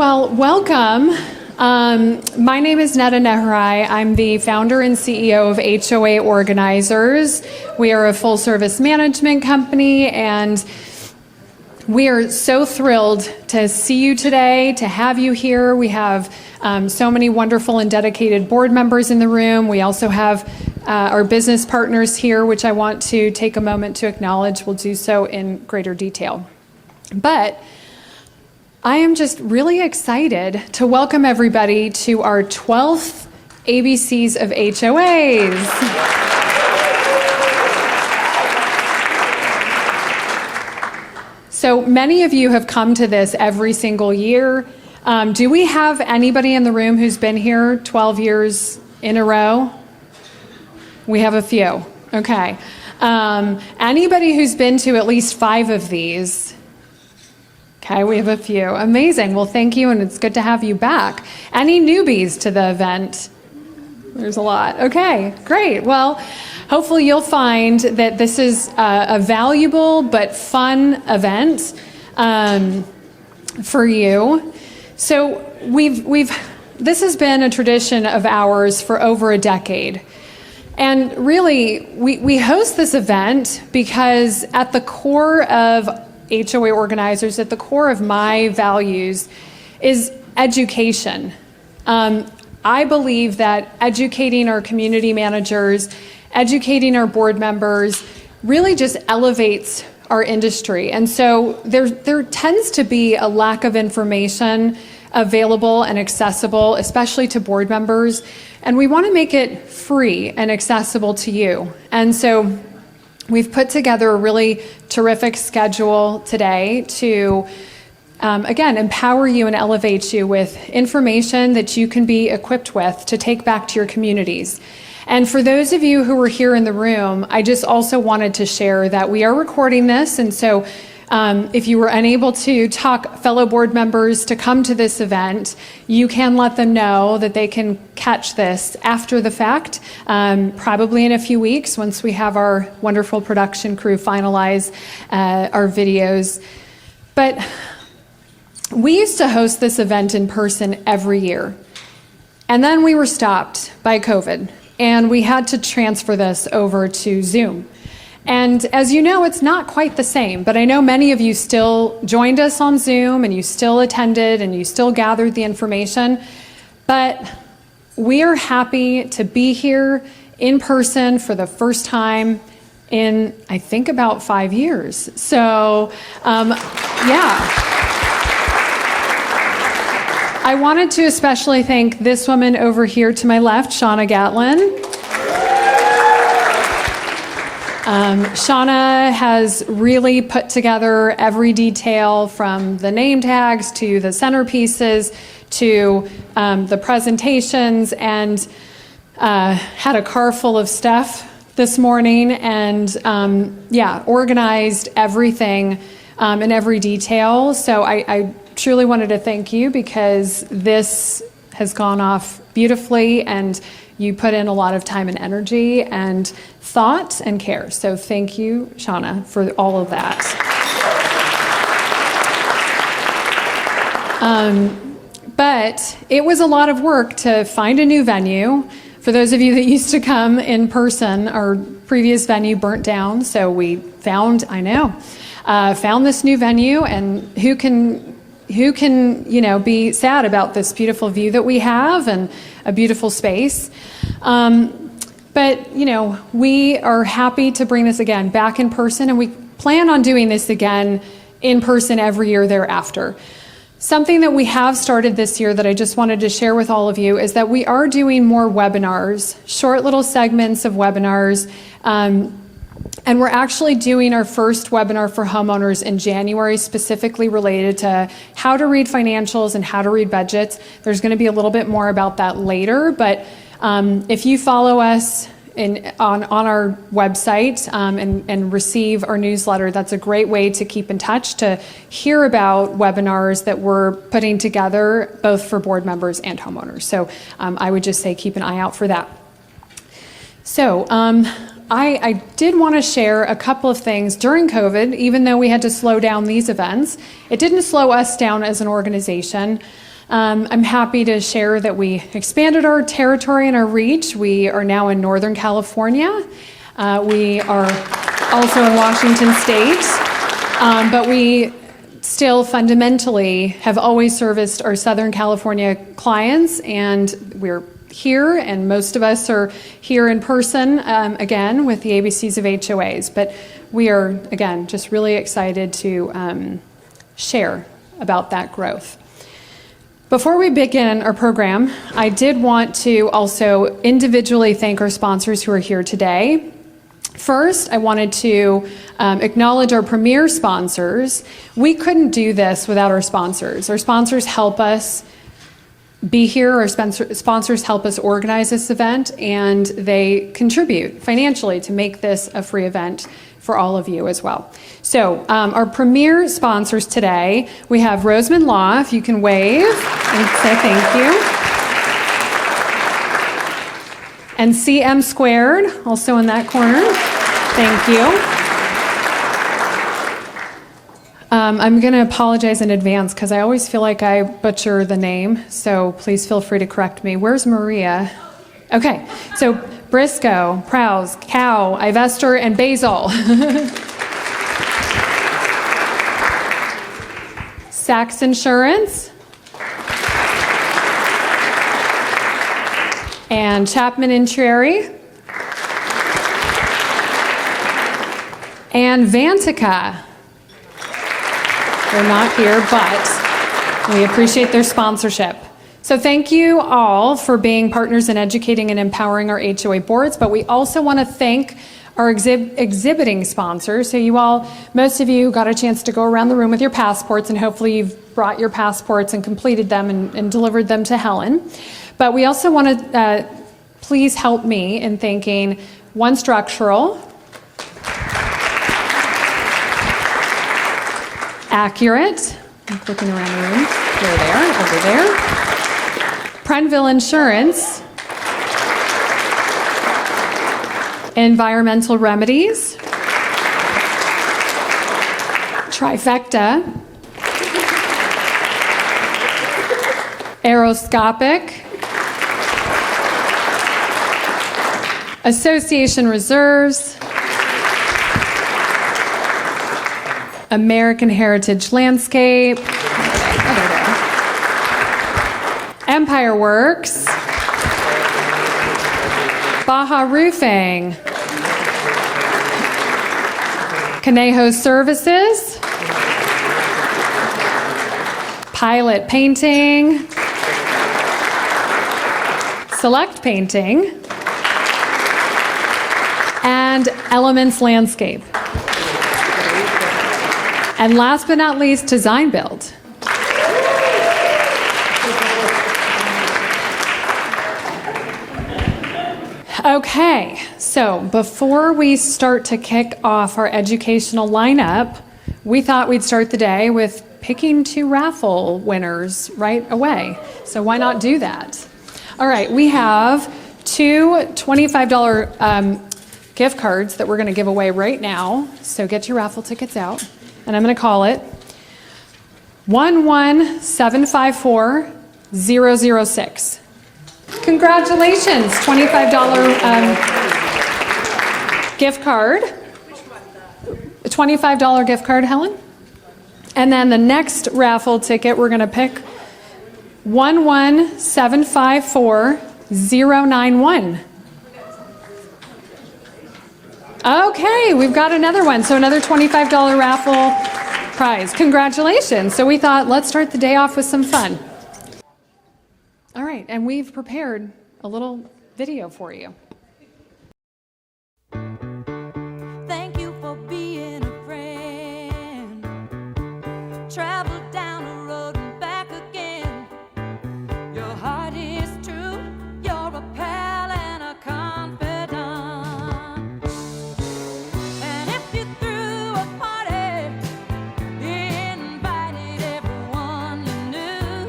Well, welcome. My name is Netta Nehrai. I'm the founder and CEO of HOA Organizers. We are a full-service management company, and we are so thrilled to see you today, to have you here. We have so many wonderful and dedicated board members in the room. We also have our business partners here, which I want to take a moment to acknowledge. We'll do so in greater detail. But I am just really excited to welcome everybody to our 12th ABCs of HOAs. So many of you have come to this every single year. Do we have anybody in the room who's been here 12 years in a row? We have a few. Okay. Anybody who's been to at least 5 of these? Okay, we have a few. Amazing. Well, thank you, and it's good to have you back. Any newbies to the event? There's a lot. Okay, great. Well, hopefully you'll find that this is a valuable but fun event for you. So this has been a tradition of ours for over a decade. And really, we host this event because at the core of HOA Organizers, at the core of my values is education. I believe that educating our community managers, educating our board members really just elevates our industry. And so there tends to be a lack of information available and accessible, especially to board members. And we want to make it free and accessible to you. And so we've put together a really terrific schedule today to, again, empower you and elevate you with information that you can be equipped with to take back to your communities. And for those of you who were here in the room, I just also wanted to share that we are recording this. And so if you were unable to talk fellow board members to come to this event, you can let them know that they can catch this after the fact, probably in a few weeks once we have our wonderful production crew finalize our videos. But we used to host this event in person every year. And then we were stopped by COVID, and we had to transfer this over to Zoom. And as you know, it's not quite the same, but I know many of you still joined us on Zoom and you still attended and you still gathered the information. But we are happy to be here in person for the first time in, I think, about 5 years. So, yeah. I wanted to especially thank this woman over here to my left, Shauna Gatlin. Shauna has really put together every detail from the name tags to the centerpieces to the presentations, and had a car full of stuff this morning, and organized everything in every detail. So I truly wanted to thank you because this has gone off beautifully, and you put in a lot of time and energy and thought and care. So thank you, Shauna, for all of that. But it was a lot of work to find a new venue. For those of you that used to come in person, our previous venue burnt down. So we found this new venue, and who can be sad about this beautiful view that we have and a beautiful space. But we are happy to bring this again back in person, and we plan on doing this again in person every year thereafter. Something that we have started this year that I just wanted to share with all of you is that we are doing more webinars, short little segments of webinars. And we're actually doing our first webinar for homeowners in January, specifically related to how to read financials and how to read budgets. There's going to be a little bit more about that later, but if you follow us on our website and receive our newsletter, that's a great way to keep in touch, to hear about webinars that we're putting together both for board members and homeowners. So I would just say keep an eye out for that. So I did want to share a couple of things during COVID. Even though we had to slow down these events, it didn't slow us down as an organization. I'm happy to share that we expanded our territory and our reach. We are now in Northern California. We are also in Washington State, but we still fundamentally have always serviced our Southern California clients, and we're here, and most of us are here in person, again, with the ABCs of HOAs. But we are, again, just really excited to share about that growth. Before we begin our program, I did want to also individually thank our sponsors who are here today. First, I wanted to acknowledge our premier sponsors. We couldn't do this without our sponsors. Our sponsors help us be here. Our sponsors help us organize this event, and they contribute financially to make this a free event for all of you as well. So our premier sponsors today, we have Roseman Law, if you can wave and say thank you. And CM Squared, also in that corner. Thank you. I'm going to apologize in advance because I always feel like I butcher the name, so please feel free to correct me. Where's Maria? Okay, so Briscoe, Prowse, Cow, Ivester, and Basil. Sachs Insurance. And Chapman and Cherry. And Vantica. They're not here, but we appreciate their sponsorship. So thank you all for being partners in educating and empowering our HOA boards, but we also want to thank our exhibiting sponsors. So you all, most of you got a chance to go around the room with your passports, and hopefully you've brought your passports and completed them and delivered them to Helen. But we also want to please help me in thanking One Structural, Accurate, I'm looking around the room, over there, Prenville Insurance, Environmental Remedies, Trifecta, Aeroscopic, Association Reserves, American Heritage Landscape, Empire Works, Baja Roofing, Conejo Services, Pilot Painting, Select Painting, and Elements Landscape. And last but not least, Design Build. Okay, so before we start to kick off our educational lineup, we thought we'd start the day with picking 2 raffle winners right away. So why not do that? All right, we have 2 $25 gift cards that we're going to give away right now. So get your raffle tickets out. And I'm going to call it 11754-006. Congratulations, $25 gift card. A $25 gift card, Helen. And then the next raffle ticket, we're going to pick 11754-091. Okay, we've got another one. So another $25 raffle prize. Congratulations. So we thought, let's start the day off with some fun. All right, and we've prepared a little video for you. Thank you for being a friend. Travel down the road and back again. Your heart is true. You're a pal and a confidant. And if you threw a party, invited everyone you knew,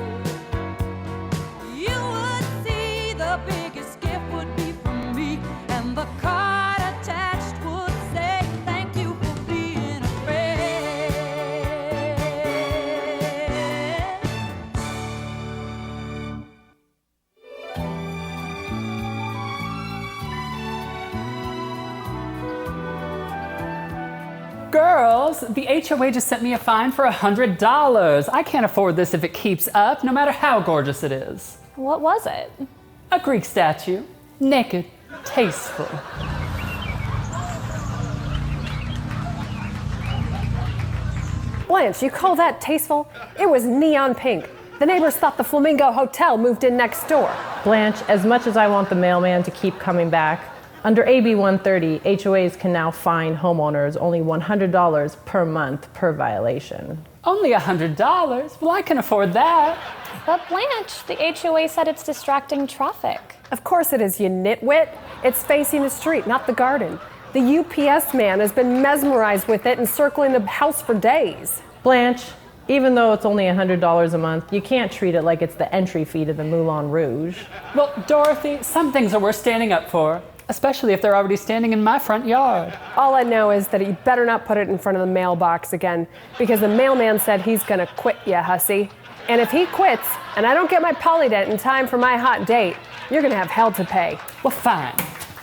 you would see the biggest gift would be from me. Girls, the HOA just sent me a fine for $100. I can't afford this if it keeps up, no matter how gorgeous it is. What was it? A Greek statue. Naked. Tasteful. Blanche, you call that tasteful? It was neon pink. The neighbors thought the Flamingo Hotel moved in next door. Blanche, as much as I want the mailman to keep coming back, under AB 130, HOAs can now fine homeowners only $100 per month per violation. Only $100? Well, I can afford that. But Blanche, the HOA said it's distracting traffic. Of course it is, you nitwit. It's facing the street, not the garden. The UPS man has been mesmerized with it and circling the house for days. Blanche, even though it's only $100 a month, you can't treat it like it's the entry fee to the Moulin Rouge. Well, Dorothy, some things are worth standing up for, especially if they're already standing in my front yard. All I know is that you better not put it in front of the mailbox again, because the mailman said he's gonna quit ya, hussy. And if he quits, and I don't get my polydent in time for my hot date, you're gonna have hell to pay. Well, fine.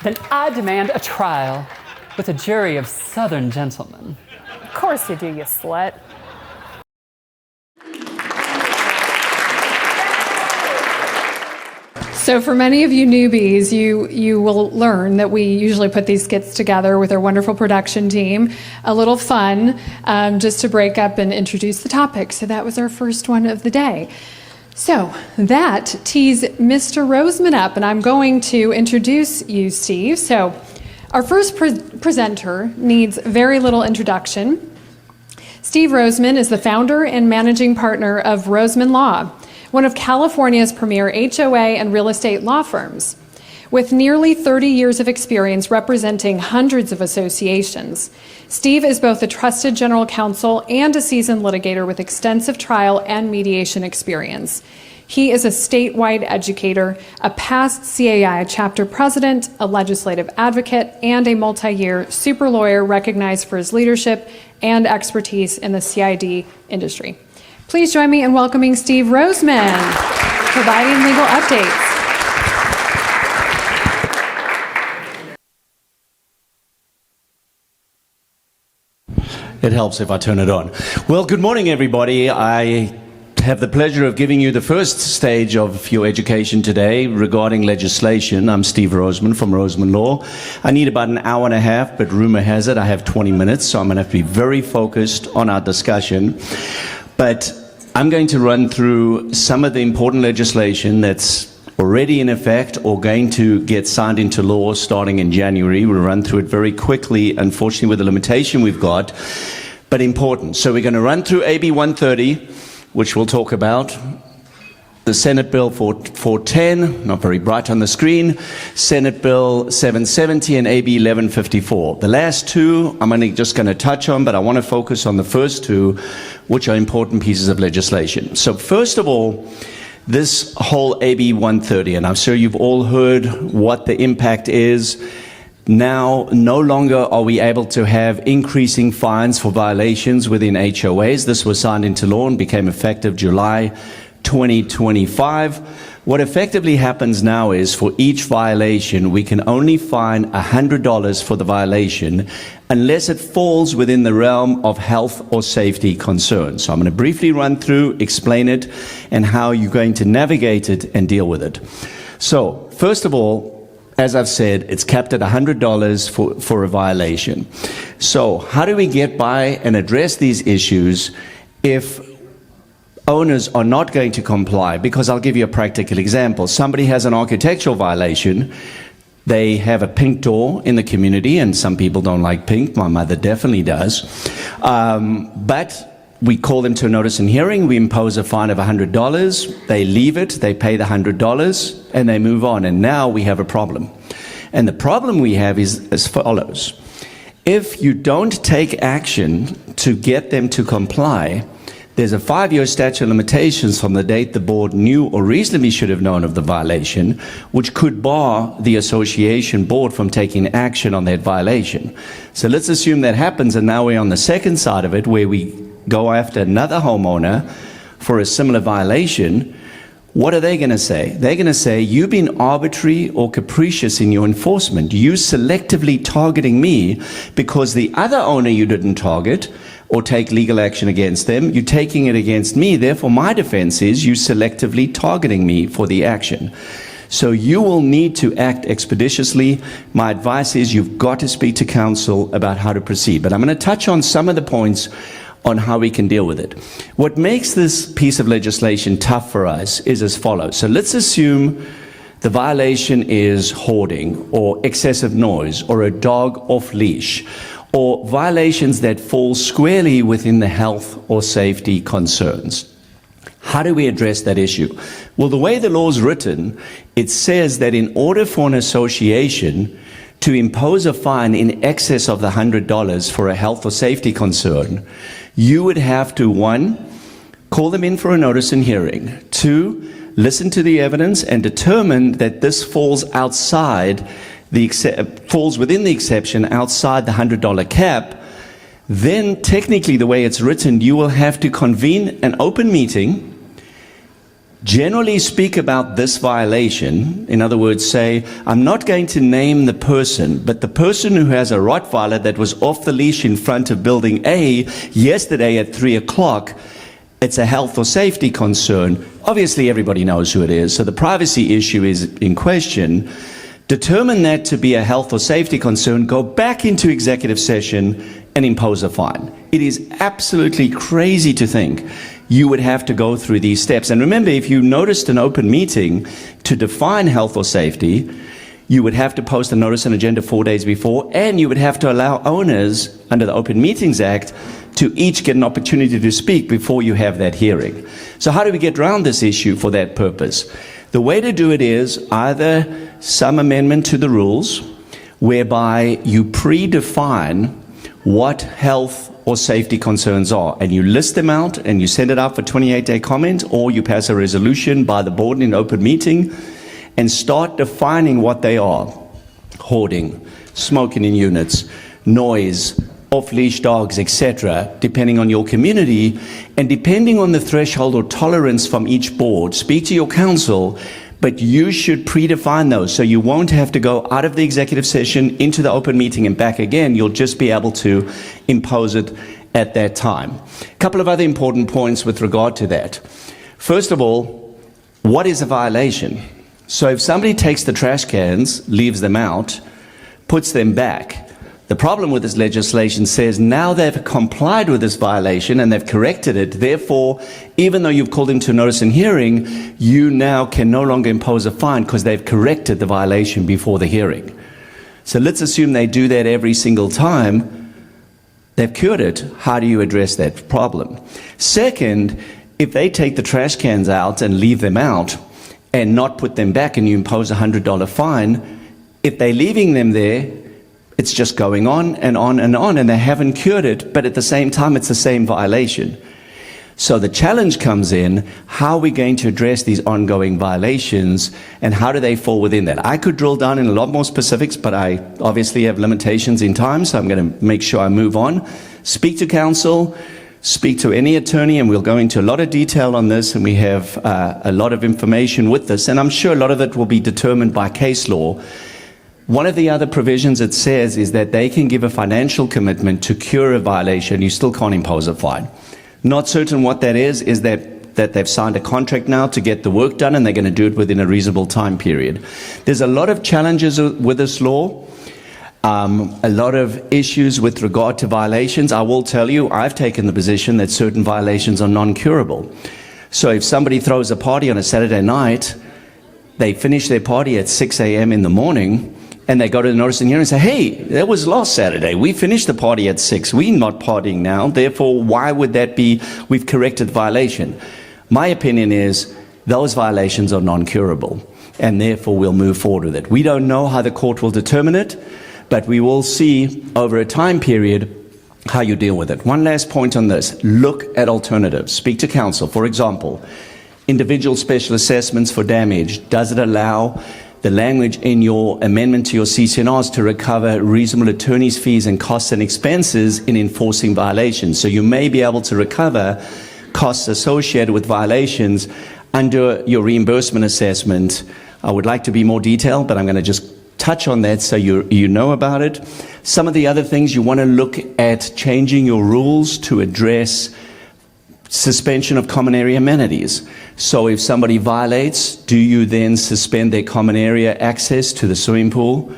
Then I demand a trial with a jury of Southern gentlemen. Of course you do, you slut. So for many of you newbies, you will learn that we usually put these skits together with our wonderful production team. A little fun, just to break up and introduce the topic. So that was our first one of the day. So that tees Mr. Roseman up, and I'm going to introduce you, Steve. So our first presenter needs very little introduction. Steve Roseman is the founder and managing partner of Roseman Law, one of California's premier HOA and real estate law firms. With nearly 30 years of experience representing hundreds of associations, Steve is both a trusted general counsel and a seasoned litigator with extensive trial and mediation experience. He is a statewide educator, a past CAI chapter president, a legislative advocate, and a multi-year super lawyer recognized for his leadership and expertise in the CID industry. Please join me in welcoming Steve Roseman, providing legal updates. It helps if I turn it on. Well, good morning, everybody. I have the pleasure of giving you the first stage of your education today regarding legislation. I'm Steve Roseman from Roseman Law. I need about an hour and a half, but rumor has it I have 20 minutes, so I'm going to have to be very focused on our discussion. But I'm going to run through some of the important legislation that's already in effect or going to get signed into law starting in January. We'll run through it very quickly, unfortunately with the limitation we've got, but important. So we're going to run through AB 130, which we'll talk about. The Senate Bill 410, not very bright on the screen, Senate Bill 770 and AB 1154. The last two I'm just going to touch on, but I want to focus on the first two, which are important pieces of legislation. So first of all, this whole AB 130, and I'm sure you've all heard what the impact is. Now, no longer are we able to have increasing fines for violations within HOAs. This was signed into law and became effective July 2025. What effectively happens now is for each violation, we can only fine $100 for the violation unless it falls within the realm of health or safety concerns. So I'm going to briefly run through, explain it, and how you're going to navigate it and deal with it. So, first of all, as I've said, it's capped at $100 for a violation. So, how do we get by and address these issues if owners are not going to comply? Because I'll give you a practical example. Somebody has an architectural violation. They have a pink door in the community, and some people don't like pink. My mother definitely does. But we call them to a notice and hearing. We impose a fine of $100. They leave it. They pay the $100, and they move on. And now we have a problem. And the problem we have is as follows. If you don't take action to get them to comply, there's a 5-year statute of limitations from the date the board knew or reasonably should have known of the violation, which could bar the association board from taking action on that violation. So let's assume that happens, and now we're on the second side of it, where we go after another homeowner for a similar violation. What are they going to say? They're going to say, you've been arbitrary or capricious in your enforcement. You selectively targeting me because the other owner you didn't target or take legal action against them. You're taking it against me. Therefore, my defense is you selectively targeting me for the action. So you will need to act expeditiously. My advice is you've got to speak to counsel about how to proceed. But I'm going to touch on some of the points on how we can deal with it. What makes this piece of legislation tough for us is as follows. So let's assume the violation is hoarding or excessive noise or a dog off leash or violations that fall squarely within the health or safety concerns. How do we address that issue? Well, the way the law is written, it says that in order for an association to impose a fine in excess of the $100 for a health or safety concern, you would have to, 1, call them in for a notice and hearing, 2, listen to the evidence and determine that this falls within the exception outside the $100 cap. Then technically the way it's written, you will have to convene an open meeting, generally speak about this violation. In other words, say, I'm not going to name the person, but the person who has a Rottweiler that was off the leash in front of building A yesterday at 3 o'clock, it's a health or safety concern. Obviously, everybody knows who it is, so the privacy issue is in question. Determine that to be a health or safety concern, go back into executive session and impose a fine. It is absolutely crazy to think you would have to go through these steps. And remember, if you noticed an open meeting to define health or safety, you would have to post a notice and agenda 4 days before, and you would have to allow owners under the Open Meetings Act to each get an opportunity to speak before you have that hearing. So how do we get around this issue for that purpose? The way to do it is either some amendment to the rules whereby you predefine what health or safety concerns are, and you list them out and you send it out for 28-day comment, or you pass a resolution by the board in an open meeting and start defining what they are. Hoarding, smoking in units, noise, off-leash dogs, etc., depending on your community and depending on the threshold or tolerance from each board. Speak to your counsel, but you should predefine those so you won't have to go out of the executive session into the open meeting and back again. You'll just be able to impose it at that time. A couple of other important points with regard to that. First of all, what is a violation? So if somebody takes the trash cans, leaves them out, puts them back, the problem with this legislation says now they've complied with this violation and they've corrected it. Therefore, even though you've called them to notice and hearing, you now can no longer impose a fine because they've corrected the violation before the hearing. So let's assume they do that every single time. They've cured it. How do you address that problem? Second, if they take the trash cans out and leave them out and not put them back and you impose a $100 fine, if they're leaving them there, it's just going on and on and on, and they haven't cured it, but at the same time, it's the same violation. So the challenge comes in, how are we going to address these ongoing violations, and how do they fall within that? I could drill down in a lot more specifics, but I obviously have limitations in time, so I'm going to make sure I move on. Speak to counsel, speak to any attorney, and we'll go into a lot of detail on this, and we have a lot of information with this, and I'm sure a lot of it will be determined by case law. One of the other provisions it says is that they can give a financial commitment to cure a violation. You still can't impose a fine. Not certain what that is that they've signed a contract now to get the work done and they're going to do it within a reasonable time period. There's a lot of challenges with this law, a lot of issues with regard to violations. I will tell you, I've taken the position that certain violations are non-curable. So if somebody throws a party on a Saturday night, they finish their party at 6 a.m. in the morning, and they go to the notice and hearing and say, hey, that was last Saturday. We finished the party at 6. We're not partying now. Therefore, why would that be? We've corrected the violation. My opinion is those violations are non-curable, and therefore we'll move forward with it. We don't know how the court will determine it, but we will see over a time period how you deal with it. One last point on this. Look at alternatives. Speak to counsel. For example, individual special assessments for damage. Does it allow the language in your amendment to your CC&Rs to recover reasonable attorney's fees and costs and expenses in enforcing violations? So you may be able to recover costs associated with violations Under your reimbursement assessment, I would like to be more detailed, but I'm going to just touch on that so you know about it. Some of the other things, you want to look at changing your rules to address suspension of common area amenities. So if somebody violates, do you then suspend their common area access to the swimming pool?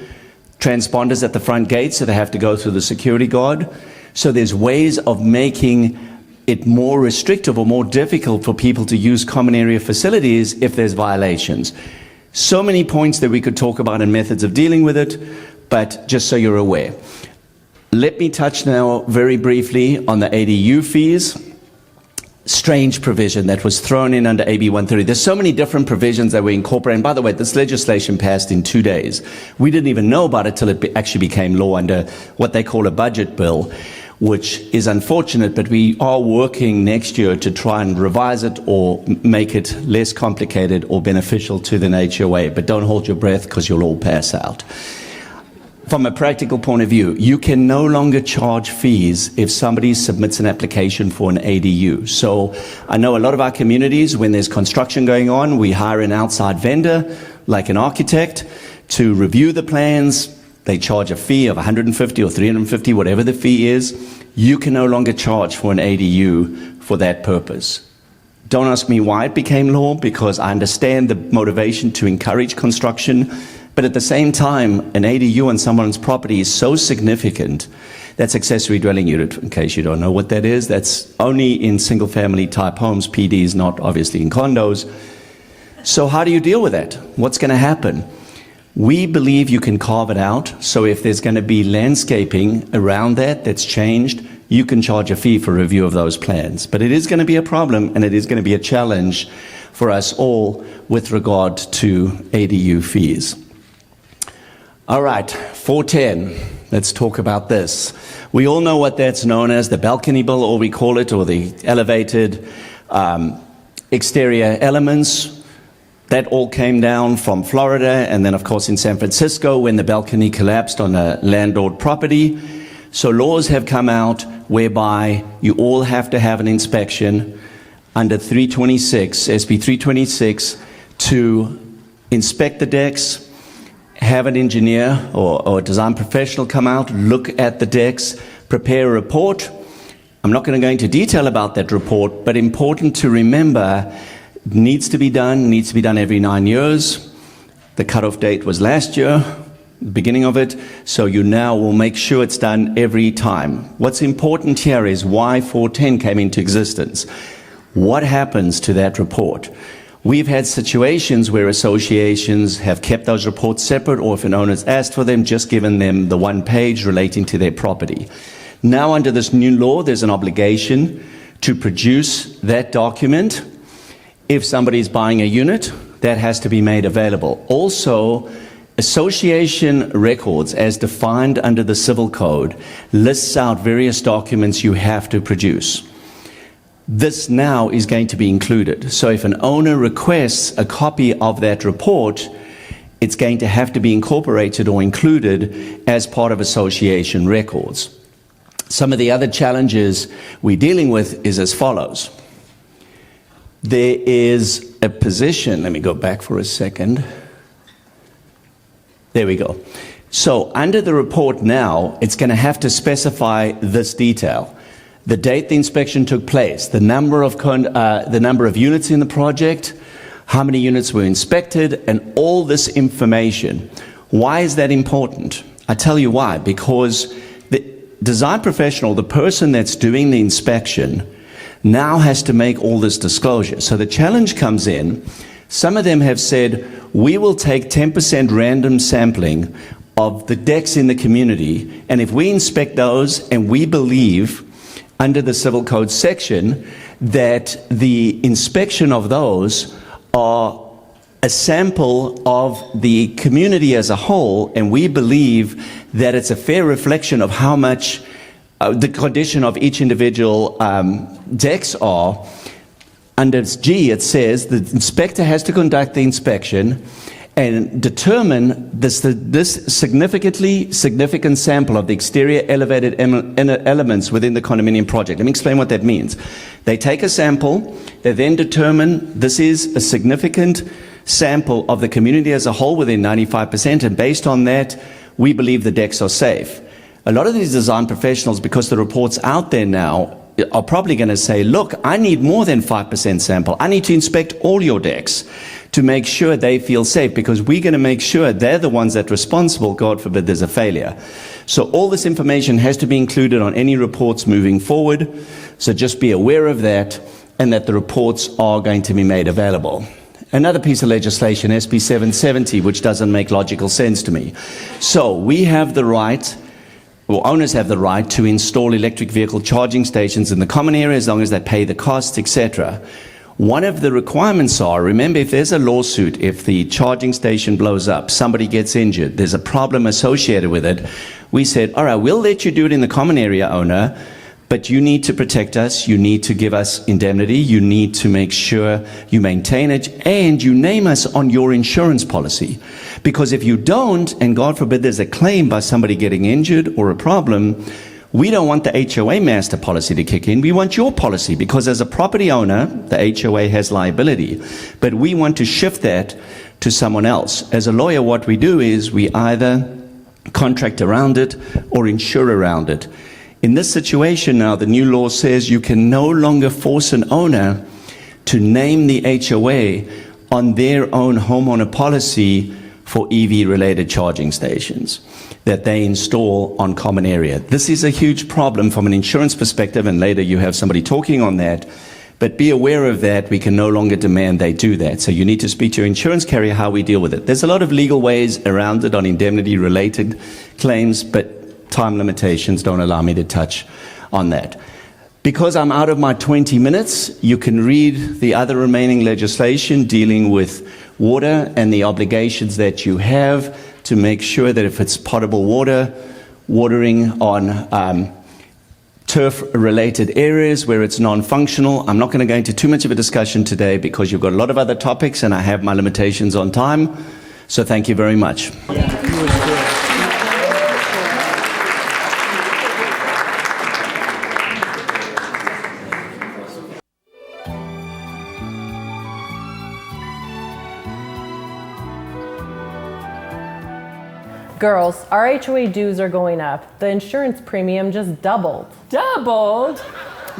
Transponders at the front gate, so they have to go through the security guard. So there's ways of making it more restrictive or more difficult for people to use common area facilities if there's violations. So many points that we could talk about and methods of dealing with it, but just so you're aware. Let me touch now very briefly on the ADU fees. Strange provision that was thrown in under AB 130. There's so many different provisions that we incorporate. And by the way, this legislation passed in 2 days. We didn't even know about it till it actually became law under what they call a budget bill, which is unfortunate, but we are working next year to try and revise it or make it less complicated or beneficial to the HOA. But don't hold your breath, because you'll all pass out. From a practical point of view, you can no longer charge fees if somebody submits an application for an ADU. So I know a lot of our communities, when there's construction going on, we hire an outside vendor, like an architect, to review the plans. They charge a fee of $150 or $350, whatever the fee is. You can no longer charge for an ADU for that purpose. Don't ask me why it became law, because I understand the motivation to encourage construction. But at the same time, an ADU on someone's property is so significant. That's accessory dwelling unit, in case you don't know what that is. That's only in single-family type homes. PD is not obviously in condos. So how do you deal with that? What's going to happen? We believe you can carve it out. So if there's going to be landscaping around that's changed, you can charge a fee for review of those plans. But it is going to be a problem, and it is going to be a challenge for us all with regard to ADU fees. All right, 410. Let's talk about this. We all know what that's known as, the balcony bill, or we call it, or the elevated exterior elements. That all came down from Florida, and then, of course, in San Francisco when the balcony collapsed on a landlord property. So laws have come out whereby you all have to have an inspection under 326, SB 326, to inspect the decks, have an engineer or a design professional come out, look at the decks, prepare a report. I'm not going to go into detail about that report, but important to remember, needs to be done every 9 years. The cutoff date was last year, the beginning of it, so you now will make sure it's done every time. What's important here is why 410 came into existence. What happens to that report? We've had situations where associations have kept those reports separate, or if an owner's asked for them, just given them the one page relating to their property. Now, under this new law, there's an obligation to produce that document. If somebody's buying a unit, that has to be made available. Also, association records, as defined under the Civil Code, lists out various documents you have to produce. This now is going to be included. So if an owner requests a copy of that report, it's going to have to be incorporated or included as part of association records. Some of the other challenges we're dealing with is as follows. There is a position, let me go back for a second. There we go. So under the report now, it's going to have to specify this detail. The date the inspection took place, the number of units in the project, how many units were inspected, and all this information. Why is that important? I tell you why. Because the design professional, the person that's doing the inspection, now has to make all this disclosure. So the challenge comes in. Some of them have said, we will take 10% random sampling of the decks in the community, and if we inspect those and we believe under the Civil Code section that the inspection of those are a sample of the community as a whole, and we believe that it's a fair reflection of how much the condition of each individual decks are, under G it says the inspector has to conduct the inspection and determine this significant sample of the exterior elevated elements within the condominium project. Let me explain what that means. They take a sample, they then determine this is a significant sample of the community as a whole within 95%, and based on that, we believe the decks are safe. A lot of these design professionals, because the report's out there now, are probably going to say, look, I need more than 5% sample. I need to inspect all your decks to make sure they feel safe, because we're going to make sure they're the ones that are responsible, God forbid there's a failure. So all this information has to be included on any reports moving forward. So just be aware of that, and that the reports are going to be made available. Another piece of legislation, SB 770, which doesn't make logical sense to me. So we have the right, or owners have the right, to install electric vehicle charging stations in the common area as long as they pay the costs, etc. One of the requirements are, remember, if there's a lawsuit, if the charging station blows up, somebody gets injured, there's a problem associated with it, we said, all right, we'll let you do it in the common area, owner, but you need to protect us, you need to give us indemnity, you need to make sure you maintain it, and you name us on your insurance policy. Because if you don't, and God forbid there's a claim by somebody getting injured or a problem, we don't want the HOA master policy to kick in. We want your policy, because as a property owner, the HOA has liability. But we want to shift that to someone else. As a lawyer, what we do is we either contract around it or insure around it. In this situation now, the new law says you can no longer force an owner to name the HOA on their own homeowner policy for EV-related charging stations that they install on common area. This is a huge problem from an insurance perspective, and later you have somebody talking on that. But be aware of that. We can no longer demand they do that. So you need to speak to your insurance carrier how we deal with it. There's a lot of legal ways around it on indemnity-related claims, but time limitations don't allow me to touch on that. Because I'm out of my 20 minutes, you can read the other remaining legislation dealing with water and the obligations that you have to make sure that if it's potable water, watering on turf-related areas where it's non-functional. I'm not going to go into too much of a discussion today because you've got a lot of other topics and I have my limitations on time. So thank you very much. Girls, our HOA dues are going up. The insurance premium just doubled. Doubled?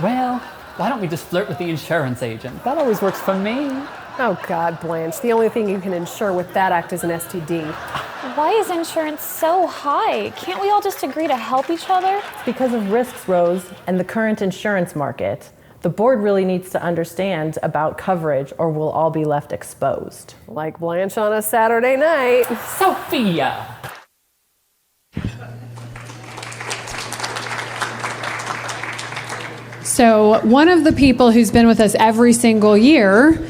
Well, why don't we just flirt with the insurance agent? That always works for me. Oh God, Blanche, the only thing you can insure with that act is an STD. Why is insurance so high? Can't we all just agree to help each other? It's because of risks, Rose, and the current insurance market. The board really needs to understand about coverage or we'll all be left exposed. Like Blanche on a Saturday night. Sophia! So one of the people who's been with us every single year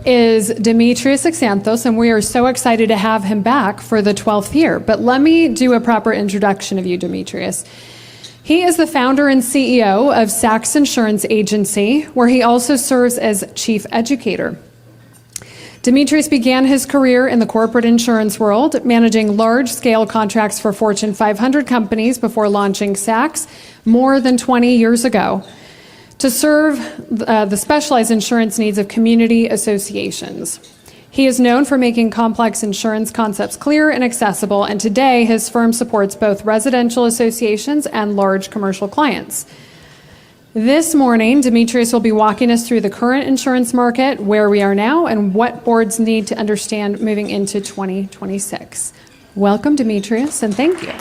is Demetrius Xanthos, and we are so excited to have him back for the 12th year. But let me do a proper introduction of you, Demetrius. He is the founder and CEO of Sachs Insurance Agency, where he also serves as chief educator. Demetrius began his career in the corporate insurance world, managing large-scale contracts for Fortune 500 companies before launching Sachs more than 20 years ago to serve the specialized insurance needs of community associations. He is known for making complex insurance concepts clear and accessible, and today his firm supports both residential associations and large commercial clients. This morning, Demetrius will be walking us through the current insurance market, where we are now, and what boards need to understand moving into 2026. Welcome, Demetrius, and thank you.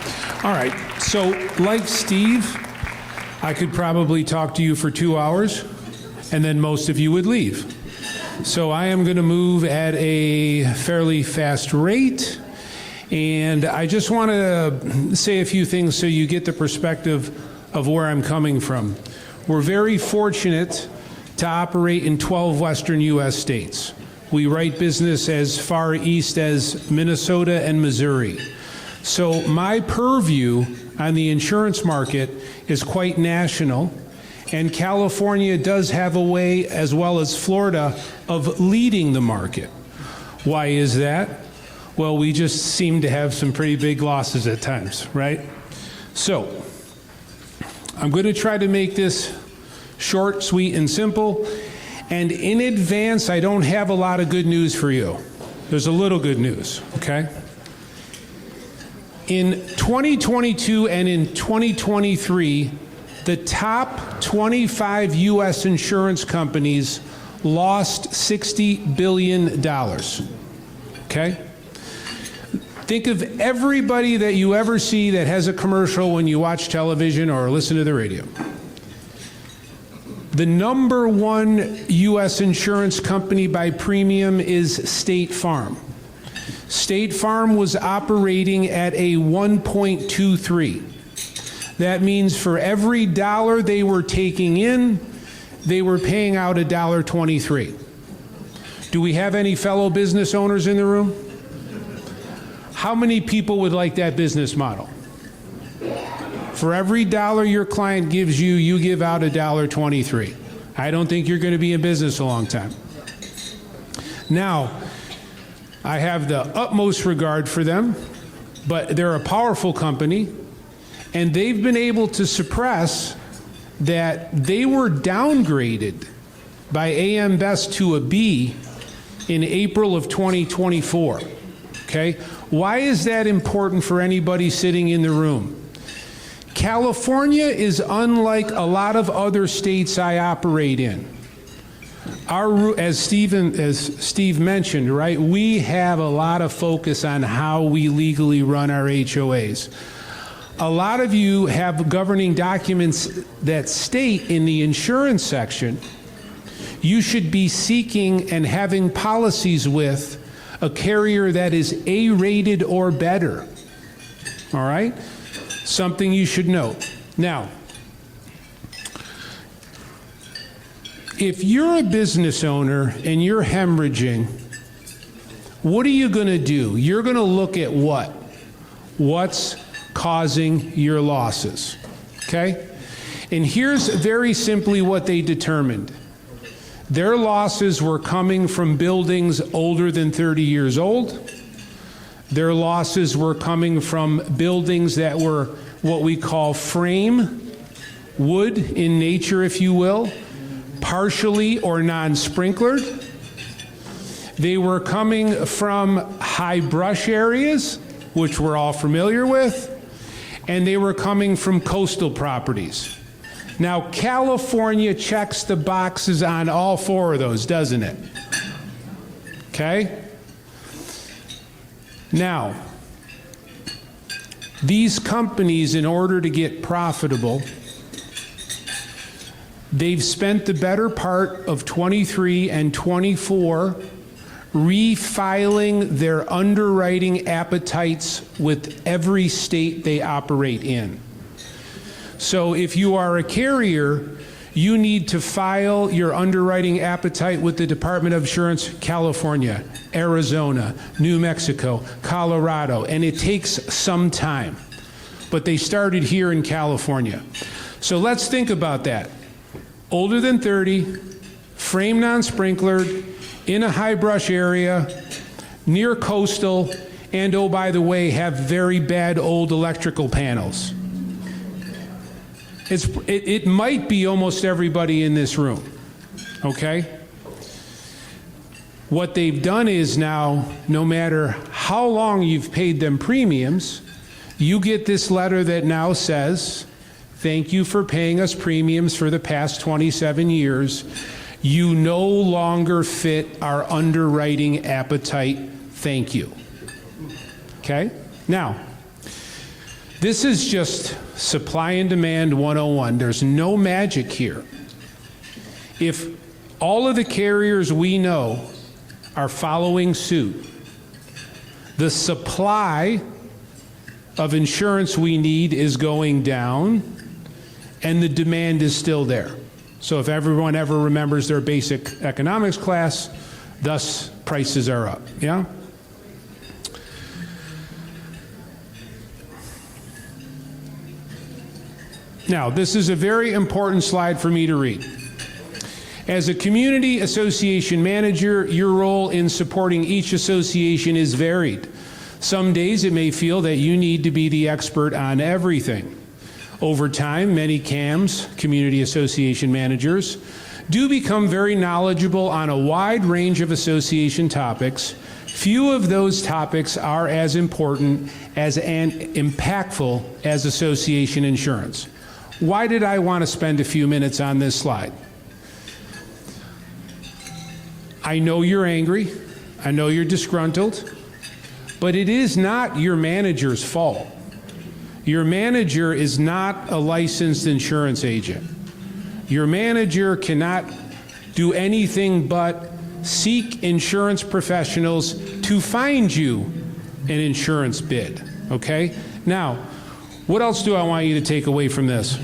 All right. So, like Steve, I could probably talk to you for 2 hours, and then most of you would leave. So I am going to move at a fairly fast rate, and I just want to say a few things so you get the perspective of where I'm coming from. We're very fortunate to operate in 12 western U.S. states. We write business as far east as Minnesota and Missouri. So my purview on the insurance market is quite national, and California does have a way, as well as Florida, of leading the market. Why is that? Well, we just seem to have some pretty big losses at times, right? So, I'm going to try to make this short, sweet, and simple. And in advance, I don't have a lot of good news for you. There's a little good news, okay? In 2022 and in 2023, the top 25 U.S. insurance companies lost $60 billion, okay? Think of everybody that you ever see that has a commercial when you watch television or listen to the radio. The number one U.S. insurance company by premium is State Farm. State Farm was operating at a 1.23. That means for every dollar they were taking in, they were paying out $1.23. Do we have any fellow business owners in the room? How many people would like that business model? For every dollar your client gives you, you give out $1.23. I don't think you're going to be in business a long time. Now, I have the utmost regard for them, but they're a powerful company, and they've been able to suppress that they were downgraded by AM Best to a B in April of 2024. Okay? Why is that important for anybody sitting in the room? California is unlike a lot of other states I operate in. As Steve mentioned, right, we have a lot of focus on how we legally run our HOAs. A lot of you have governing documents that state in the insurance section you should be seeking and having policies with a carrier that is A-rated or better. All right? Something you should note. Now, if you're a business owner and you're hemorrhaging, what are you going to do? You're going to look at what? What's causing your losses? Okay? And here's very simply what they determined. Their losses were coming from buildings older than 30 years old. Their losses were coming from buildings that were what we call frame, wood in nature, if you will, partially or non-sprinklered. They were coming from high brush areas, which we're all familiar with, and they were coming from coastal properties. Now, California checks the boxes on all four of those, doesn't it? Okay? Now, these companies, in order to get profitable, they've spent the better part of 23 and 24 refiling their underwriting appetites with every state they operate in. So if you are a carrier, you need to file your underwriting appetite with the Department of Insurance, California, Arizona, New Mexico, Colorado, and it takes some time. But they started here in California. So let's think about that. Older than 30, frame non-sprinklered, in a high brush area, near coastal, and oh, by the way, have very bad old electrical panels. It might be almost everybody in this room, okay? What they've done is now, no matter how long you've paid them premiums, you get this letter that now says, thank you for paying us premiums for the past 27 years. You no longer fit our underwriting appetite. Thank you. Okay? Now, this is just supply and demand 101. There's no magic here. If all of the carriers we know are following suit, the supply of insurance we need is going down, and the demand is still there. So if everyone ever remembers their basic economics class, thus prices are up, yeah? Now, this is a very important slide for me to read. As a community association manager, your role in supporting each association is varied. Some days it may feel that you need to be the expert on everything. Over time, many CAMs, community association managers, do become very knowledgeable on a wide range of association topics. Few of those topics are as important and impactful as association insurance. Why did I want to spend a few minutes on this slide? I know you're angry. I know you're disgruntled. But it is not your manager's fault. Your manager is not a licensed insurance agent. Your manager cannot do anything but seek insurance professionals to find you an insurance bid, okay? Now, what else do I want you to take away from this?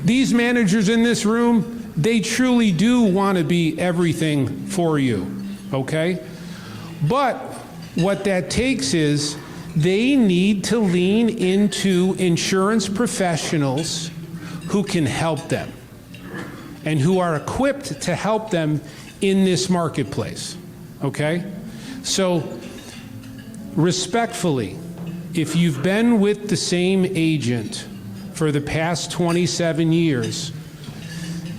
These managers in this room, they truly do want to be everything for you, okay? But what that takes is they need to lean into insurance professionals who can help them and who are equipped to help them in this marketplace, okay? So, respectfully, if you've been with the same agent for the past 27 years,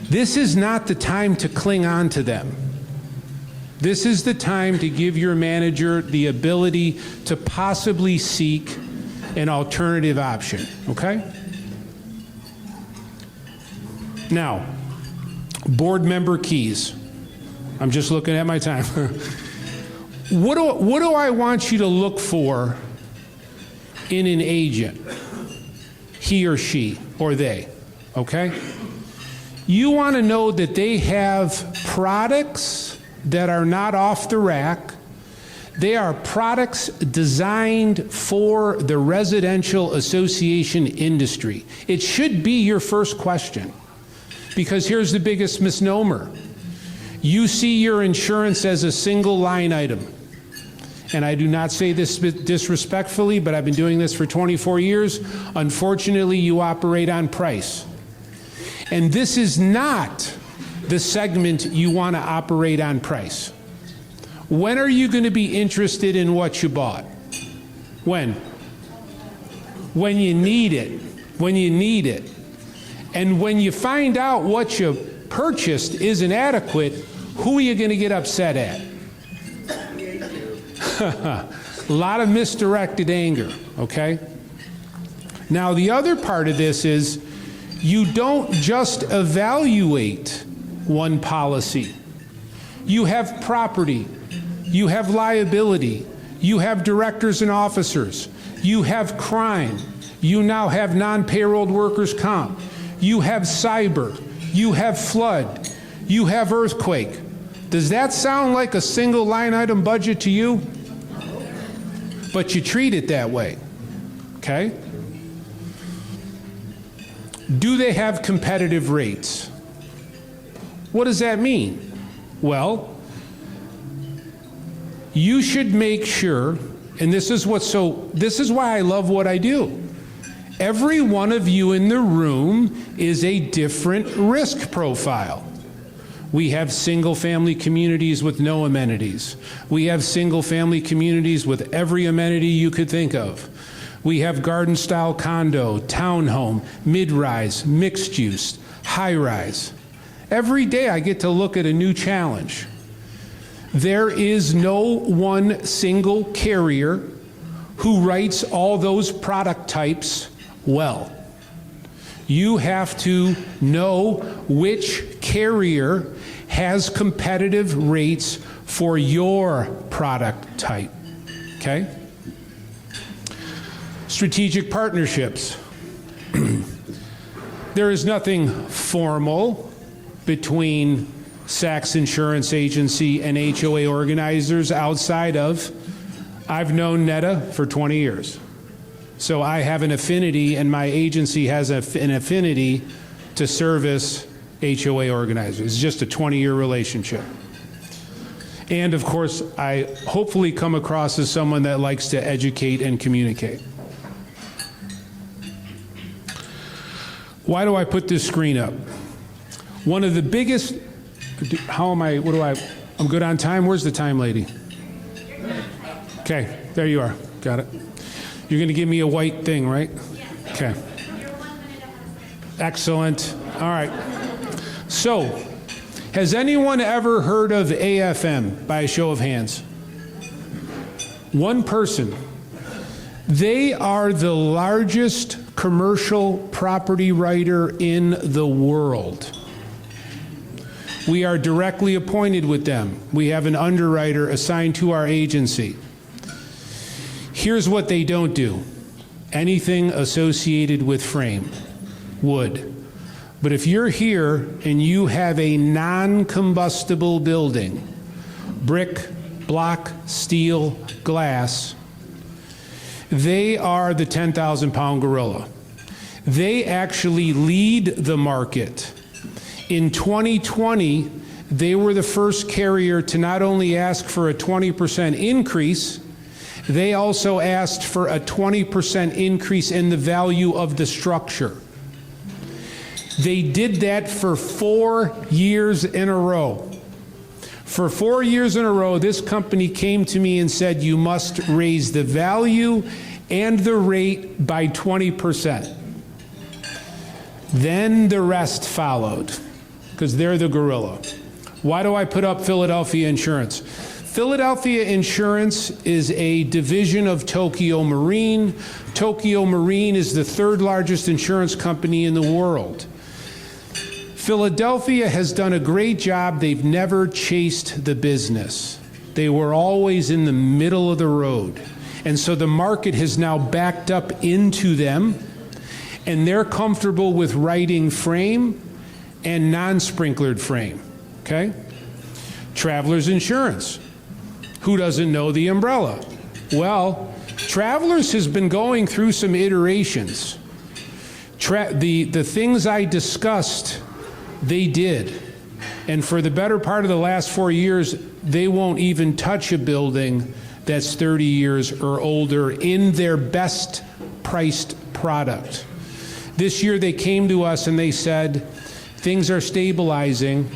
this is not the time to cling on to them. This is the time to give your manager the ability to possibly seek an alternative option, okay? Now, board member keys. I'm just looking at my time. What do I want you to look for in an agent? He or she, or they, okay? You want to know that they have products that are not off the rack. They are products designed for the residential association industry. It should be your first question, because here's the biggest misnomer. You see your insurance as a single line item. And I do not say this disrespectfully, but I've been doing this for 24 years. Unfortunately, you operate on price. And this is not the segment you want to operate on price. When are you going to be interested in what you bought? When? When you need it. When you need it. And when you find out what you purchased isn't adequate, who are you going to get upset at? A lot of misdirected anger, okay? Now, the other part of this is you don't just evaluate one policy. You have property, you have liability, you have directors and officers, you have crime, you now have non-payroll workers' comp, you have cyber, you have flood, you have earthquake. Does that sound like a single line item budget to you? But you treat it that way, okay? Do they have competitive rates? What does that mean? Well, you should make sure, and this is why I love what I do. Every one of you in the room is a different risk profile. We have single-family communities with no amenities. We have single-family communities with every amenity you could think of. We have garden-style condo, townhome, mid-rise, mixed-use, high-rise. Every day I get to look at a new challenge. There is no one single carrier who writes all those product types well. You have to know which carrier has competitive rates for your product type, okay? Strategic partnerships. There is nothing formal between Sachs Insurance Agency and HOA organizers outside of, I've known Netta for 20 years. So I have an affinity, and my agency has an affinity to service HOA organizers. It's just a 20-year relationship. And of course, I hopefully come across as someone that likes to educate and communicate. Why do I put this screen up? One of the biggest, I'm good on time? Where's the time lady? Okay. there you are. Got it. You're going to give me a white thing, right? Okay. Excellent. All right. So, has anyone ever heard of AFM by a show of hands? One person. They are the largest commercial property writer in the world. We are directly appointed with them. We have an underwriter assigned to our agency. Here's what they don't do. Anything associated with frame, wood. But if you're here and you have a non-combustible building, brick, block, steel, glass, they are the 10,000-pound gorilla. They actually lead the market. In 2020, they were the first carrier to not only ask for a 20% increase, they also asked for a 20% increase in the value of the structure. They did that for 4 years in a row. For 4 years in a row, this company came to me and said, you must raise the value and the rate by 20%. Then the rest followed, because they're the gorilla. Why do I put up Philadelphia Insurance? Philadelphia Insurance is a division of Tokio Marine. Tokio Marine is the third largest insurance company in the world. Philadelphia has done a great job. They've never chased the business. They were always in the middle of the road. And so the market has now backed up into them, and they're comfortable with writing frame and non-sprinklered frame, okay? Travelers Insurance. Who doesn't know the umbrella? Well, Travelers has been going through some iterations. The things I discussed, they did. And for the better part of the last 4 years, they won't even touch a building that's 30 years or older in their best priced product. This year they came to us and they said, things are stabilizing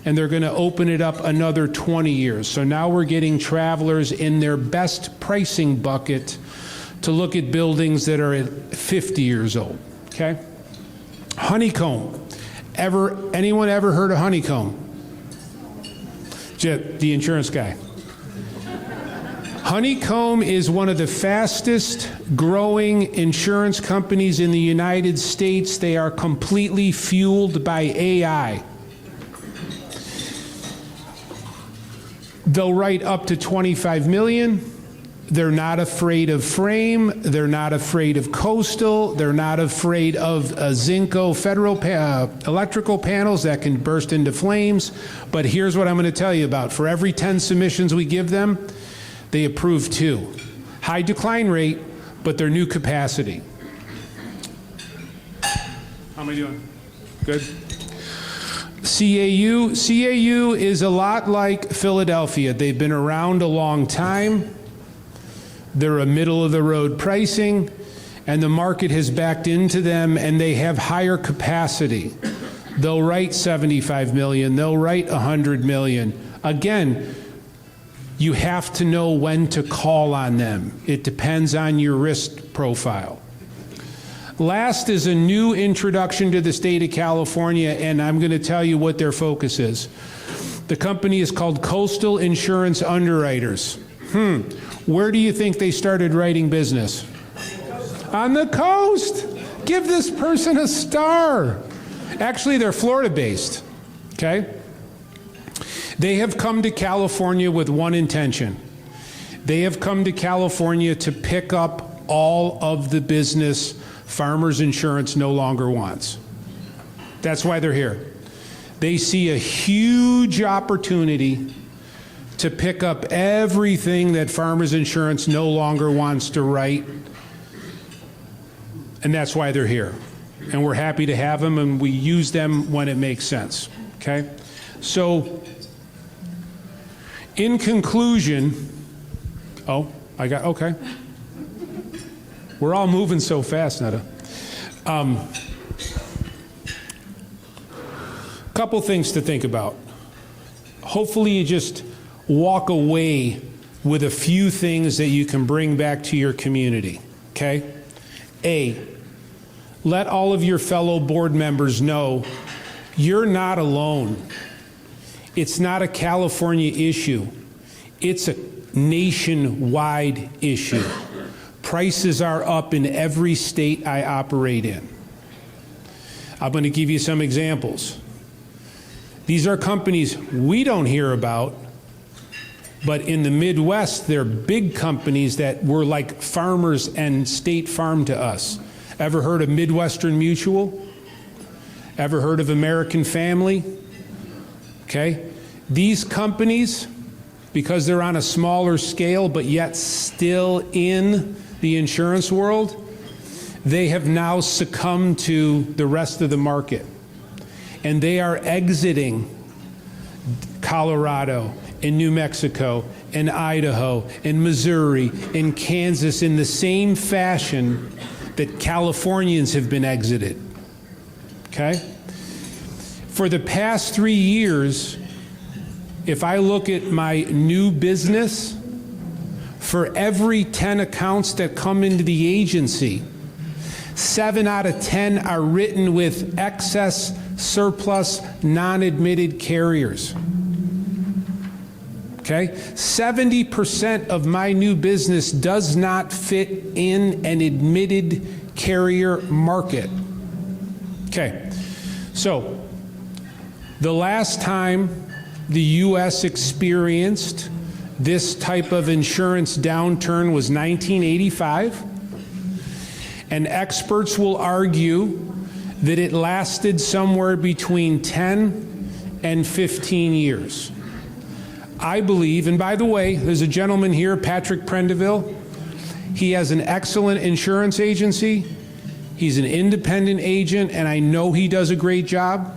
and they're going to open it up another 20 years. So now we're getting Travelers in their best pricing bucket to look at buildings that are at 50 years old, okay? Honeycomb. Anyone ever heard of Honeycomb? The insurance guy. Honeycomb is one of the fastest growing insurance companies in the United States. They are completely fueled by AI. They'll write up to $25 million. They're not afraid of frame. They're not afraid of coastal. They're not afraid of Zinco federal electrical panels that can burst into flames. But here's what I'm going to tell you about. For every 10 submissions we give them, they approve 2. High decline rate, but their new capacity. How am I doing? Good. CAU. CAU is a lot like Philadelphia. They've been around a long time. They're a middle-of-the-road pricing, and the market has backed into them, and they have higher capacity. They'll write $75 million. They'll write $100 million. Again, you have to know when to call on them. It depends on your risk profile. Last is a new introduction to the state of California, and I'm going to tell you what their focus is. The company is called Coastal Insurance Underwriters. Where do you think they started writing business? On the coast. Give this person a star. Actually, they're Florida-based, okay? They have come to California with one intention. They have come to California to pick up all of the business Farmers Insurance no longer wants. That's why they're here. They see a huge opportunity to pick up everything that Farmers Insurance no longer wants to write, and that's why they're here. And we're happy to have them, and we use them when it makes sense, okay? So, in conclusion, okay. We're all moving so fast, Netta. Couple things to think about. Hopefully you just walk away with a few things that you can bring back to your community, okay? A, let all of your fellow board members know you're not alone. It's not a California issue. It's a nationwide issue. Prices are up in every state I operate in. I'm going to give you some examples. These are companies we don't hear about, but in the Midwest, they're big companies that were like Farmers and State Farm to us. Ever heard of Midwestern Mutual? Ever heard of American Family? Okay. These companies, because they're on a smaller scale, but yet still in the insurance world, they have now succumbed to the rest of the market. And they are exiting Colorado and New Mexico and Idaho and Missouri and Kansas in the same fashion that Californians have been exited. Okay? For the past 3 years, if I look at my new business, for every 10 accounts that come into the agency, 7 out of 10 are written with excess, surplus, non-admitted carriers. Okay? 70% of my new business does not fit in an admitted carrier market. Okay. So, the last time the U.S. experienced this type of insurance downturn was 1985, and experts will argue that it lasted somewhere between 10 and 15 years. I believe, and by the way, there's a gentleman here, Patrick Prendeville. He has an excellent insurance agency. He's an independent agent, and I know he does a great job.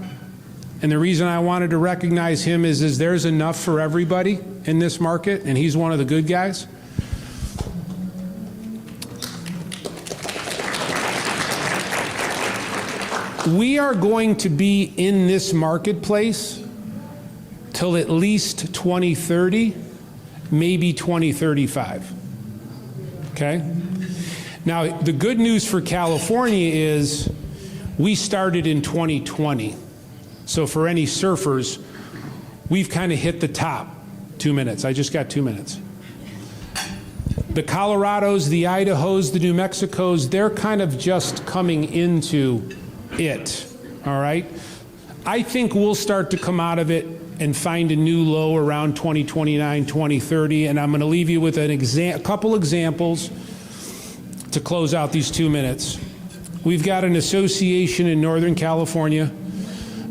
And the reason I wanted to recognize him is there's enough for everybody in this market, and he's one of the good guys. We are going to be in this marketplace till at least 2030, maybe 2035. Okay? Now, the good news for California is we started in 2020. So for any surfers, we've kind of hit the top. 2 minutes. I just got 2 minutes. The Colorados, the Idahos, the New Mexicos, they're kind of just coming into it. All right? I think we'll start to come out of it and find a new low around 2029, 2030. And I'm going to leave you with a couple examples to close out these 2 minutes. We've got an association in Northern California.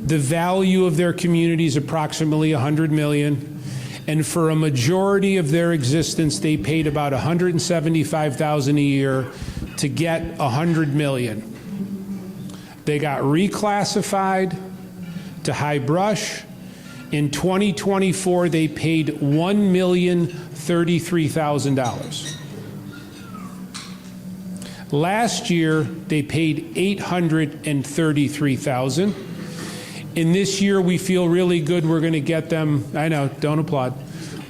The value of their community is approximately $100 million. And for a majority of their existence, they paid about $175,000 a year to get $100 million. They got reclassified to high brush. In 2024, they paid $1,033,000. Last year, they paid $833,000. In this year, we feel really good. We're going to get them. I know, don't applaud.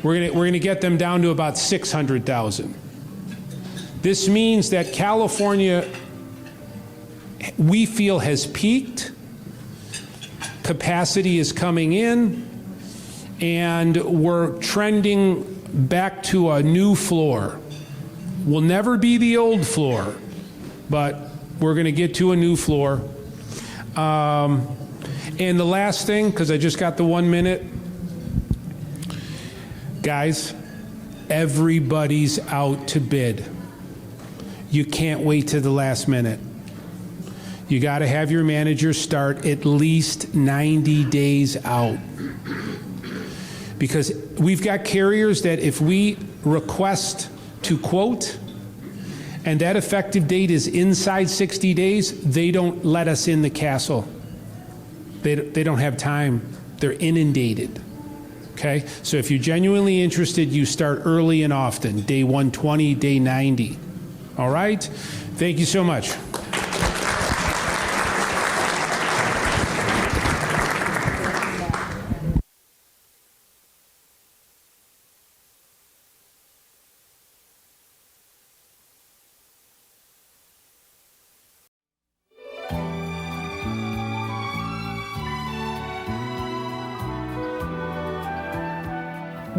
We're going to get them down to about $600,000. This means that California, we feel, has peaked. Capacity is coming in, and we're trending back to a new floor. We'll never be the old floor, but we're going to get to a new floor. And the last thing, because I just got the 1 minute, guys, everybody's out to bid. You can't wait to the last minute. You got to have your manager start at least 90 days out. Because we've got carriers that if we request to quote, and that effective date is inside 60 days, they don't let us in the castle. They don't have time. They're inundated. Okay? So if you're genuinely interested, you start early and often, day 120, day 90. All right? Thank you so much.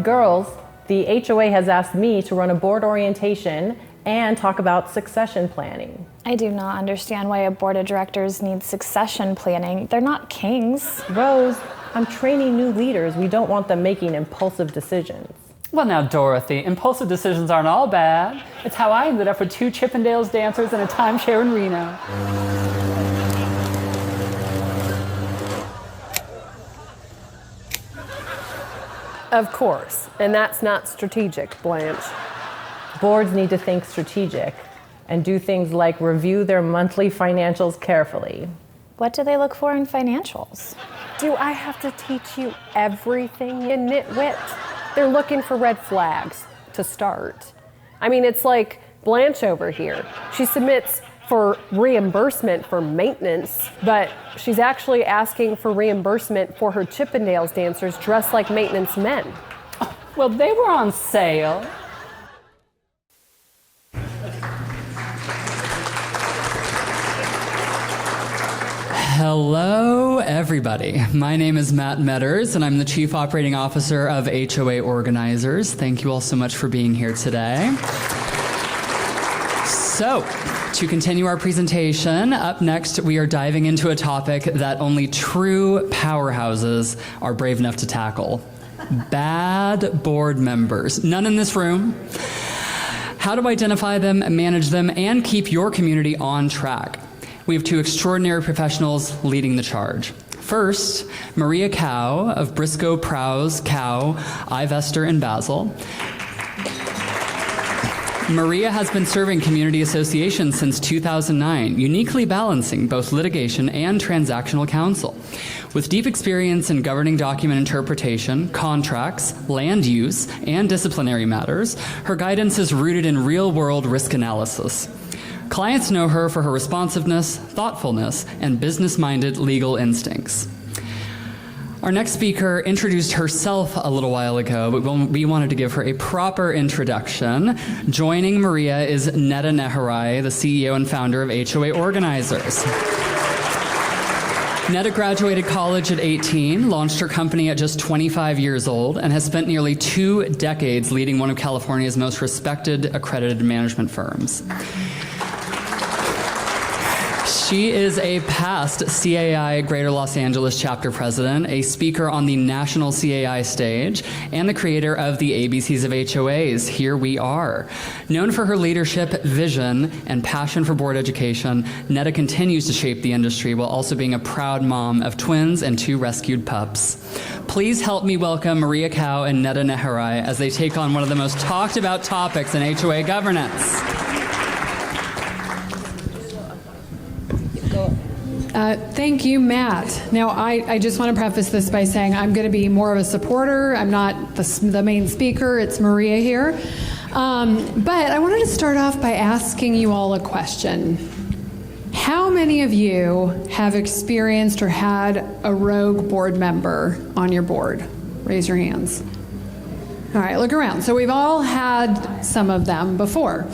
Girls, the HOA has asked me to run a board orientation and talk about succession planning. I do not understand why a board of directors needs succession planning. They're not kings. Rose, I'm training new leaders. We don't want them making impulsive decisions. Well, now, Dorothy, impulsive decisions aren't all bad. It's how I ended up with 2 Chippendales dancers and a timeshare in Reno. Of course, and that's not strategic, Blanche. Boards need to think strategic and do things like review their monthly financials carefully. What do they look for in financials? Do I have to teach you everything, you nitwit? They're looking for red flags to start. I mean, it's like Blanche over here. She submits for reimbursement for maintenance, but she's actually asking for reimbursement for her Chippendales dancers dressed like maintenance men. Well, they were on sale. Hello, everybody. My name is Matt Metters, and I'm the Chief Operating Officer of HOA Organizers. Thank you all so much for being here today. So, to continue our presentation, up next we are diving into a topic that only true powerhouses are brave enough to tackle. Bad board members. None in this room. How to identify them, manage them, and keep your community on track. We have 2 extraordinary professionals leading the charge. First, Maria Cow of Briscoe, Prowse, Cow, Ivester, and Basel. Maria has been serving community associations since 2009, uniquely balancing both litigation and transactional counsel. With deep experience in governing document interpretation, contracts, land use, and disciplinary matters, her guidance is rooted in real-world risk analysis. Clients know her for her responsiveness, thoughtfulness, and business-minded legal instincts. Our next speaker introduced herself a little while ago, but we wanted to give her a proper introduction. Joining Maria is Netta Neharai, the CEO and founder of HOA Organizers. Netta graduated college at 18, launched her company at just 25 years old, and has spent nearly 2 decades leading one of California's most respected accredited management firms. She is a past CAI Greater Los Angeles chapter president, a speaker on the national CAI stage, and the creator of the ABCs of HOAs, Here We Are. Known for her leadership, vision, and passion for board education, Netta continues to shape the industry while also being a proud mom of twins and 2 rescued pups. Please help me welcome Maria Cow and Netta Neharai as they take on one of the most talked about topics in HOA governance. Thank you, Matt. Now, I just want to preface this by saying I'm going to be more of a supporter. I'm not the main speaker. It's Maria here. But I wanted to start off by asking you all a question. How many of you have experienced or had a rogue board member on your board? Raise your hands. All right, look around. So we've all had some of them before.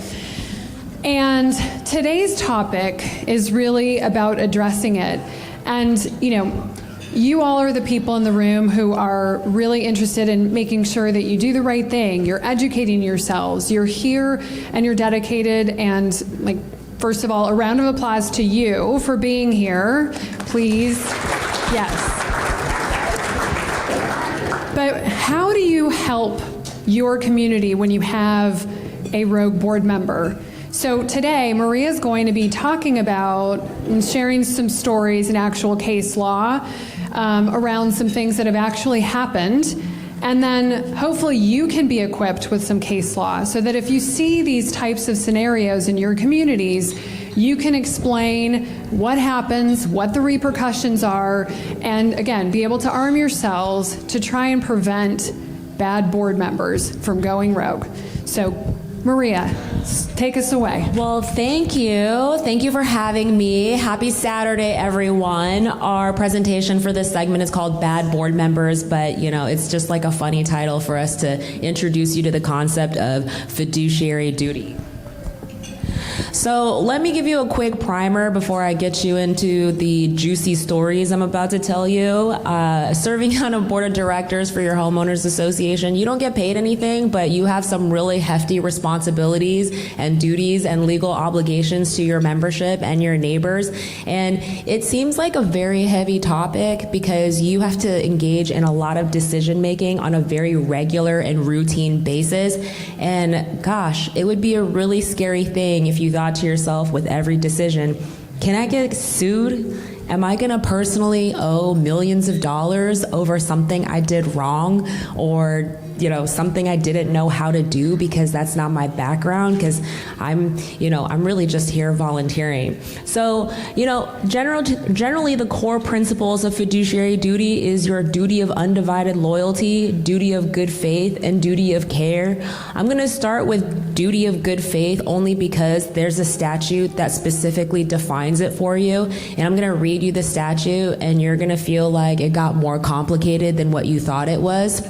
And today's topic is really about addressing it. And, you all are the people in the room who are really interested in making sure that you do the right thing. You're educating yourselves. You're here and you're dedicated. And, first of all, a round of applause to you for being here. Please. Yes. But how do you help your community when you have a rogue board member? So today, Maria is going to be talking about and sharing some stories and actual case law around some things that have actually happened. And then hopefully you can be equipped with some case law so that if you see these types of scenarios in your communities, you can explain what happens, what the repercussions are, and again, be able to arm yourselves to try and prevent bad board members from going rogue. So Maria, take us away. Well, thank you. Thank you for having me. Happy Saturday, everyone. Our presentation for this segment is called Bad Board Members, but it's just like a funny title for us to introduce you to the concept of fiduciary duty. So let me give you a quick primer before I get you into the juicy stories I'm about to tell you. Serving on a board of directors for your homeowners association, you don't get paid anything, but you have some really hefty responsibilities and duties and legal obligations to your membership and your neighbors. And it seems like a very heavy topic because you have to engage in a lot of decision making on a very regular and routine basis. And gosh, it would be a really scary thing if you thought to yourself with every decision, can I get sued? Am I going to personally owe millions of dollars over something I did wrong, or something I didn't know how to do because that's not my background, because I'm really just here volunteering. So, generally the core principles of fiduciary duty is your duty of undivided loyalty, duty of good faith, and duty of care. I'm going to start with duty of good faith only because there's a statute that specifically defines it for you, and I'm going to read you the statute and you're going to feel like it got more complicated than what you thought it was.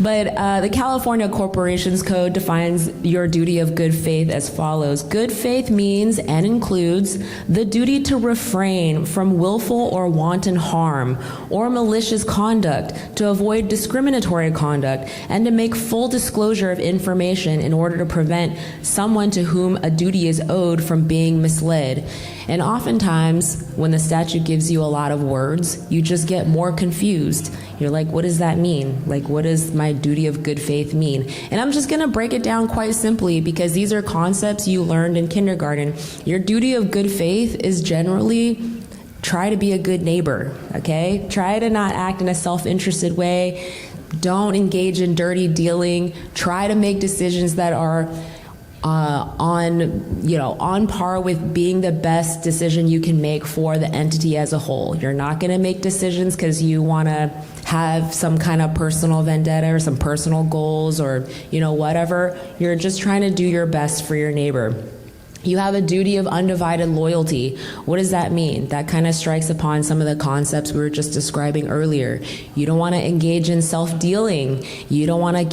But the California Corporations Code defines your duty of good faith as follows. Good faith means and includes the duty to refrain from willful or wanton harm or malicious conduct, to avoid discriminatory conduct, and to make full disclosure of information in order to prevent someone to whom a duty is owed from being misled. And oftentimes, when the statute gives you a lot of words, you just get more confused. You're like, what does that mean? Like, what does my duty of good faith mean? And I'm just going to break it down quite simply because these are concepts you learned in kindergarten. Your duty of good faith is generally try to be a good neighbor, okay? Try to not act in a self-interested way. Don't engage in dirty dealing. Try to make decisions that are on par with being the best decision you can make for the entity as a whole. You're not going to make decisions because you want to have some kind of personal vendetta or some personal goals or, whatever. You're just trying to do your best for your neighbor. You have a duty of undivided loyalty. What does that mean? That kind of strikes upon some of the concepts we were just describing earlier. You don't want to engage in self-dealing. You don't want to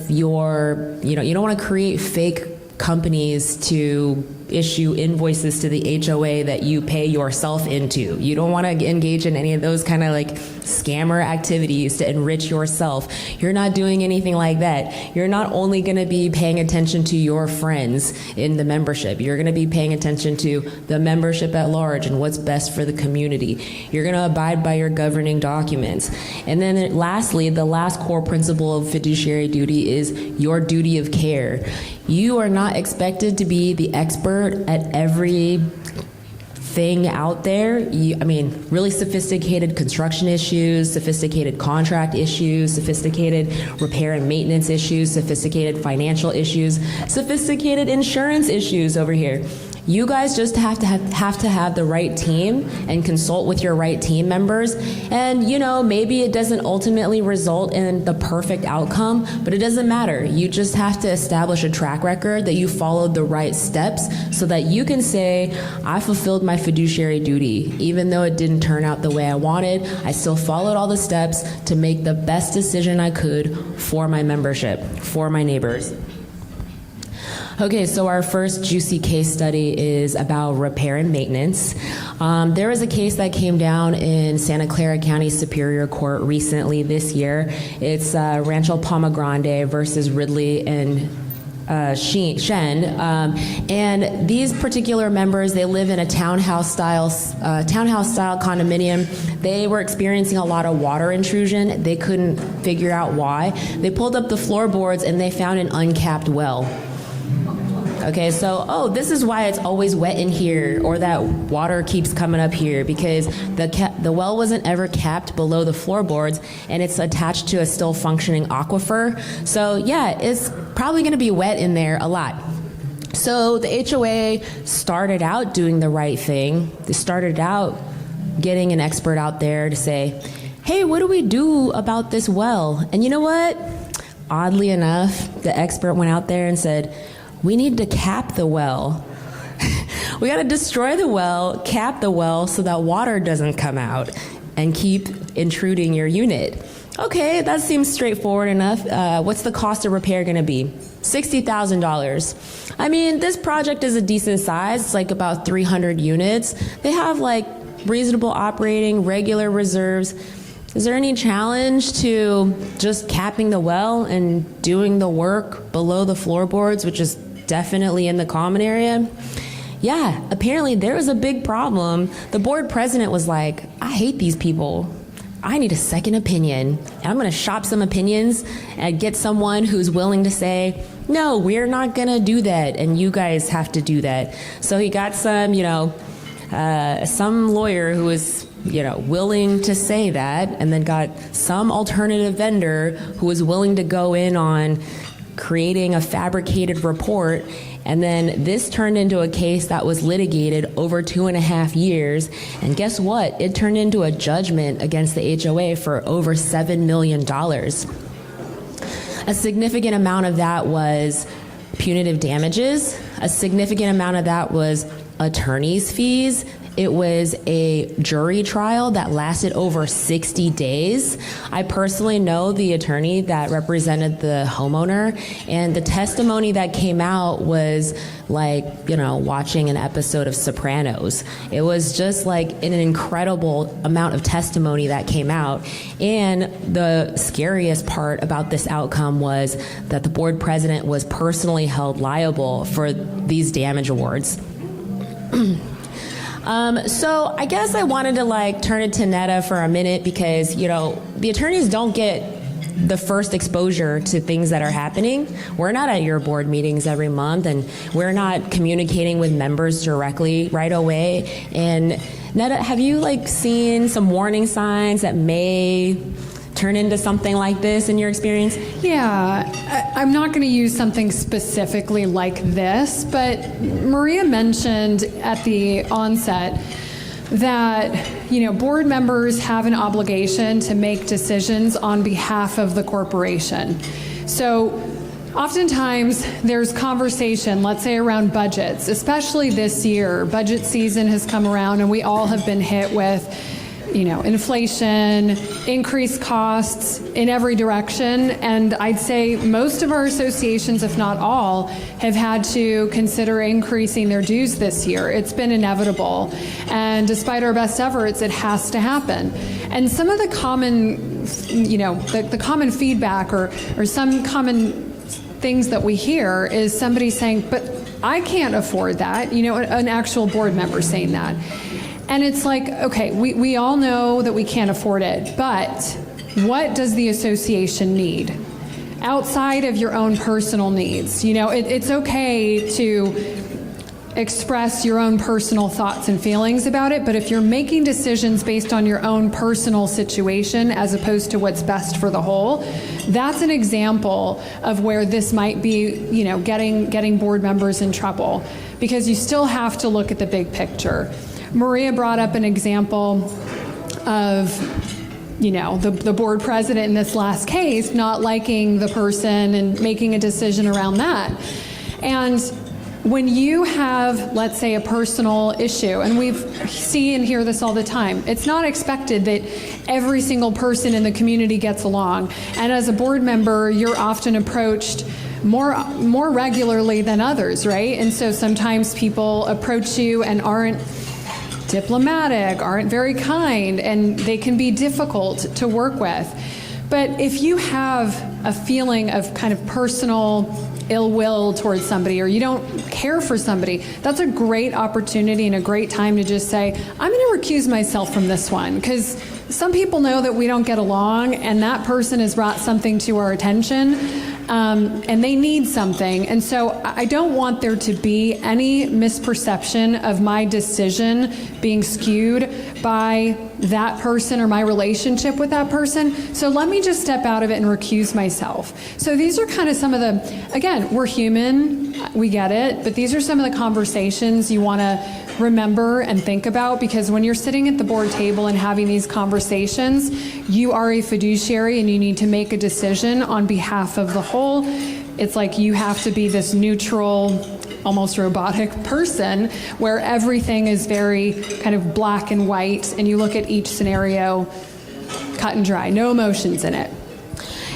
you don't want to create fake companies to issue invoices to the HOA that you pay yourself into. You don't want to engage in any of those kind of like scammer activities to enrich yourself. You're not doing anything like that. You're not only going to be paying attention to your friends in the membership. You're going to be paying attention to the membership at large and what's best for the community. You're going to abide by your governing documents. And then lastly, the last core principle of fiduciary duty is your duty of care. You are not expected to be the expert at every thing out there. Really sophisticated construction issues, sophisticated contract issues, sophisticated repair and maintenance issues, sophisticated financial issues, sophisticated insurance issues over here. You guys just have to have the right team and consult with your right team members. And, maybe it doesn't ultimately result in the perfect outcome, but it doesn't matter. You just have to establish a track record that you followed the right steps so that you can say, I fulfilled my fiduciary duty. Even though it didn't turn out the way I wanted, I still followed all the steps to make the best decision I could for my membership, for my neighbors. Okay, so our first juicy case study is about repair and maintenance. There was a case that came down in Santa Clara County Superior Court recently this year. It's Rancho Palma Grande versus Ridley and Shen. And these particular members, they live in a townhouse style condominium. They were experiencing a lot of water intrusion. They couldn't figure out why. They pulled up the floorboards and they found an uncapped well. Okay, so, this is why it's always wet in here, or that water keeps coming up here, because the well wasn't ever capped below the floorboards, and it's attached to a still functioning aquifer. So, yeah, it's probably going to be wet in there a lot. So the HOA started out doing the right thing. They started out getting an expert out there to say, hey, what do we do about this well? And you know what? Oddly enough, the expert went out there and said, we need to cap the well. We got to destroy the well, cap the well so that water doesn't come out and keep intruding your unit. Okay, that seems straightforward enough. What's the cost of repair going to be? $60,000. I mean, this project is a decent size. It's like about 300 units. They have like reasonable operating, regular reserves. Is there any challenge to just capping the well and doing the work below the floorboards, which is definitely in the common area? Yeah, apparently there was a big problem. The board president was like, I hate these people. I need a second opinion. And I'm going to shop some opinions and get someone who's willing to say, no, we're not going to do that, and you guys have to do that. So he got some, some lawyer who was, willing to say that, and then got some alternative vendor who was willing to go in on creating a fabricated report. And then this turned into a case that was litigated over 2.5 years. And guess what? It turned into a judgment against the HOA for over $7 million. A significant amount of that was punitive damages. A significant amount of that was attorney's fees. It was a jury trial that lasted over 60 days. I personally know the attorney that represented the homeowner, and the testimony that came out was like, watching an episode of Sopranos. It was just like an incredible amount of testimony that came out. And the scariest part about this outcome was that the board president was personally held liable for these damage awards. So I guess I wanted to turn it to Netta for a minute because, the attorneys don't get the first exposure to things that are happening. We're not at your board meetings every month, and we're not communicating with members directly right away. And Netta, have you seen some warning signs that may turn into something like this in your experience? Yeah, I'm not going to use something specifically like this, but Maria mentioned at the onset that, board members have an obligation to make decisions on behalf of the corporation. So oftentimes there's conversation, let's say around budgets, especially this year. Budget season has come around and we all have been hit with inflation, increased costs in every direction. And I'd say most of our associations, if not all, have had to consider increasing their dues this year. It's been inevitable. And despite our best efforts, it has to happen. And some of the common, the common feedback or some common things that we hear is somebody saying, but I can't afford that, an actual board member saying that. And it's like, okay, we all know that we can't afford it, but what does the association need? Outside of your own personal needs. It's okay to express your own personal thoughts and feelings about it, but if you're making decisions based on your own personal situation as opposed to what's best for the whole, that's an example of where this might be, getting board members in trouble, because you still have to look at the big picture. Maria brought up an example of, the board president in this last case not liking the person and making a decision around that. And when you have, let's say, a personal issue, and we see and hear this all the time, it's not expected that every single person in the community gets along. And as a board member, you're often approached more regularly than others, right? And so sometimes people approach you and aren't diplomatic, aren't very kind, and they can be difficult to work with. But if you have a feeling of kind of personal ill will towards somebody, or you don't care for somebody, that's a great opportunity and a great time to just say, I'm going to recuse myself from this one, because some people know that we don't get along, and that person has brought something to our attention, and they need something. And so I don't want there to be any misperception of my decision being skewed by that person or my relationship with that person. So let me just step out of it and recuse myself. So these are kind of some of the, again, we're human, we get it, but these are some of the conversations you want to remember and think about, because when you're sitting at the board table and having these conversations, you are a fiduciary and you need to make a decision on behalf of the whole. It's like you have to be this neutral, almost robotic person where everything is very kind of black and white, and you look at each scenario cut and dry, no emotions in it.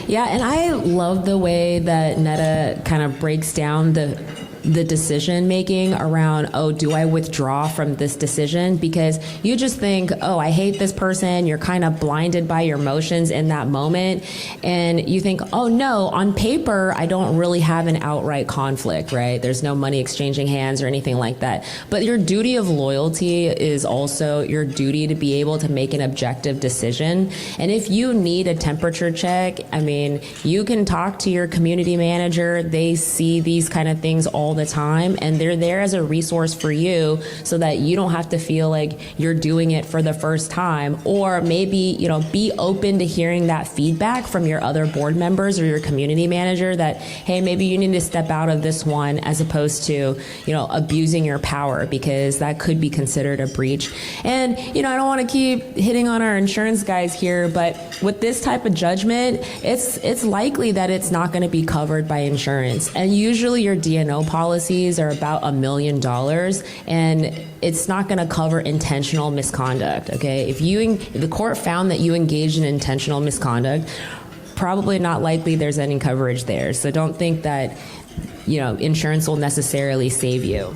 Yeah, and I love the way that Netta kind of breaks down the decision making around, oh, do I withdraw from this decision? Because you just think, oh, I hate this person. You're kind of blinded by your emotions in that moment. And you think, oh, no, on paper, I don't really have an outright conflict, right? There's no money exchanging hands or anything like that. But your duty of loyalty is also your duty to be able to make an objective decision. And if you need a temperature check, I mean, you can talk to your community manager. They see these kind of things all the time, and they're there as a resource for you so that you don't have to feel like you're doing it for the first time. Or maybe, be open to hearing that feedback from your other board members or your community manager that, hey, maybe you need to step out of this one, as opposed to, abusing your power, because that could be considered a breach. And, I don't want to keep hitting on our insurance guys here, but with this type of judgment, it's likely that it's not going to be covered by insurance. And usually your D&O policies are about $1 million, and it's not going to cover intentional misconduct. Okay, if the court found that you engaged in intentional misconduct, probably not likely there's any coverage there. So don't think that insurance will necessarily save you.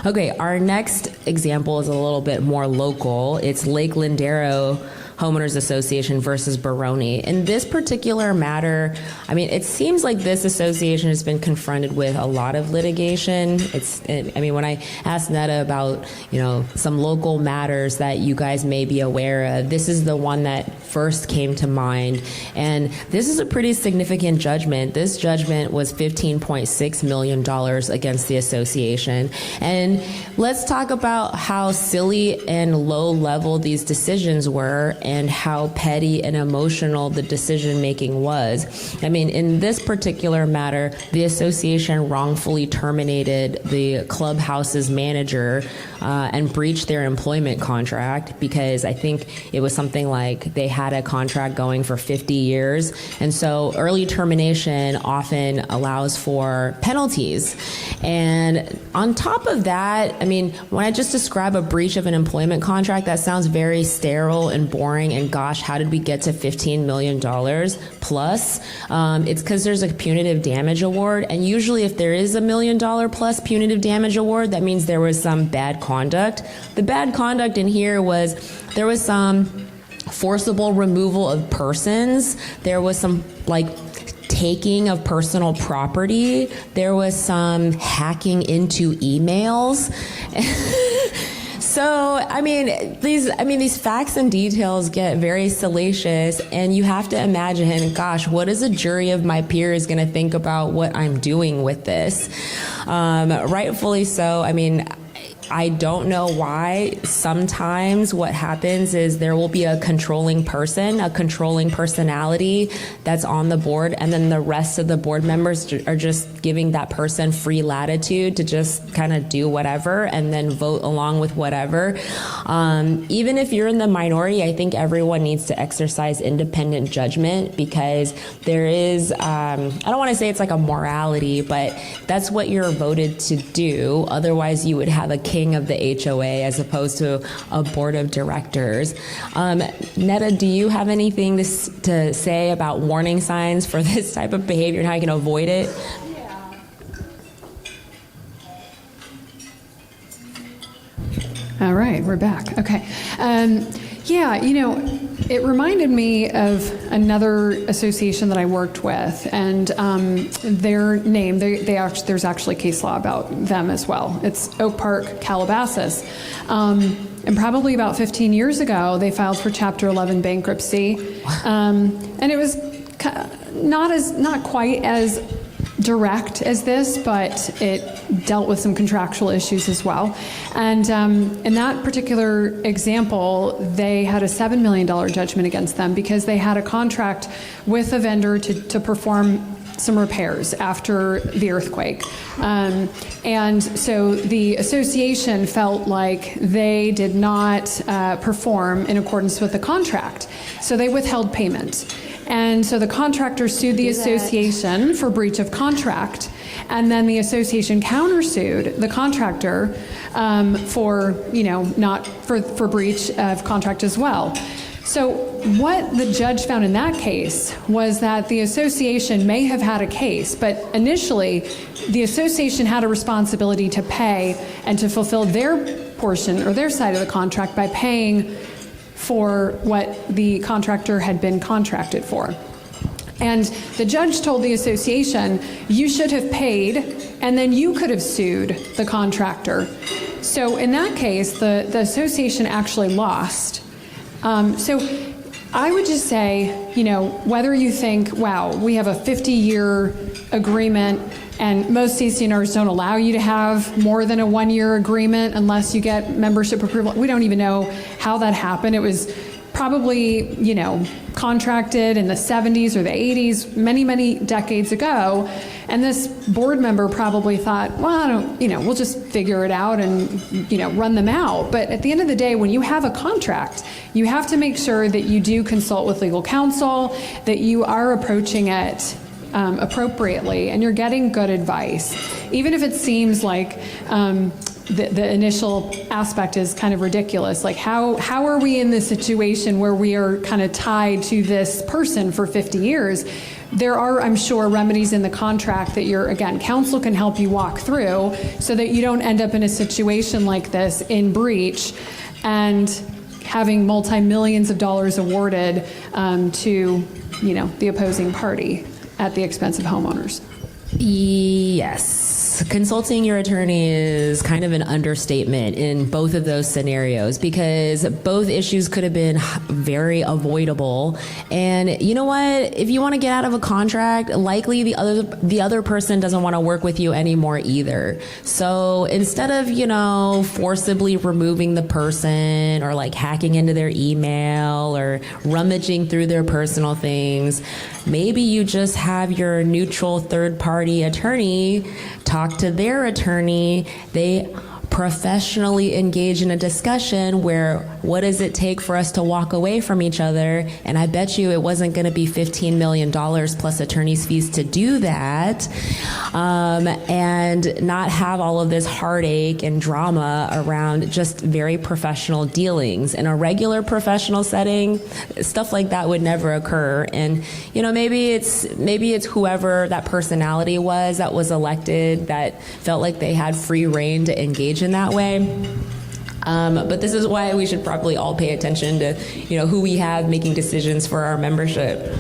Okay, our next example is a little bit more local. It's Lake Lindero Homeowners Association versus Baroni. In this particular matter, it seems like this association has been confronted with a lot of litigation. When I asked Netta about, some local matters that you guys may be aware of, this is the one that first came to mind. And this is a pretty significant judgment. This judgment was $15.6 million against the association. And let's talk about how silly and low level these decisions were, and how petty and emotional the decision making was. In this particular matter, the association wrongfully terminated the clubhouse's manager and breached their employment contract, because I think it was something like they had a contract going for 50 years. And so early termination often allows for penalties. And on top of that, when I just describe a breach of an employment contract, that sounds very sterile and boring, and gosh, how did we get to $15 million plus? It's because there's a punitive damage award, and usually if there is $1 million plus punitive damage award, that means there was some bad conduct. The bad conduct in here was there was some forcible removal of persons, there was some taking of personal property, there was some hacking into emails. So, these facts and details get very salacious, and you have to imagine, gosh, what is a jury of my peers going to think about what I'm doing with this? Rightfully so. I don't know why. Sometimes what happens is there will be a controlling person, a controlling personality that's on the board, and then the rest of the board members are just giving that person free latitude to just kind of do whatever and then vote along with whatever. Even if you're in the minority, I think everyone needs to exercise independent judgment, because there is, I don't want to say it's like a morality, but that's what you're voted to do. Otherwise, you would have a king of the HOA as opposed to a board of directors. Netta, do you have anything to say about warning signs for this type of behavior and how you can avoid it? All right, we're back. Okay. It reminded me of another association that I worked with, and their name, there's actually case law about them as well. It's Oak Park, Calabasas. And probably about 15 years ago, they filed for Chapter 11 bankruptcy. And it was not quite as direct as this, but it dealt with some contractual issues as well. And in that particular example, they had a $7 million judgment against them because they had a contract with a vendor to perform some repairs after the earthquake. And so the association felt like they did not perform in accordance with the contract. So they withheld payment. And so the contractor sued the association for breach of contract, and then the association countersued the contractor for breach of contract as well. So what the judge found in that case was that the association may have had a case, but initially the association had a responsibility to pay and to fulfill their portion or their side of the contract by paying for what the contractor had been contracted for. And the judge told the association, you should have paid, and then you could have sued the contractor. So in that case, the association actually lost. So I would just say, whether you think, wow, we have a 50-year agreement, and most CCNRs don't allow you to have more than a 1-year agreement unless you get membership approval. We don't even know how that happened. It was probably, contracted in the 70s or the 80s, many, many decades ago. And this board member probably thought, well, we'll just figure it out and, run them out. But at the end of the day, when you have a contract, you have to make sure that you do consult with legal counsel, that you are approaching it appropriately, and you're getting good advice. Even if it seems like the initial aspect is kind of ridiculous. Like, how are we in this situation where we are kind of tied to this person for 50 years? There are, I'm sure, remedies in the contract that counsel can help you walk through so that you don't end up in a situation like this in breach and having multi-millions of dollars awarded to, the opposing party at the expense of homeowners. Yes. Consulting your attorney is kind of an understatement in both of those scenarios because both issues could have been very avoidable. And you know what? If you want to get out of a contract, likely the other person doesn't want to work with you anymore either. So instead of, forcibly removing the person or like hacking into their email or rummaging through their personal things, maybe you just have your neutral third-party attorney talk to their attorney. They professionally engage in a discussion where what does it take for us to walk away from each other? And I bet you it wasn't going to be $15 million plus attorney's fees to do that, and not have all of this heartache and drama around just very professional dealings. In a regular professional setting, stuff like that would never occur. And maybe it's whoever that personality was that was elected that felt like they had free reign to engage in that way. But this is why we should probably all pay attention to, who we have making decisions for our membership.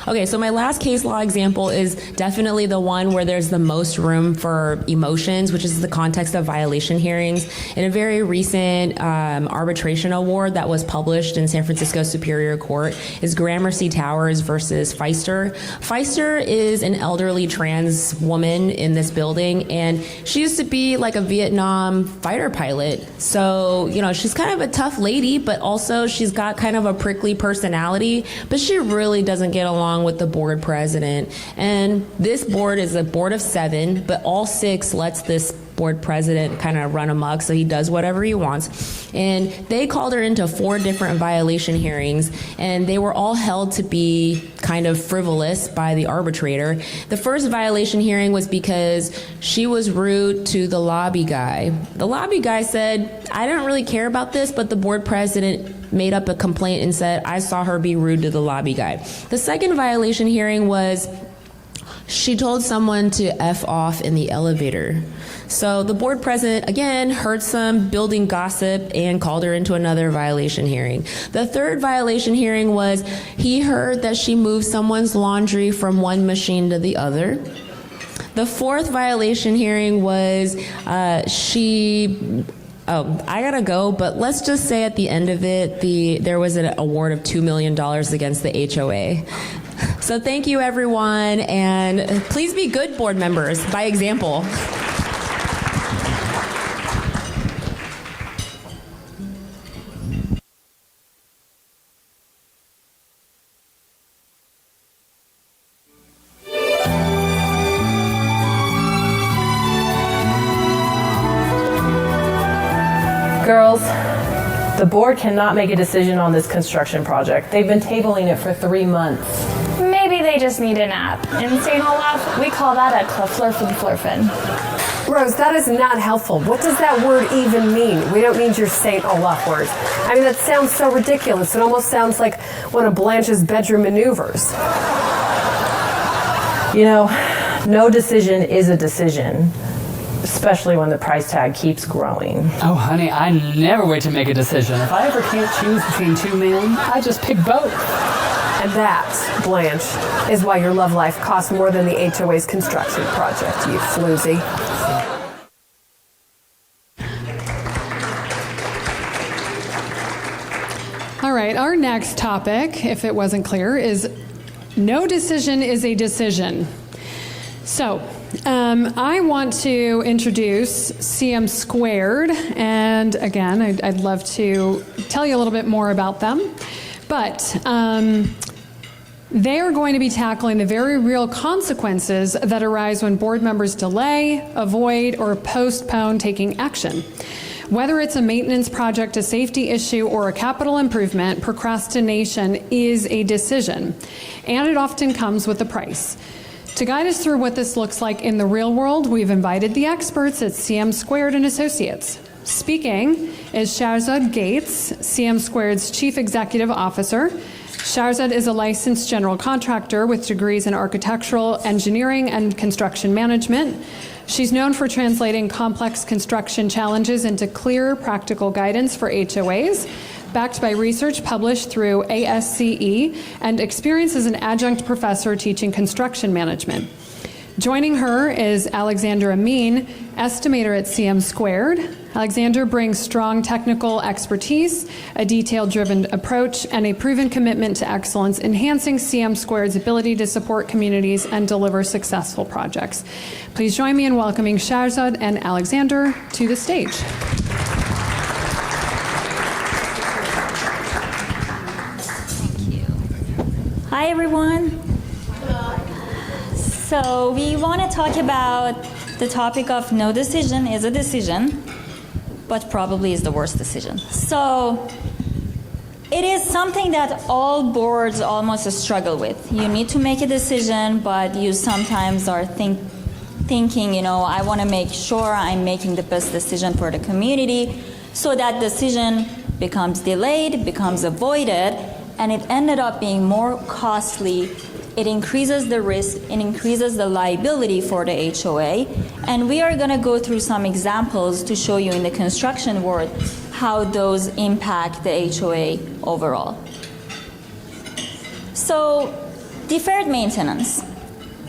Okay, so my last case law example is definitely the one where there's the most room for emotions, which is the context of violation hearings. In a very recent arbitration award that was published in San Francisco Superior Court is Gramercy Towers versus Feister. Feister is an elderly trans woman in this building, and she used to be like a Vietnam fighter pilot. So, she's kind of a tough lady, but also she's got kind of a prickly personality, but she really doesn't get along with the board president. And this board is a board of 7, but all 6 lets this board president kind of run amok, so he does whatever he wants. And they called her into 4 different violation hearings, and they were all held to be kind of frivolous by the arbitrator. The first violation hearing was because she was rude to the lobby guy. The lobby guy said, I don't really care about this, but the board president made up a complaint and said, I saw her be rude to the lobby guy. The second violation hearing was she told someone to F off in the elevator. So the board president, again, heard some building gossip and called her into another violation hearing. The third violation hearing was he heard that she moved someone's laundry from one machine to the other. The fourth violation hearing was I gotta go, but let's just say at the end of it, there was an award of $2 million against the HOA. So thank you, everyone, and please be good board members by example. Girls, the board cannot make a decision on this construction project. They've been tabling it for 3 months. Maybe they just need a nap. In St. Olaf, we call that a kluflurfen. Rose, that is not helpful. What does that word even mean? We don't need your St. Olaf words. I mean, that sounds so ridiculous. It almost sounds like one of Blanche's bedroom maneuvers. You know, no decision is a decision, especially when the price tag keeps growing. Oh, honey, I never wait to make a decision. If I ever can't choose between two men, I just pick both. And that, Blanche, is why your love life costs more than the HOA's construction project, you floozy. All right, our next topic, if it wasn't clear, is no decision is a decision. So, I want to introduce CM Squared, and again, I'd love to tell you a little bit more about them, but they are going to be tackling the very real consequences that arise when board members delay, avoid, or postpone taking action. Whether it's a maintenance project, a safety issue, or a capital improvement, procrastination is a decision, and it often comes with a price. To guide us through what this looks like in the real world, we've invited the experts at CM Squared and Associates. Speaking is Shahrzad Gates, CM Squared's Chief Executive Officer. Shahrzad is a licensed general contractor with degrees in architectural engineering and construction management. She's known for translating complex construction challenges into clear, practical guidance for HOAs, backed by research published through ASCE and experience as an adjunct professor teaching construction management. Joining her is Alexander Amin, estimator at CM Squared. Alexander brings strong technical expertise, a detail-driven approach, and a proven commitment to excellence, enhancing CM Squared's ability to support communities and deliver successful projects. Please join me in welcoming Shahrzad and Alexander to the stage. Hi, everyone. So we want to talk about the topic of no decision is a decision, but probably is the worst decision. So it is something that all boards almost struggle with. You need to make a decision, but you sometimes are thinking, you know, I want to make sure I'm making the best decision for the community. So that decision becomes delayed, becomes avoided, and it ended up being more costly. It increases the risk, it increases the liability for the HOA, and we are going to go through some examples to show you in the construction world how those impact the HOA overall. So, deferred maintenance.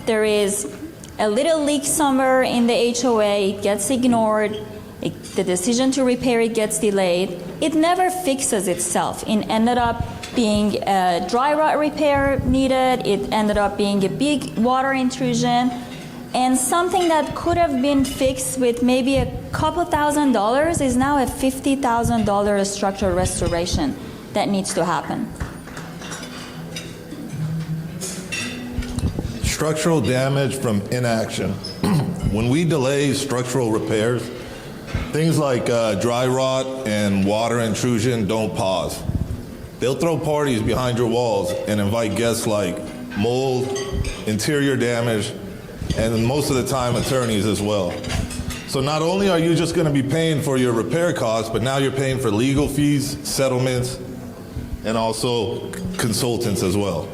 There is a little leak somewhere in the HOA, it gets ignored, the decision to repair it gets delayed. It never fixes itself. It ended up being a dry rot repair needed. It ended up being a big water intrusion. And something that could have been fixed with maybe a couple $1,000s is now a $50,000 structural restoration that needs to happen. Structural damage from inaction. When we delay structural repairs, things like dry rot and water intrusion don't pause. They'll throw parties behind your walls and invite guests like mold, interior damage, and most of the time attorneys as well. So not only are you just going to be paying for your repair costs, but now you're paying for legal fees, settlements, and also consultants as well.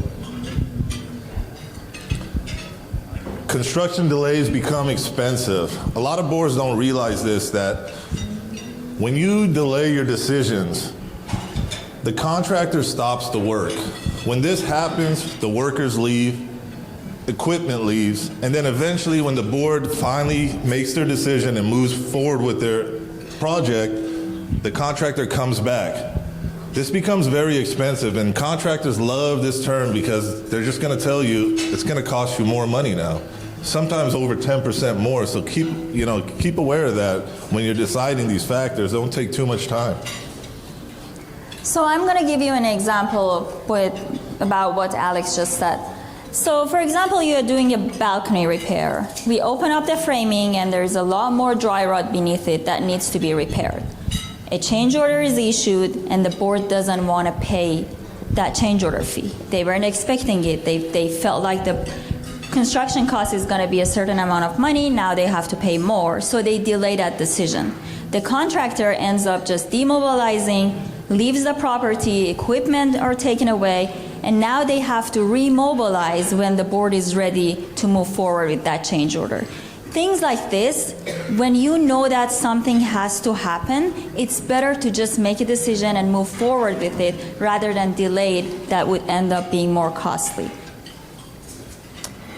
Construction delays become expensive. A lot of boards don't realize this, that when you delay your decisions, the contractor stops the work. When this happens, the workers leave, equipment leaves, and then eventually when the board finally makes their decision and moves forward with their project, the contractor comes back. This becomes very expensive, and contractors love this term because they're just going to tell you it's going to cost you more money now. Sometimes over 10% more, so keep aware of that when you're deciding these factors. Don't take too much time. So I'm going to give you an example about what Alex just said. So for example, you are doing a balcony repair. We open up the framing and there's a lot more dry rot beneath it that needs to be repaired. A change order is issued and the board doesn't want to pay that change order fee. They weren't expecting it. They felt like the construction cost is going to be a certain amount of money, now they have to pay more, so they delay that decision. The contractor ends up just demobilizing, leaves the property, equipment are taken away, and now they have to remobilize when the board is ready to move forward with that change order. Things like this, when you know that something has to happen, it's better to just make a decision and move forward with it rather than delay it. That would end up being more costly.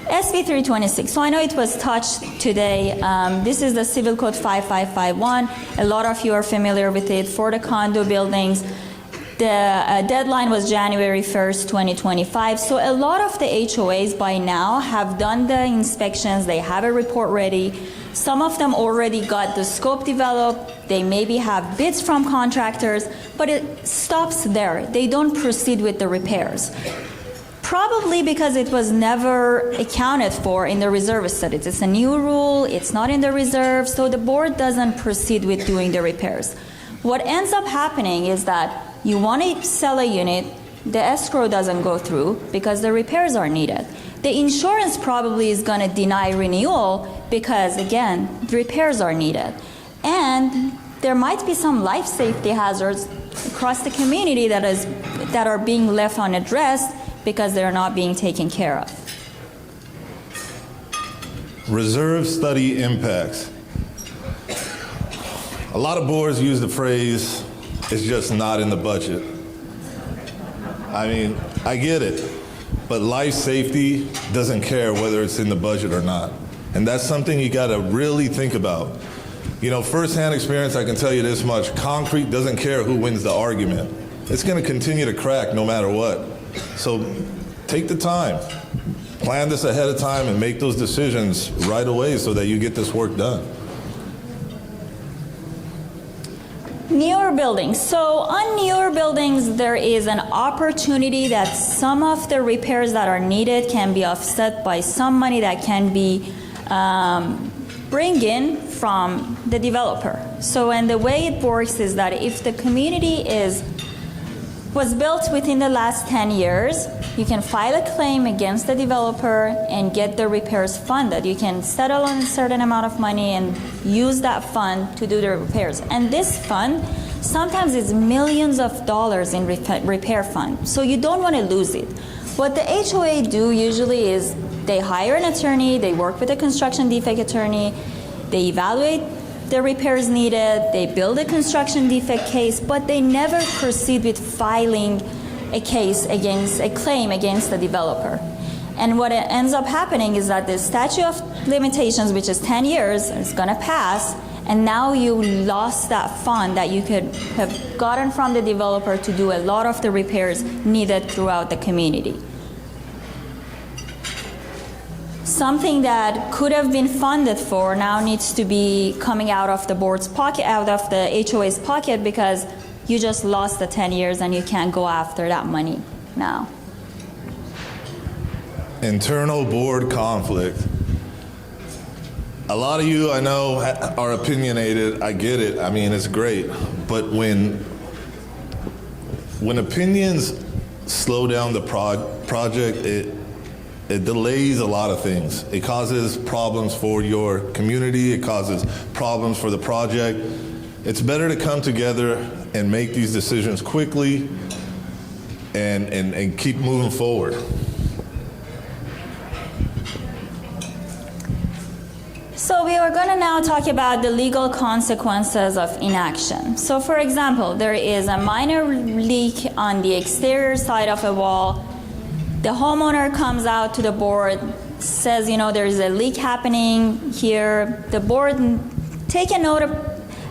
SB 326. So I know it was touched today. This is the Civil Code 5551. A lot of you are familiar with it for the condo buildings. The deadline was January 1st, 2025. So a lot of the HOAs by now have done the inspections. They have a report ready. Some of them already got the scope developed. They maybe have bids from contractors, but it stops there. They don't proceed with the repairs. Probably because it was never accounted for in the reserve studies. It's a new rule. It's not in the reserve. So the board doesn't proceed with doing the repairs. What ends up happening is that you want to sell a unit, the escrow doesn't go through because the repairs are needed. The insurance probably is going to deny renewal because, again, the repairs are needed. And there might be some life safety hazards across the community that are being left unaddressed because they're not being taken care of. Reserve study impacts. A lot of boards use the phrase, it's just not in the budget. I mean, I get it, but life safety doesn't care whether it's in the budget or not. And that's something you gotta really think about. You know, firsthand experience, I can tell you this much, concrete doesn't care who wins the argument. It's gonna continue to crack no matter what. So take the time, plan this ahead of time and make those decisions right away so that you get this work done. Newer buildings. So on newer buildings, there is an opportunity that some of the repairs that are needed can be offset by some money that can be bring in from the developer. So, and the way it works is that if the community was built within the last 10 years, you can file a claim against the developer and get the repairs funded. You can settle on a certain amount of money and use that fund to do the repairs. And this fund sometimes is millions of dollars in repair fund. So you don't want to lose it. What the HOA do usually is they hire an attorney, they work with a construction defect attorney, they evaluate the repairs needed, they build a construction defect case, but they never proceed with filing a claim against the developer. And what ends up happening is that the statute of limitations, which is 10 years, is going to pass, and now you lost that fund that you could have gotten from the developer to do a lot of the repairs needed throughout the community. Something that could have been funded for now needs to be coming out of the board's pocket, out of the HOA's pocket, because you just lost the 10 years and you can't go after that money now. Internal board conflict. A lot of you I know are opinionated. I get it. I mean, it's great. But when opinions slow down the project, it delays a lot of things. It causes problems for your community. It causes problems for the project. It's better to come together and make these decisions quickly and keep moving forward. So we are going to now talk about the legal consequences of inaction. So for example, there is a minor leak on the exterior side of a wall. The homeowner comes out to the board, says, you know, there's a leak happening here. The board take a note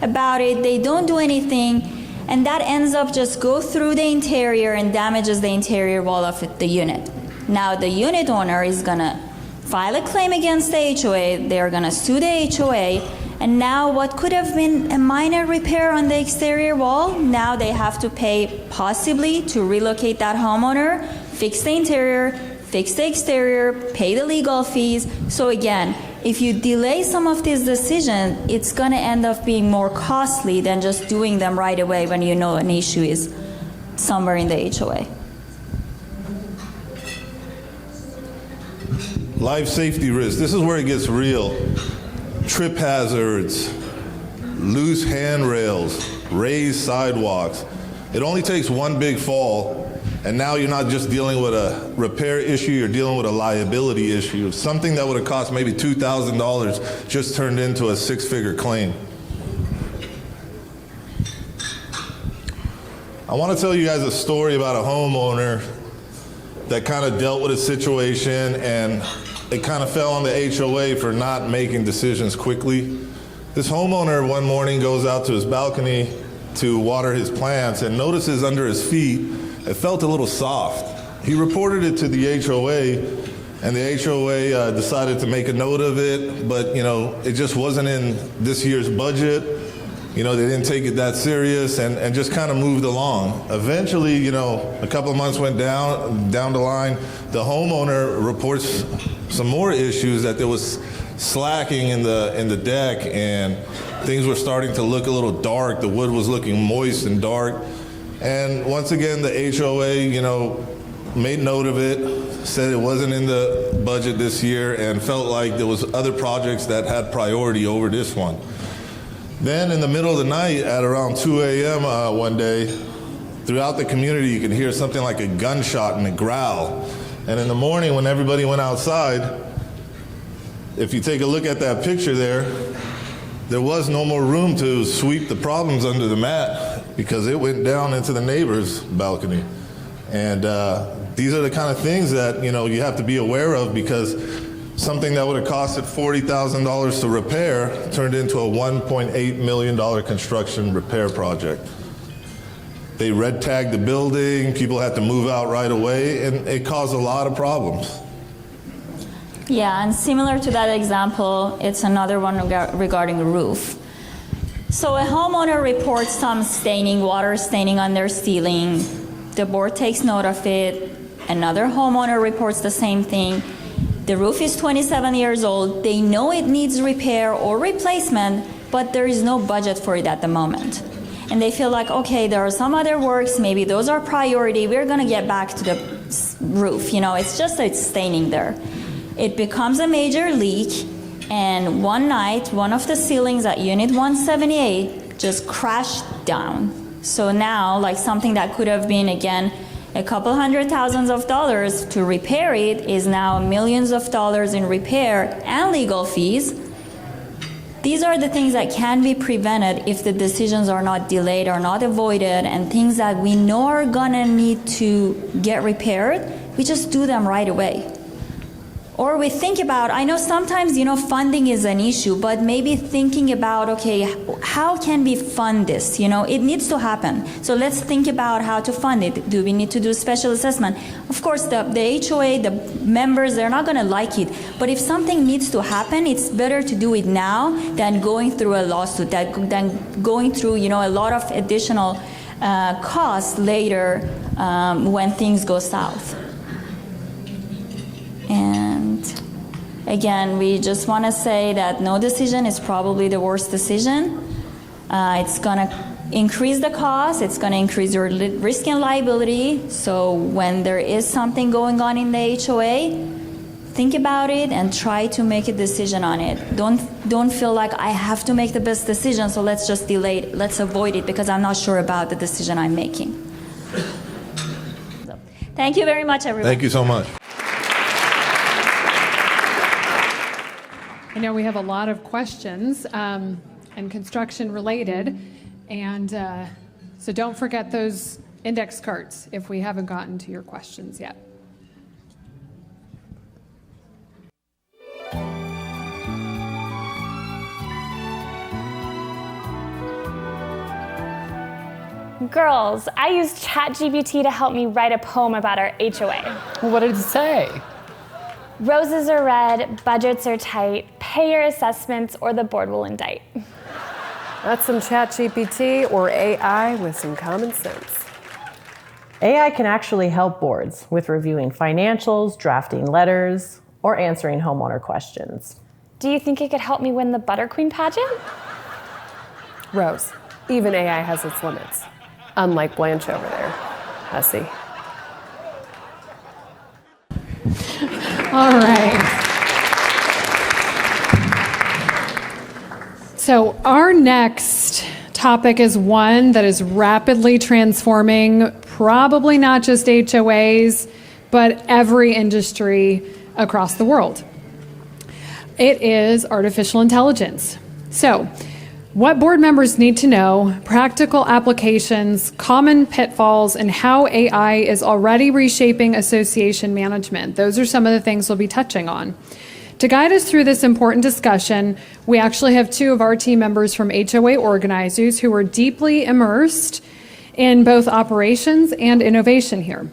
about it. They don't do anything. And that ends up just go through the interior and damages the interior wall of the unit. Now the unit owner is going to file a claim against the HOA. They're going to sue the HOA. And now what could have been a minor repair on the exterior wall, now they have to pay possibly to relocate that homeowner, fix the interior, fix the exterior, pay the legal fees. So again, if you delay some of these decisions, it's going to end up being more costly than just doing them right away when you know an issue is somewhere in the HOA. Life safety risks. This is where it gets real. Trip hazards, loose handrails, raised sidewalks. It only takes one big fall, and now you're not just dealing with a repair issue, you're dealing with a liability issue. Something that would have cost maybe $2,000 just turned into a six-figure claim. I want to tell you guys a story about a homeowner that kind of dealt with a situation, and it kind of fell on the HOA for not making decisions quickly. This homeowner one morning goes out to his balcony to water his plants and notices under his feet it felt a little soft. He reported it to the HOA, and the HOA decided to make a note of it, but it just wasn't in this year's budget. They didn't take it that serious and just kind of moved along. Eventually, a couple of months went down the line, the homeowner reports some more issues, that there was slacking in the deck, and things were starting to look a little dark. The wood was looking moist and dark. And once again, the HOA, made note of it, said it wasn't in the budget this year, and felt like there was other projects that had priority over this one. Then in the middle of the night at around 2 a.m. One day, throughout the community you could hear something like a gunshot and a growl. And in the morning when everybody went outside, if you take a look at that picture there was no more room to sweep the problems under the mat because it went down into the neighbor's balcony. And these are the kind of things that you have to be aware of, because something that would have costed $40,000 to repair turned into a $1.8 million construction repair project. They red tagged the building, people had to move out right away, and it caused a lot of problems. Yeah, and similar to that example, it's another one regarding the roof. So a homeowner reports some staining, water staining on their ceiling. The board takes note of it. Another homeowner reports the same thing. The roof is 27 years old. They know it needs repair or replacement, but there is no budget for it at the moment. And they feel like, okay, there are some other works, maybe those are priority. We're going to get back to the roof. It's just that it's staining there. It becomes a major leak, and one night, one of the ceilings at Unit 178 just crashed down. So now, like something that could have been, again, a couple $100,000s to repair it is now millions of dollars in repair and legal fees. These are the things that can be prevented if the decisions are not delayed or not avoided, and things that we know are gonna need to get repaired, we just do them right away. Or we think about, I know sometimes, funding is an issue, but maybe thinking about, okay, how can we fund this? It needs to happen. So let's think about how to fund it. Do we need to do special assessment? Of course, the HOA, the members, they're not going to like it. But if something needs to happen, it's better to do it now than going through a lawsuit, than going through, a lot of additional costs later when things go south. And again, we just want to say that no decision is probably the worst decision. It's going to increase the cost. It's going to increase your risk and liability. So when there is something going on in the HOA, think about it and try to make a decision on it. Don't feel like I have to make the best decision, so let's just delay it. Let's avoid it because I'm not sure about the decision I'm making. So, thank you very much, everyone. Thank you so much. I know we have a lot of questions and construction related, and so don't forget those index cards if we haven't gotten to your questions yet. Girls, I used ChatGPT to help me write a poem about our HOA. What did it say? Roses are red, budgets are tight, pay your assessments or the board will indict. That's some ChatGPT or AI with some common sense. AI can actually help boards with reviewing financials, drafting letters, or answering homeowner questions. Do you think it could help me win the Butter Queen pageant? Rose, even AI has its limits. Unlike Blanche over there, Hussy. All right. So, our next topic is one that is rapidly transforming probably not just HOAs, but every industry across the world. It is artificial intelligence. So, what board members need to know, practical applications, common pitfalls, and how AI is already reshaping association management. Those are some of the things we'll be touching on. To guide us through this important discussion, we actually have two of our team members from HOA organizers who are deeply immersed in both operations and innovation here.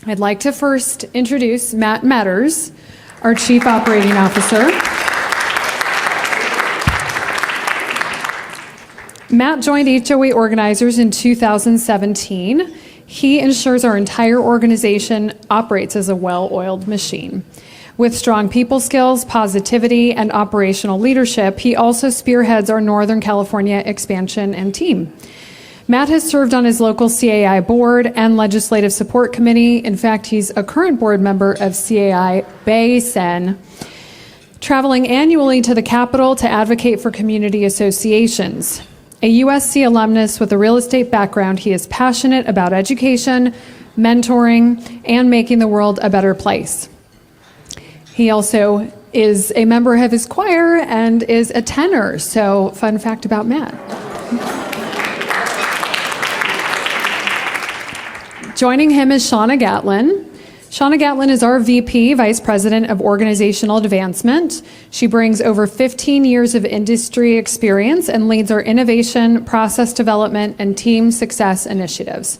I'd like to first introduce Matt Metters, our Chief Operating Officer. Matt joined HOA organizers in 2017. He ensures our entire organization operates as a well-oiled machine. With strong people skills, positivity, and operational leadership, he also spearheads our Northern California expansion and team. Matt has served on his local CAI board and legislative support committee. In fact, he's a current board member of CAI Basin, traveling annually to the Capitol to advocate for community associations. A USC alumnus with a real estate background, he is passionate about education, mentoring, and making the world a better place. He also is a member of his choir and is a tenor. So, fun fact about Matt. Joining him is Shauna Gatlin. Shauna Gatlin is our VP, Vice President of Organizational Advancement. She brings over 15 years of industry experience and leads our innovation, process development, and team success initiatives.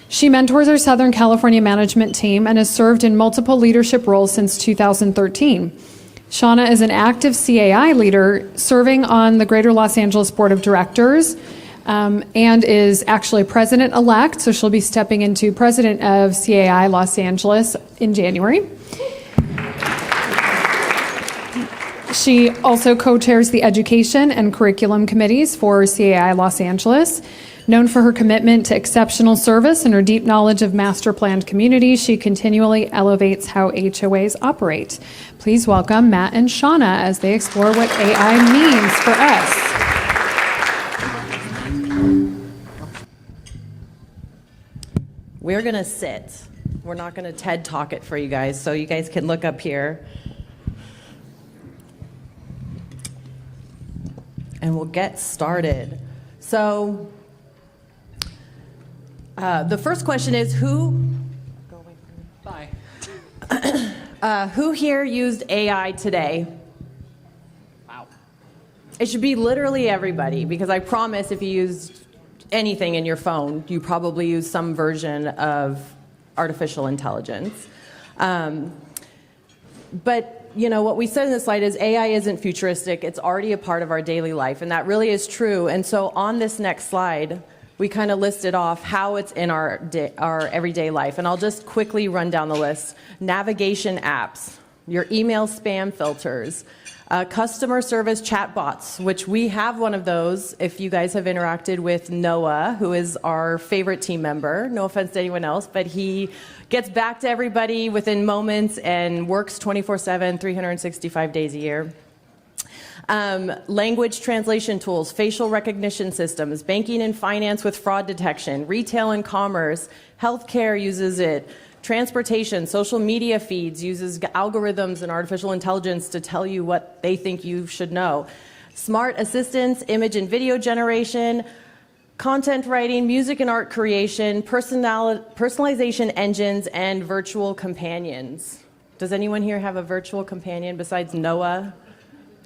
She mentors our Southern California management team and has served in multiple leadership roles since 2013. Shauna is an active CAI leader serving on the Greater Los Angeles Board of Directors and is actually president-elect, so she'll be stepping into president of CAI Los Angeles in January. She also co-chairs the education and curriculum committees for CAI Los Angeles. Known for her commitment to exceptional service and her deep knowledge of master planned communities, she continually elevates how HOAs operate. Please welcome Matt and Shauna as they explore what AI means for us. We're going to sit. We're not going to TED Talk it for you guys, so you guys can look up here. And we'll get started. So, the first question is who here used AI today? Wow. It should be literally everybody, because I promise if you used anything in your phone, you probably use some version of artificial intelligence. But you know, what we said in the slide is AI isn't futuristic. It's already a part of our daily life, and that really is true. And so on this next slide, we kind of listed off how it's in our everyday life. And I'll just quickly run down the list. Navigation apps, your email spam filters, customer service chatbots, which we have one of those if you guys have interacted with Noah, who is our favorite team member. No offense to anyone else, but he gets back to everybody within moments and works 24/7, 365 days a year. Language translation tools, facial recognition systems, banking and finance with fraud detection, retail and commerce, healthcare uses it, transportation, social media feeds uses algorithms and artificial intelligence to tell you what they think you should know. Smart assistants, image and video generation, content writing, music and art creation, personalization engines, and virtual companions. Does anyone here have a virtual companion besides Noah?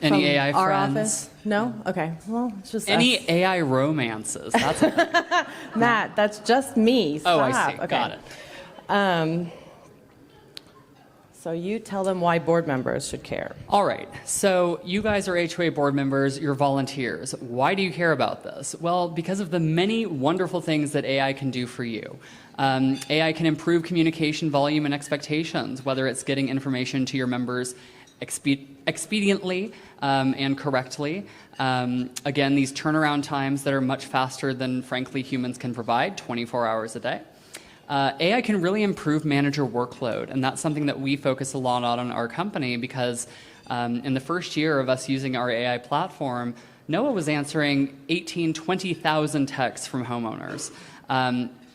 Any AI our friends? Office? No? Okay. Well, it's just Any us. AI romances? That's Matt, that's just me. Stop. Oh, I see. Okay. Got it. So you tell them why board members should care. All right. So you guys are HOA board members. You're volunteers. Why do you care about this? Well, because of the many wonderful things that AI can do for you. AI can improve communication volume and expectations, whether it's getting information to your members expediently and correctly. Again, these turnaround times that are much faster than, frankly, humans can provide, 24 hours a day. AI can really improve manager workload, and that's something that we focus a lot on in our company because in the first year of us using our AI platform, Noah was answering 20,000 texts from homeowners.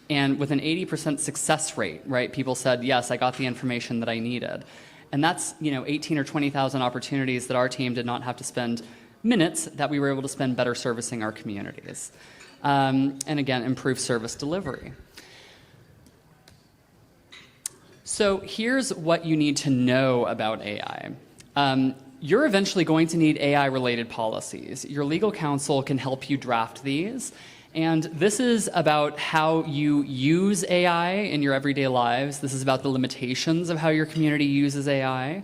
And with an 80% success rate, right? People said, yes, I got the information that I needed. And that's, 18 or 20,000 opportunities that our team did not have to spend minutes, that we were able to spend better servicing our communities. And again, improve service delivery. So here's what you need to know about AI. You're eventually going to need AI-related policies. Your legal counsel can help you draft these. And this is about how you use AI in your everyday lives. This is about the limitations of how your community uses AI.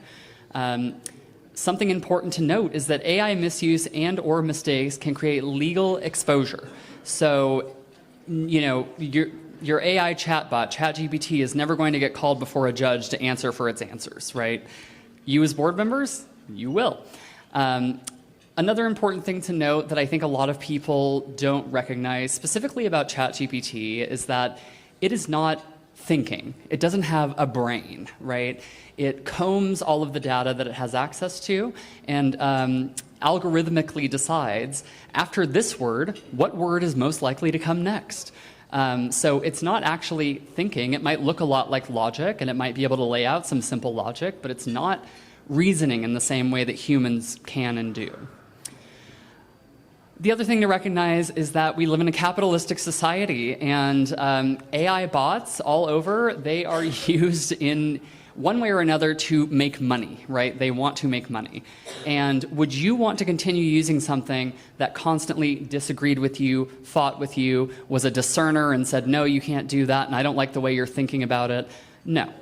Something important to note is that AI misuse and or mistakes can create legal exposure. So, your AI chatbot, ChatGPT, is never going to get called before a judge to answer for its answers, right? You as board members, you will. Another important thing to note that I think a lot of people don't recognize, specifically about ChatGPT, is that it is not thinking. It doesn't have a brain, right? It combs all of the data that it has access to and algorithmically decides, after this word, what word is most likely to come next. So it's not actually thinking. It might look a lot like logic, and it might be able to lay out some simple logic, but it's not reasoning in the same way that humans can and do. The other thing to recognize is that we live in a capitalistic society, and AI bots all over, they are used in one way or another to make money, right? They want to make money. And would you want to continue using something that constantly disagreed with you, fought with you, was a discerner and said, no, you can't do that, and I don't like the way you're thinking about it? No.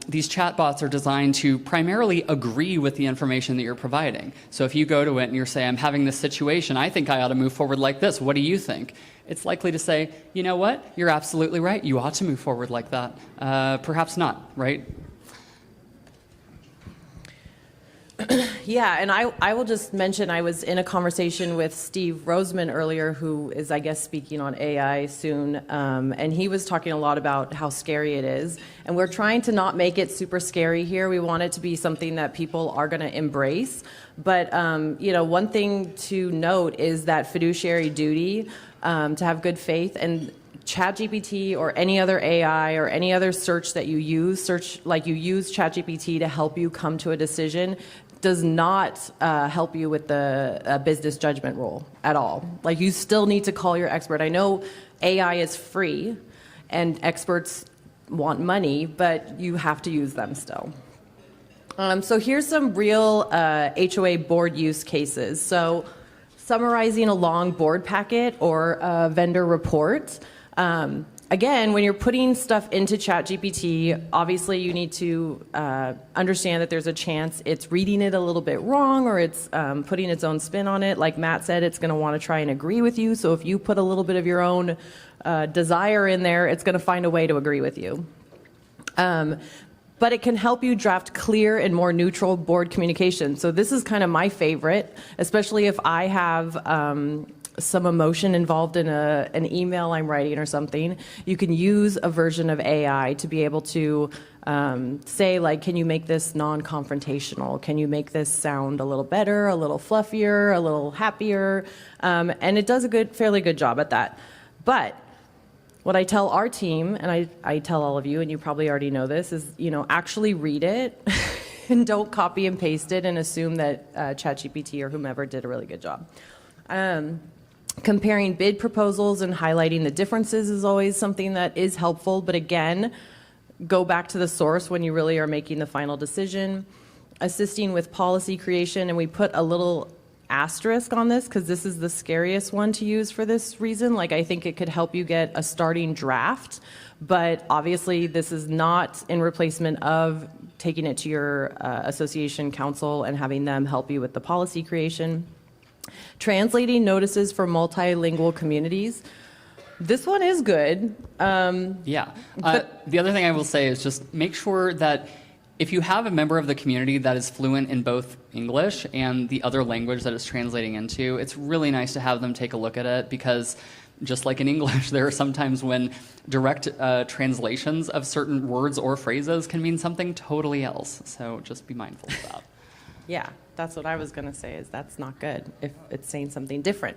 These chatbots are designed to primarily agree with the information that you're providing. So if you go to it and you say, I'm having this situation, I think I ought to move forward like this. What do you think? It's likely to say, you know what? You're absolutely right. You ought to move forward like that. Perhaps not, right? Yeah, and I will just mention I was in a conversation with Steve Roseman earlier, who is, I guess, speaking on AI soon, and he was talking a lot about how scary it is. And we're trying to not make it super scary here. We want it to be something that people are going to embrace. But, one thing to note is that fiduciary duty, to have good faith, and ChatGPT or any other AI or any other search that you use, you use ChatGPT to help you come to a decision, does not help you with the business judgment rule at all. Like, you still need to call your expert. I know AI is free and experts want money, but you have to use them still. So here's some real HOA board use cases. So summarizing a long board packet or a vendor report. Again, when you're putting stuff into ChatGPT, obviously you need to understand that there's a chance it's reading it a little bit wrong, or it's putting its own spin on it. Like Matt said, it's going to want to try and agree with you. So if you put a little bit of your own desire in there, it's going to find a way to agree with you. But it can help you draft clear and more neutral board communication. So this is kind of my favorite, especially if I have some emotion involved in an email I'm writing or something. You can use a version of AI to be able to say, like, can you make this non-confrontational? Can you make this sound a little better, a little fluffier, a little happier? And it does a fairly good job at that. But what I tell our team, and I tell all of you, and you probably already know this, is, actually read it and don't copy and paste it and assume that ChatGPT or whomever did a really good job. Comparing bid proposals and highlighting the differences is always something that is helpful, but again, go back to the source when you really are making the final decision. Assisting with policy creation, and we put a little asterisk on this because this is the scariest one to use for this reason. Like, I think it could help you get a starting draft, but obviously this is not in replacement of taking it to your association council and having them help you with the policy creation. Translating notices for multilingual communities. This one is good. The other thing I will say is just make sure that if you have a member of the community that is fluent in both English and the other language that it's translating into, it's really nice to have them take a look at it, because just like in English, there are sometimes when direct translations of certain words or phrases can mean something totally else. So just be mindful of that. Yeah, That's what I was going to say, is that's not good if it's saying something different.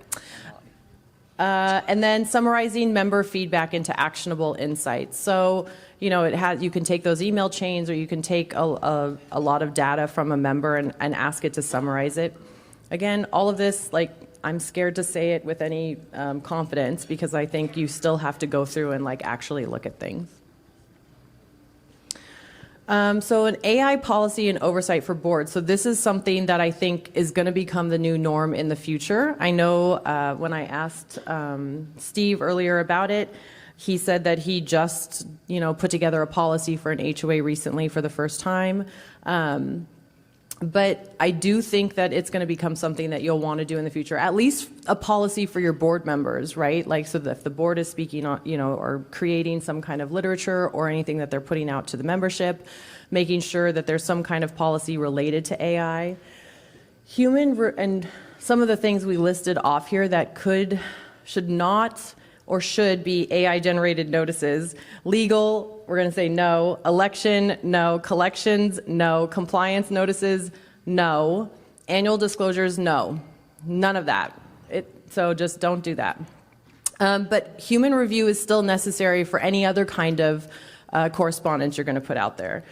And then summarizing member feedback into actionable insights. So, you can take those email chains, or you can take a lot of data from a member and ask it to summarize it. Again, all of this, I'm scared to say it with any confidence, because I think you still have to go through and actually look at things. So an AI policy and oversight for boards. So this is something that I think is going to become the new norm in the future. I know when I asked Steve earlier about it, he said that he just, put together a policy for an HOA recently for the first time. But I do think that it's going to become something that you'll want to do in the future, at least a policy for your board members, right? So that if the board is speaking on, or creating some kind of literature or anything that they're putting out to the membership, making sure that there's some kind of policy related to AI. And some of the things we listed off here that should not, or should be AI-generated notices. Legal, we're going to say no. Election, no. Collections, no. Compliance notices, no. Annual disclosures, no. None of that. So just don't do that. But human review is still necessary for any other kind of correspondence you're going to put out there.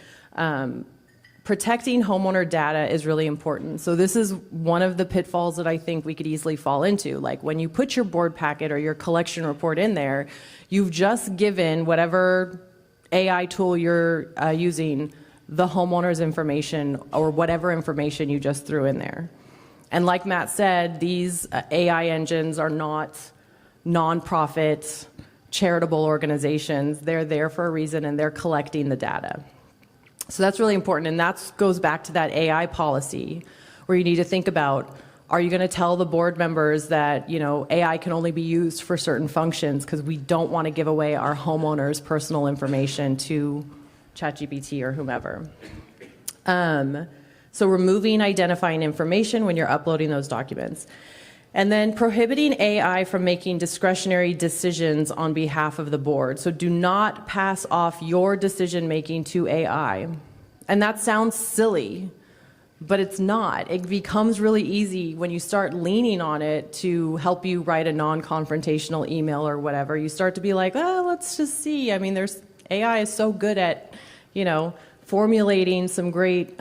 Protecting homeowner data is really important. So this is one of the pitfalls that I think we could easily fall into. Like when you put your board packet or your collection report in there, you've just given whatever AI tool you're using the homeowner's information or whatever information you just threw in there. And like Matt said, these AI engines are not nonprofit, charitable organizations. They're there for a reason, and they're collecting the data. So that's really important, and that goes back to that AI policy where you need to think about, are you going to tell the board members that AI can only be used for certain functions because we don't want to give away our homeowners' personal information to ChatGPT or whomever. So removing identifying information when you're uploading those documents. And then prohibiting AI from making discretionary decisions on behalf of the board. So do not pass off your decision making to AI. And that sounds silly, but it's not. It becomes really easy when you start leaning on it to help you write a non-confrontational email or whatever. You start to be like, oh, let's just see. I mean, AI is so good at, formulating some great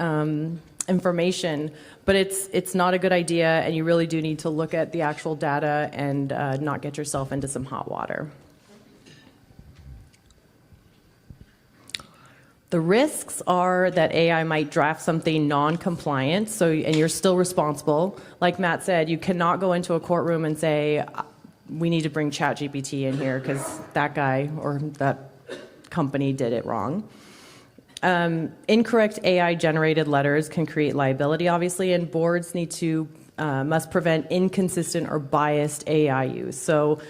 information, but it's not a good idea, and you really do need to look at the actual data and not get yourself into some hot water. The risks are that AI might draft something non-compliant, and you're still responsible. Like Matt said, you cannot go into a courtroom and say, we need to bring ChatGPT in here because that guy or that company did it wrong. Incorrect AI-generated letters can create liability, obviously, and boards must prevent inconsistent or biased AI use. So,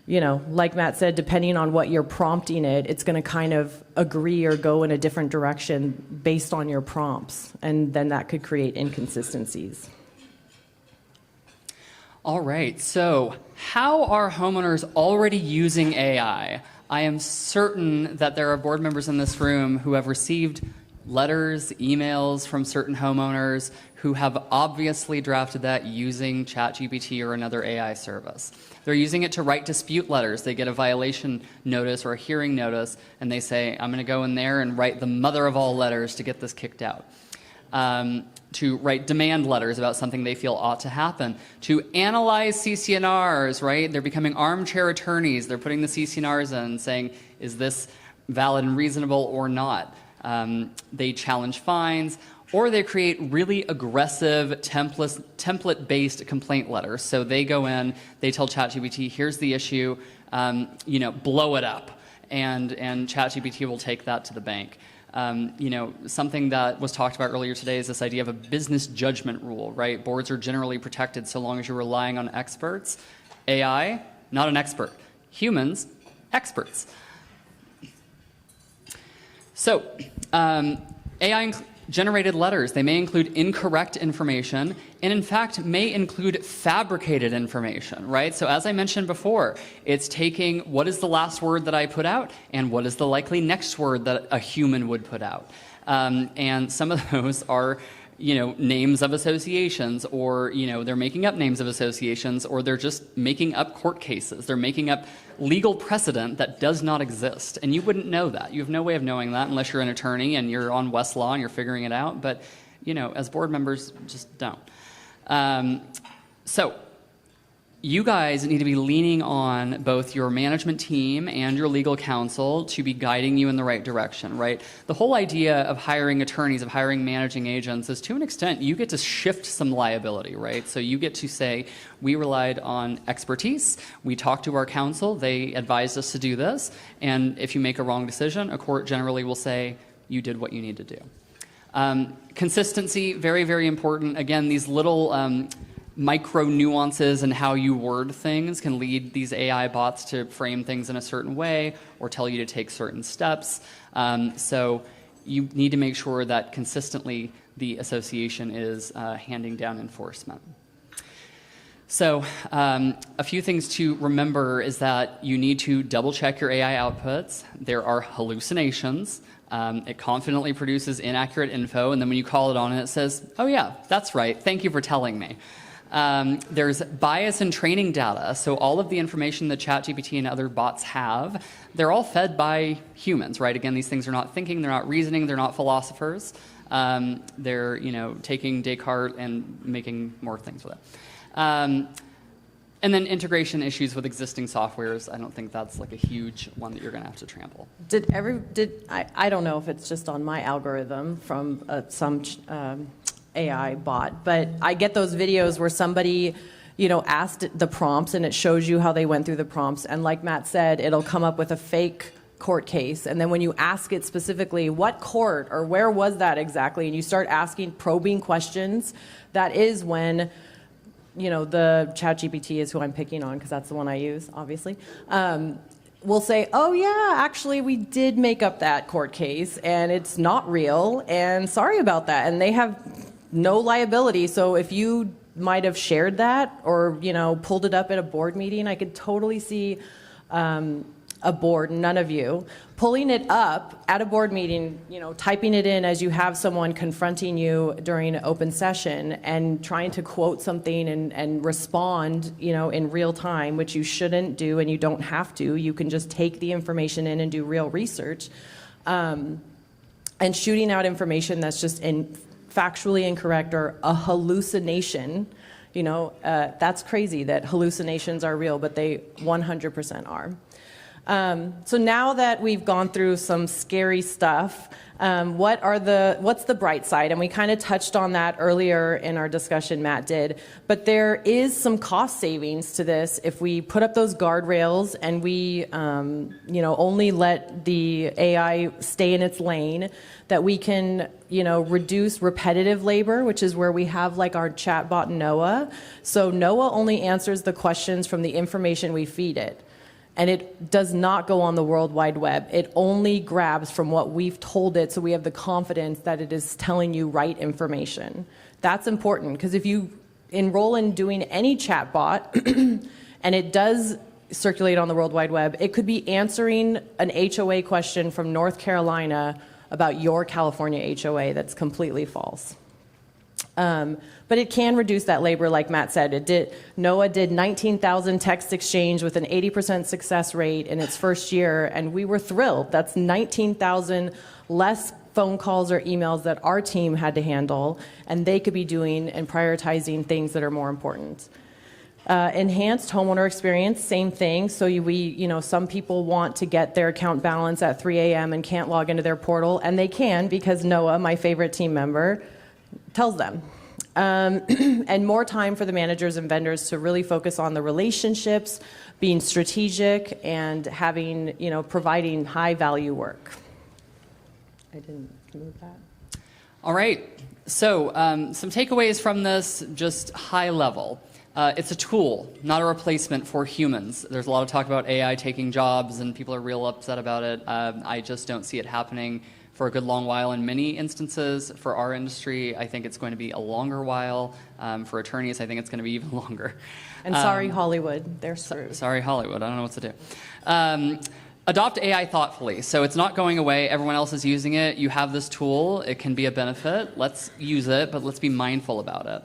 like Matt said, depending on what you're prompting it's going to kind of agree or go in a different direction based on your prompts, and then that could create inconsistencies. All right, so how are homeowners already using AI? I am certain that there are board members in this room who have received letters, emails from certain homeowners who have obviously drafted that using ChatGPT or another AI service. They're using it to write dispute letters. They get a violation notice or a hearing notice, and they say, I'm going to go in there and write the mother of all letters to get this kicked out. To write demand letters about something they feel ought to happen, to analyze CC&Rs, right? They're becoming armchair attorneys. They're putting the CC&Rs in saying, is this valid and reasonable or not? They challenge fines, or they create really aggressive template-based complaint letters. So they go in, they tell ChatGPT, here's the issue, blow it up. And ChatGPT will take that to the bank. Something that was talked about earlier today is this idea of a business judgment rule, right? Boards are generally protected so long as you're relying on experts. AI, not an expert. Humans, experts. So, AI-generated letters, they may include incorrect information, and in fact may include fabricated information, right? So as I mentioned before, it's taking what is the last word that I put out and what is the likely next word that a human would put out. And some of those are, names of associations, or, they're making up names of associations, or they're just making up court cases. They're making up legal precedent that does not exist. And you wouldn't know that. You have no way of knowing that unless you're an attorney and you're on Westlaw and you're figuring it out. But, as board members, just don't. So you guys need to be leaning on both your management team and your legal counsel to be guiding you in the right direction, right? The whole idea of hiring attorneys, of hiring managing agents, is to an extent you get to shift some liability, right? So you get to say, we relied on expertise, we talked to our counsel, they advised us to do this, and if you make a wrong decision, a court generally will say, you did what you need to do. Consistency, very, very important. Again, these little micro nuances in how you word things can lead these AI bots to frame things in a certain way or tell you to take certain steps. So you need to make sure that consistently the association is handing down enforcement. So a few things to remember is that you need to double check your AI outputs. There are hallucinations. It confidently produces inaccurate info, and then when you call it on it says, oh yeah, that's right, thank you for telling me. There's bias in training data, so all of the information that ChatGPT and other bots have, they're all fed by humans, right? Again, these things are not thinking, they're not reasoning, they're not philosophers. They're taking Descartes and making more things with it. And then integration issues with existing softwares. I don't think that's like a huge one that you're going to have to trample. I don't know if it's just on my algorithm from some AI bot, but I get those videos where somebody, asked the prompts and it shows you how they went through the prompts. And like Matt said, it'll come up with a fake court case. And then when you ask it specifically, what court or where was that exactly? And you start asking probing questions, that is when the ChatGPT is who I'm picking on because that's the one I use, obviously, will say, oh yeah, actually we did make up that court case and it's not real and sorry about that. And they have no liability. So if you might have shared that or, pulled it up at a board meeting, I could totally see a board, none of you, pulling it up at a board meeting, typing it in as you have someone confronting you during an open session and trying to quote something and respond, in real time, which you shouldn't do and you don't have to. You can just take the information in and do real research. And shooting out information that's just factually incorrect or a hallucination, that's crazy that hallucinations are real, but they 100% are. So now that we've gone through some scary stuff, what's the bright side? And we kind of touched on that earlier in our discussion, Matt did. But there is some cost savings to this if we put up those guardrails and we, only let the AI stay in its lane, that we can, reduce repetitive labor, which is where we have like our chatbot Noah. So Noah only answers the questions from the information we feed it. And it does not go on the World Wide Web. It only grabs from what we've told it, so we have the confidence that it is telling you right information. That's important, because if you enroll in doing any chatbot, and it does circulate on the World Wide Web, it could be answering an HOA question from North Carolina about your California HOA that's completely false. But it can reduce that labor, like Matt said. Noah did 19,000 text exchange with an 80% success rate in its first year, and we were thrilled. That's 19,000 less phone calls or emails that our team had to handle, and they could be doing and prioritizing things that are more important. Enhanced homeowner experience, same thing. So some people want to get their account balance at 3 a.m. and can't log into their portal, and they can because Noah, my favorite team member, tells them. And more time for the managers and vendors to really focus on the relationships, being strategic, and having, providing high value work. I didn't move that. All right. So some takeaways from this, just high level. It's a tool, not a replacement for humans. There's a lot of talk about AI taking jobs, and people are real upset about it. I just don't see it happening for a good long while in many instances. For our industry, I think it's going to be a longer while. For attorneys, I think it's going to be even longer. And sorry, Hollywood. They're screwed. Sorry, Hollywood. I don't know what to do. Adopt AI thoughtfully. So it's not going away. Everyone else is using it. You have this tool. It can be a benefit. Let's use it, but let's be mindful about it.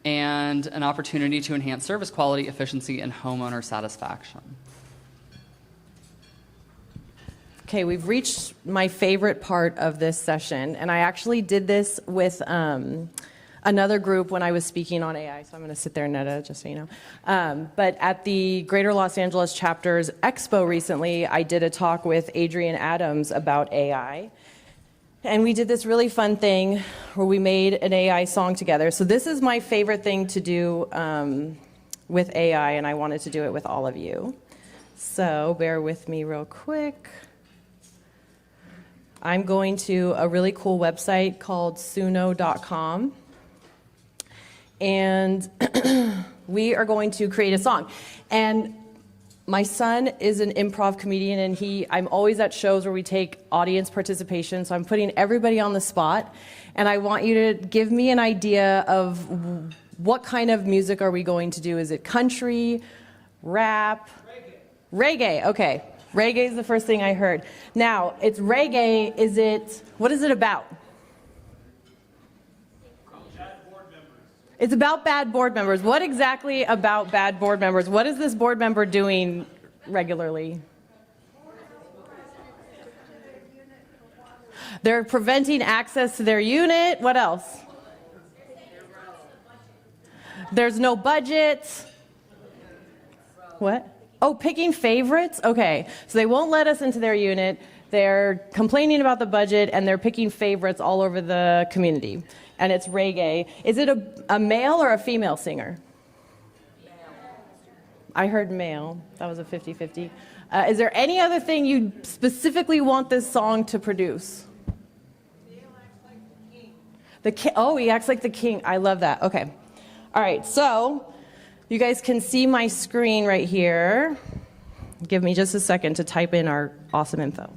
And an opportunity to enhance service quality, efficiency, and homeowner satisfaction. Okay, we've reached my favorite part of this session, and I actually did this with another group when I was speaking on AI, so I'm going to sit there, Netta, just so you know. But at the Greater Los Angeles Chapter's Expo recently, I did a talk with Adrian Adams about AI. And we did this really fun thing where we made an AI song together. So this is my favorite thing to do with AI, and I wanted to do it with all of you. So bear with me real quick. I'm going to a really cool website called suno.com. And we are going to create a song. And my son is an improv comedian, and I'm always at shows where we take audience participation, so I'm putting everybody on the spot, and I want you to give me an idea of what kind of music are we going to do. Is it country, rap? Reggae, okay. Reggae is the first thing I heard. Now, it's reggae, what is it about? It's about bad board members. What exactly about bad board members? What is this board member doing regularly? They're preventing access to their unit. What else? There's no budget. What? Oh, picking favorites? Okay. So they won't let us into their unit. They're complaining about the budget, and they're picking favorites all over the community. And it's reggae. Is it a male or a female singer? Male. I heard male. That was a 50-50. Is there any other thing you specifically want this song to produce? Male acts like the king. Oh, he acts like the king. I love that. Okay. All right. So you guys can see my screen right here. Give me just a second to type in our awesome info.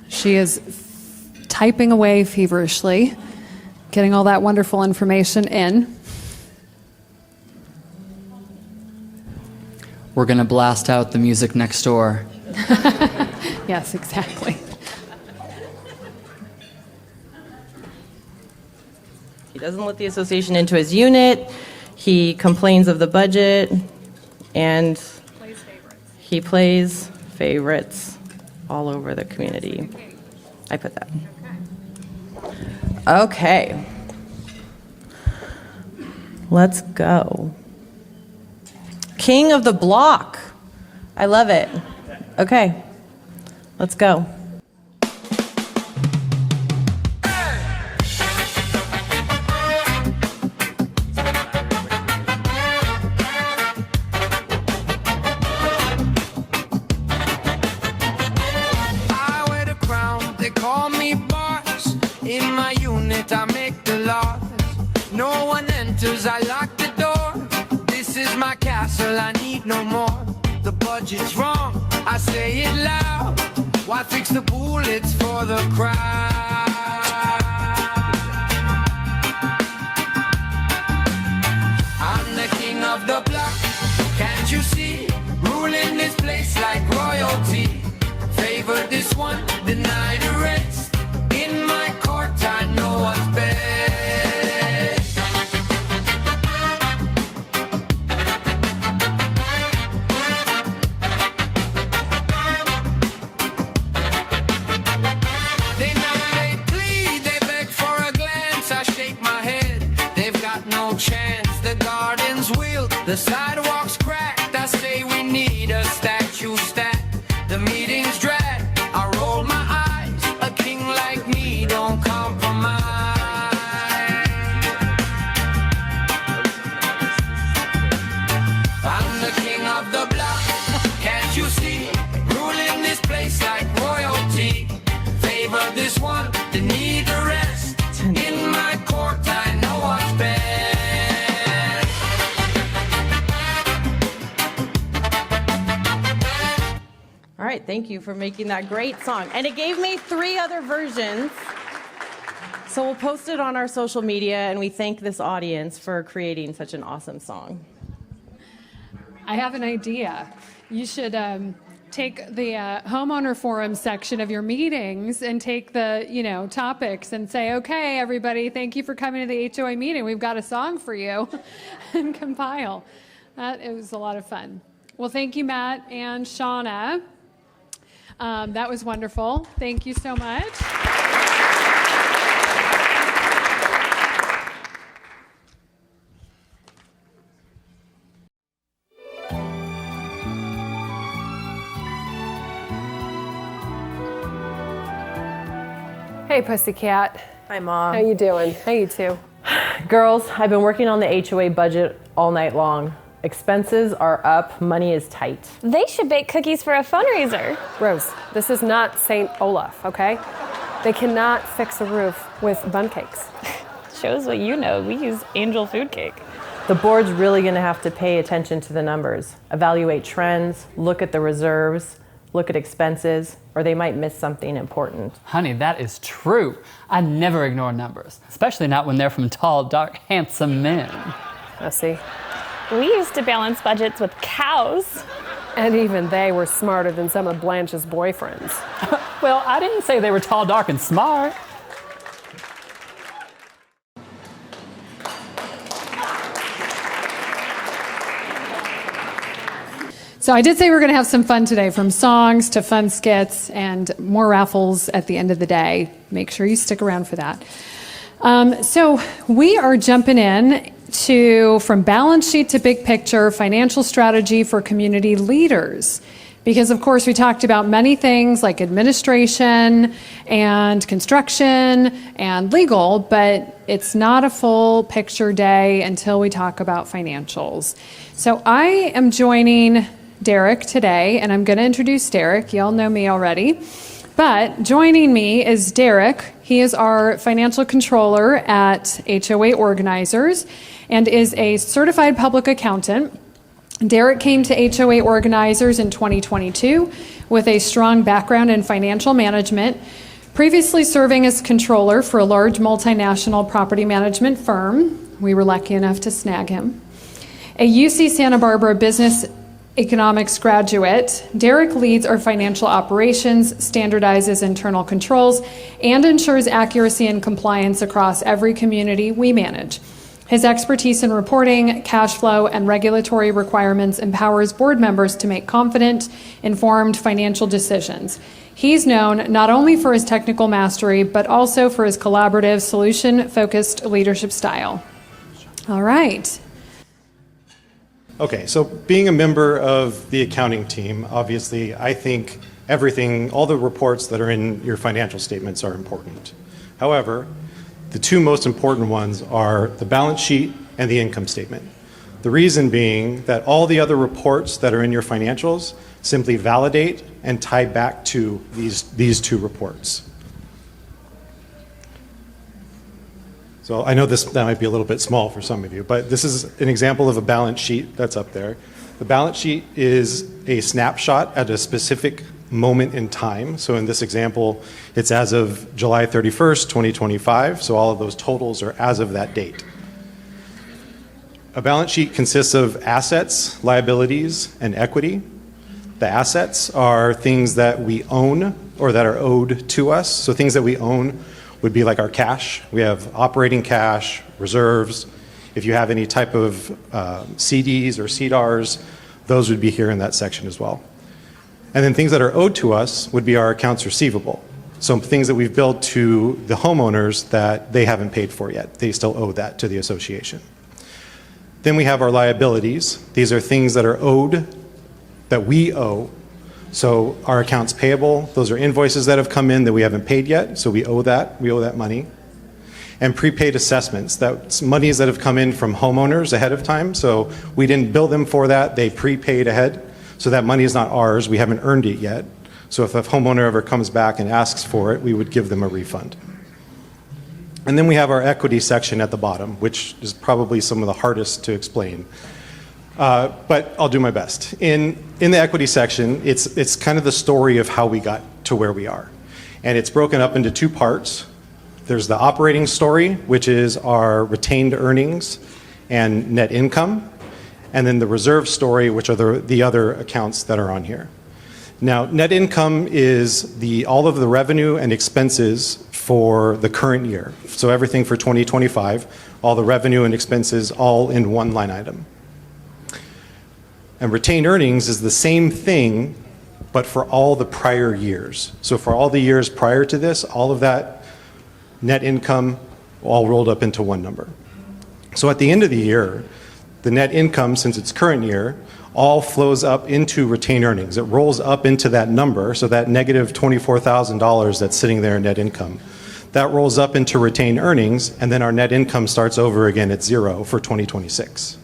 She is typing away feverishly, getting all that wonderful information in. We're going to blast out the music next door. Yes, exactly. He doesn't let the association into his unit. He complains of the budget, and he plays favorites all over the community. I put that. Okay. Let's go. King of the block. I love it. Okay. Let's go. I lock the door. This is my castle, I need no more. The budget's wrong, I say it loud. Why fix the bullets for the crowd? I'm the king of the block, can't you see? Ruling this place like royalty. Favor this one, deny the rest. In my court, I know what's best. The sidewalk's cracked, I say we need a statue stat. The meetings drag, I roll my eyes. A king like me don't compromise. I'm the king of the block, can't you see? Ruling this place like royalty. Favor this one, they need the rest. In my court, I know what's best. All right, thank you for making that great song. And it gave me 3 other versions. So we'll post it on our social media, and we thank this audience for creating such an awesome song. I have an idea. You should take the homeowner forum section of your meetings and take the topics and say, okay, everybody, thank you for coming to the HOA meeting. We've got a song for you, and compile. It was a lot of fun. Well, thank you, Matt and Shauna. That was wonderful. Thank you so much. Hey, Pussycat. Hi, Mom. How you doing? How you two? Girls, I've been working on the HOA budget all night long. Expenses are up, money is tight. They should bake cookies for a fundraiser. Rose, this is not St. Olaf, okay? They cannot fix a roof with bun cakes. Shows what you know. We use angel food cake. The board's really going to have to pay attention to the numbers, evaluate trends, look at the reserves, look at expenses, or they might miss something important. Honey, that is true. I never ignore numbers, especially not when they're from tall, dark, handsome men. I see. We used to balance budgets with cows. And even they were smarter than some of Blanche's boyfriends. Well, I didn't say they were tall, dark, and smart. So I did say we were going to have some fun today, from songs to fun skits and more raffles at the end of the day. Make sure you stick around for that. So we are jumping in to from balance sheet to big picture financial strategy for community leaders. Because, of course, we talked about many things like administration and construction and legal, but it's not a full picture day until we talk about financials. So I am joining Derek today, and I'm going to introduce Derek. Y'all know me already. But joining me is Derek. He is our financial controller at HOA Organizers and is a certified public accountant. Derek came to HOA Organizers in 2022 with a strong background in financial management, previously serving as controller for a large multinational property management firm. We were lucky enough to snag him. A UC Santa Barbara business economics graduate, Derek leads our financial operations, standardizes internal controls, and ensures accuracy and compliance across every community we manage. His expertise in reporting, cash flow, and regulatory requirements empowers board members to make confident, informed financial decisions. He's known not only for his technical mastery, but also for his collaborative, solution-focused leadership style. All right. Okay, so being a member of the accounting team, obviously, I think everything, all the reports that are in your financial statements are important. However, the two most important ones are the balance sheet and the income statement. The reason being that all the other reports that are in your financials simply validate and tie back to these two reports. So I know that might be a little bit small for some of you, but this is an example of a balance sheet that's up there. The balance sheet is a snapshot at a specific moment in time. So in this example, it's as of July 31st, 2025. So all of those totals are as of that date. A balance sheet consists of assets, liabilities, and equity. The assets are things that we own or that are owed to us. So things that we own would be like our cash. We have operating cash, reserves. If you have any type of CDs or CDARs, those would be here in that section as well. And then things that are owed to us would be our accounts receivable. So things that we've billed to the homeowners that they haven't paid for yet. They still owe that to the association. Then we have our liabilities. These are things that are owed, that we owe. So our accounts payable, those are invoices that have come in that we haven't paid yet, so we owe that money. And prepaid assessments, that's monies that have come in from homeowners ahead of time, so we didn't bill them for that, they prepaid ahead, so that money is not ours, we haven't earned it yet. So if a homeowner ever comes back and asks for it, we would give them a refund. And then we have our equity section at the bottom, which is probably some of the hardest to explain. But I'll do my best. In the equity section, it's kind of the story of how we got to where we are. And it's broken up into two parts. there's the operating story, which is our retained earnings and net income, and then the reserve story, which are the other accounts that are on here. Now, net income is all of the revenue and expenses for the current year. So everything for 2025, all the revenue and expenses all in one line item. And retained earnings is the same thing, but for all the prior years. So for all the years prior to this, all of that net income all rolled up into one number. So at the end of the year, the net income, since it's current year, all flows up into retained earnings. It rolls up into that number, so that negative $24,000 that's sitting there in net income. That rolls up into retained earnings, and then our net income starts over again at zero for 2026.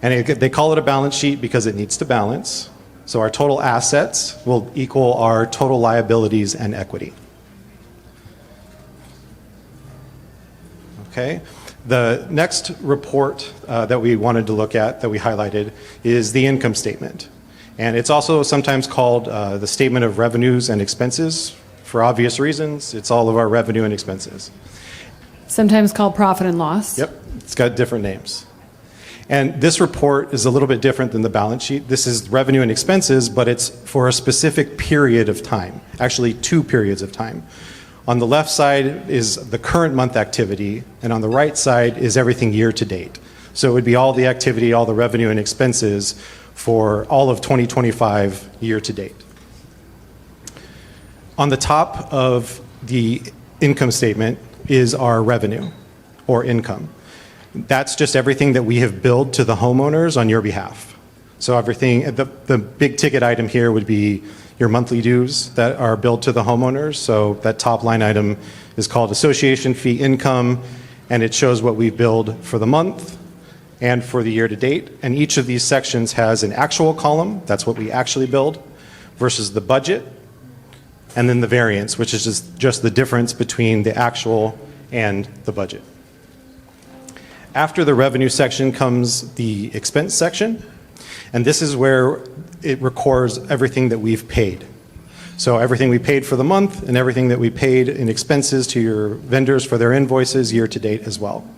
And they call it a balance sheet because it needs to balance. So our total assets will equal our total liabilities and equity. Okay. The next report that we wanted to look at, that we highlighted, is the income statement. And it's also sometimes called the statement of revenues and expenses. For obvious reasons, it's all of our revenue and expenses. Sometimes called profit and loss. Yep, it's got different names. And this report is a little bit different than the balance sheet. This is revenue and expenses, but it's for a specific period of time, actually 2 periods of time. On the left side is the current month activity, and on the right side is everything year to date. So it would be all the activity, all the revenue and expenses for all of 2025 year to date. On the top of the income statement is our revenue or income. That's just everything that we have billed to the homeowners on your behalf. So everything, the big ticket item here would be your monthly dues that are billed to the homeowners. So that top line item is called association fee income, and it shows what we've billed for the month and for the year to date. And each of these sections has an actual column, that's what we actually billed, versus the budget, and then the variance, which is just the difference between the actual and the budget. After the revenue section comes the expense section, and this is where it records everything that we've paid. So everything we paid for the month and everything that we paid in expenses to your vendors for their invoices year to date as well.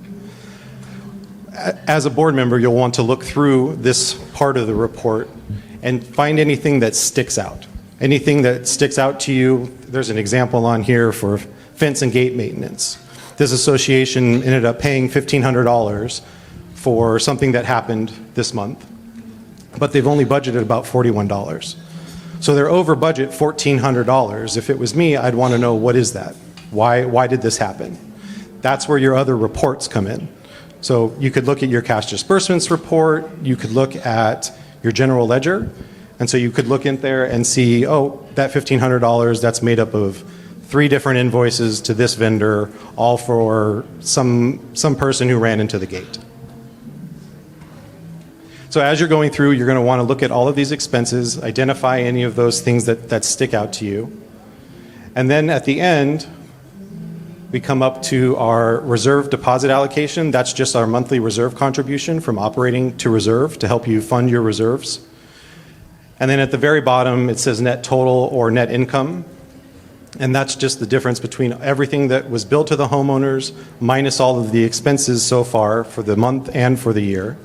As a board member, you'll want to look through this part of the report and find anything that sticks out. Anything that sticks out to you, there's an example on here for fence and gate maintenance. This association ended up paying $1,500 for something that happened this month, but they've only budgeted about $41. So they're over budget $1,400. If it was me, I'd want to know, what is that? Why did this happen? That's where your other reports come in. So you could look at your cash disbursements report, you could look at your general ledger, and so you could look in there and see, oh, that $1,500, that's made up of 3 different invoices to this vendor, all for some person who ran into the gate. So as you're going through, you're going to want to look at all of these expenses, identify any of those things that stick out to you. And then at the end, we come up to our reserve deposit allocation. That's just our monthly reserve contribution from operating to reserve to help you fund your reserves. And then at the very bottom, it says net total or net income. And that's just the difference between everything that was billed to the homeowners minus all of the expenses so far for the month and for the year.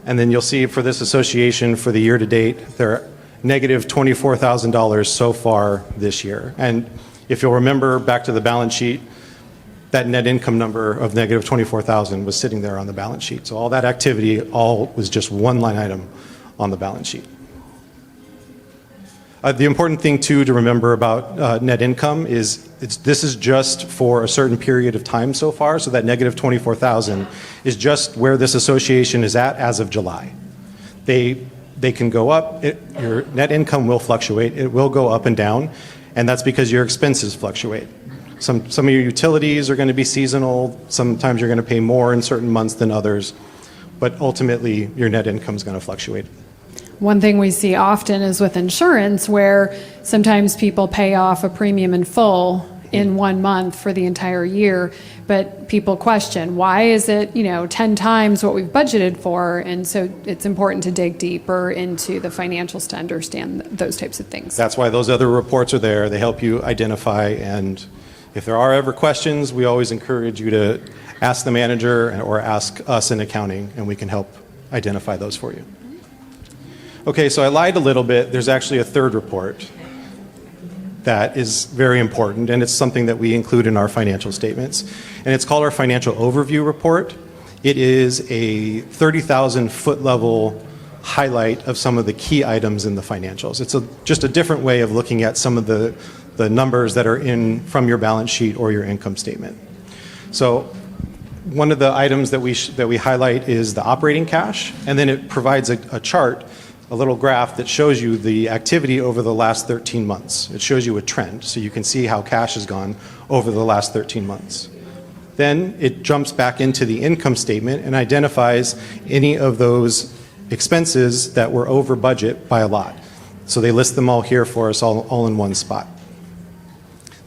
And then you'll see for this association for the year to date, they're negative $24,000 so far this year. And if you'll remember back to the balance sheet, that net income number of negative $24,000 was sitting there on the balance sheet. So all that activity all was just one line item on the balance sheet. The important thing, too, to remember about net income is this is just for a certain period of time so far, so that negative $24,000 is just where this association is at as of July. They can go up. Your net income will fluctuate. It will go up and down, and that's because your expenses fluctuate. Some of your utilities are going to be seasonal. Sometimes you're going to pay more in certain months than others, but ultimately your net income is going to fluctuate. One thing we see often is with insurance, where sometimes people pay off a premium in full in 1 month for the entire year, but people question, why is it 10 times what we've budgeted for? And so it's important to dig deeper into the financials to understand those types of things. That's why those other reports are there. They help you identify and If there are ever questions, we always encourage you to ask the manager or ask us in accounting, and we can help identify those for you. Okay, so I lied a little bit. There's actually a third report that is very important, and it's something that we include in our financial statements. And it's called our financial overview report. It is a 30,000 foot level highlight of some of the key items in the financials. It's just a different way of looking at some of the numbers that are in from your balance sheet or your income statement. So one of the items that we highlight is the operating cash, and then it provides a chart, a little graph that shows you the activity over the last 13 months. It shows you a trend, so you can see how cash has gone over the last 13 months. Then it jumps back into the income statement and identifies any of those expenses that were over budget by a lot. So they list them all here for us all in one spot.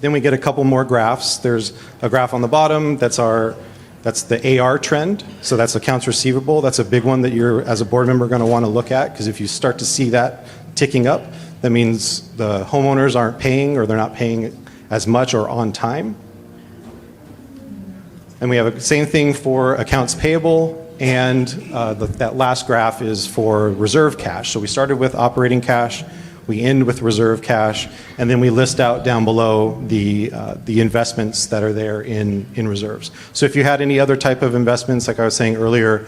Then we get a couple more graphs. There's a graph on the bottom that's the AR trend. So that's accounts receivable. That's a big one that you're, as a board member, going to want to look at, because if you start to see that ticking up, that means the homeowners aren't paying, or they're not paying as much or on time. And we have the same thing for accounts payable, and that last graph is for reserve cash. So we started with operating cash, we end with reserve cash, and then we list out down below the investments that are there in reserves. So if you had any other type of investments, like I was saying earlier,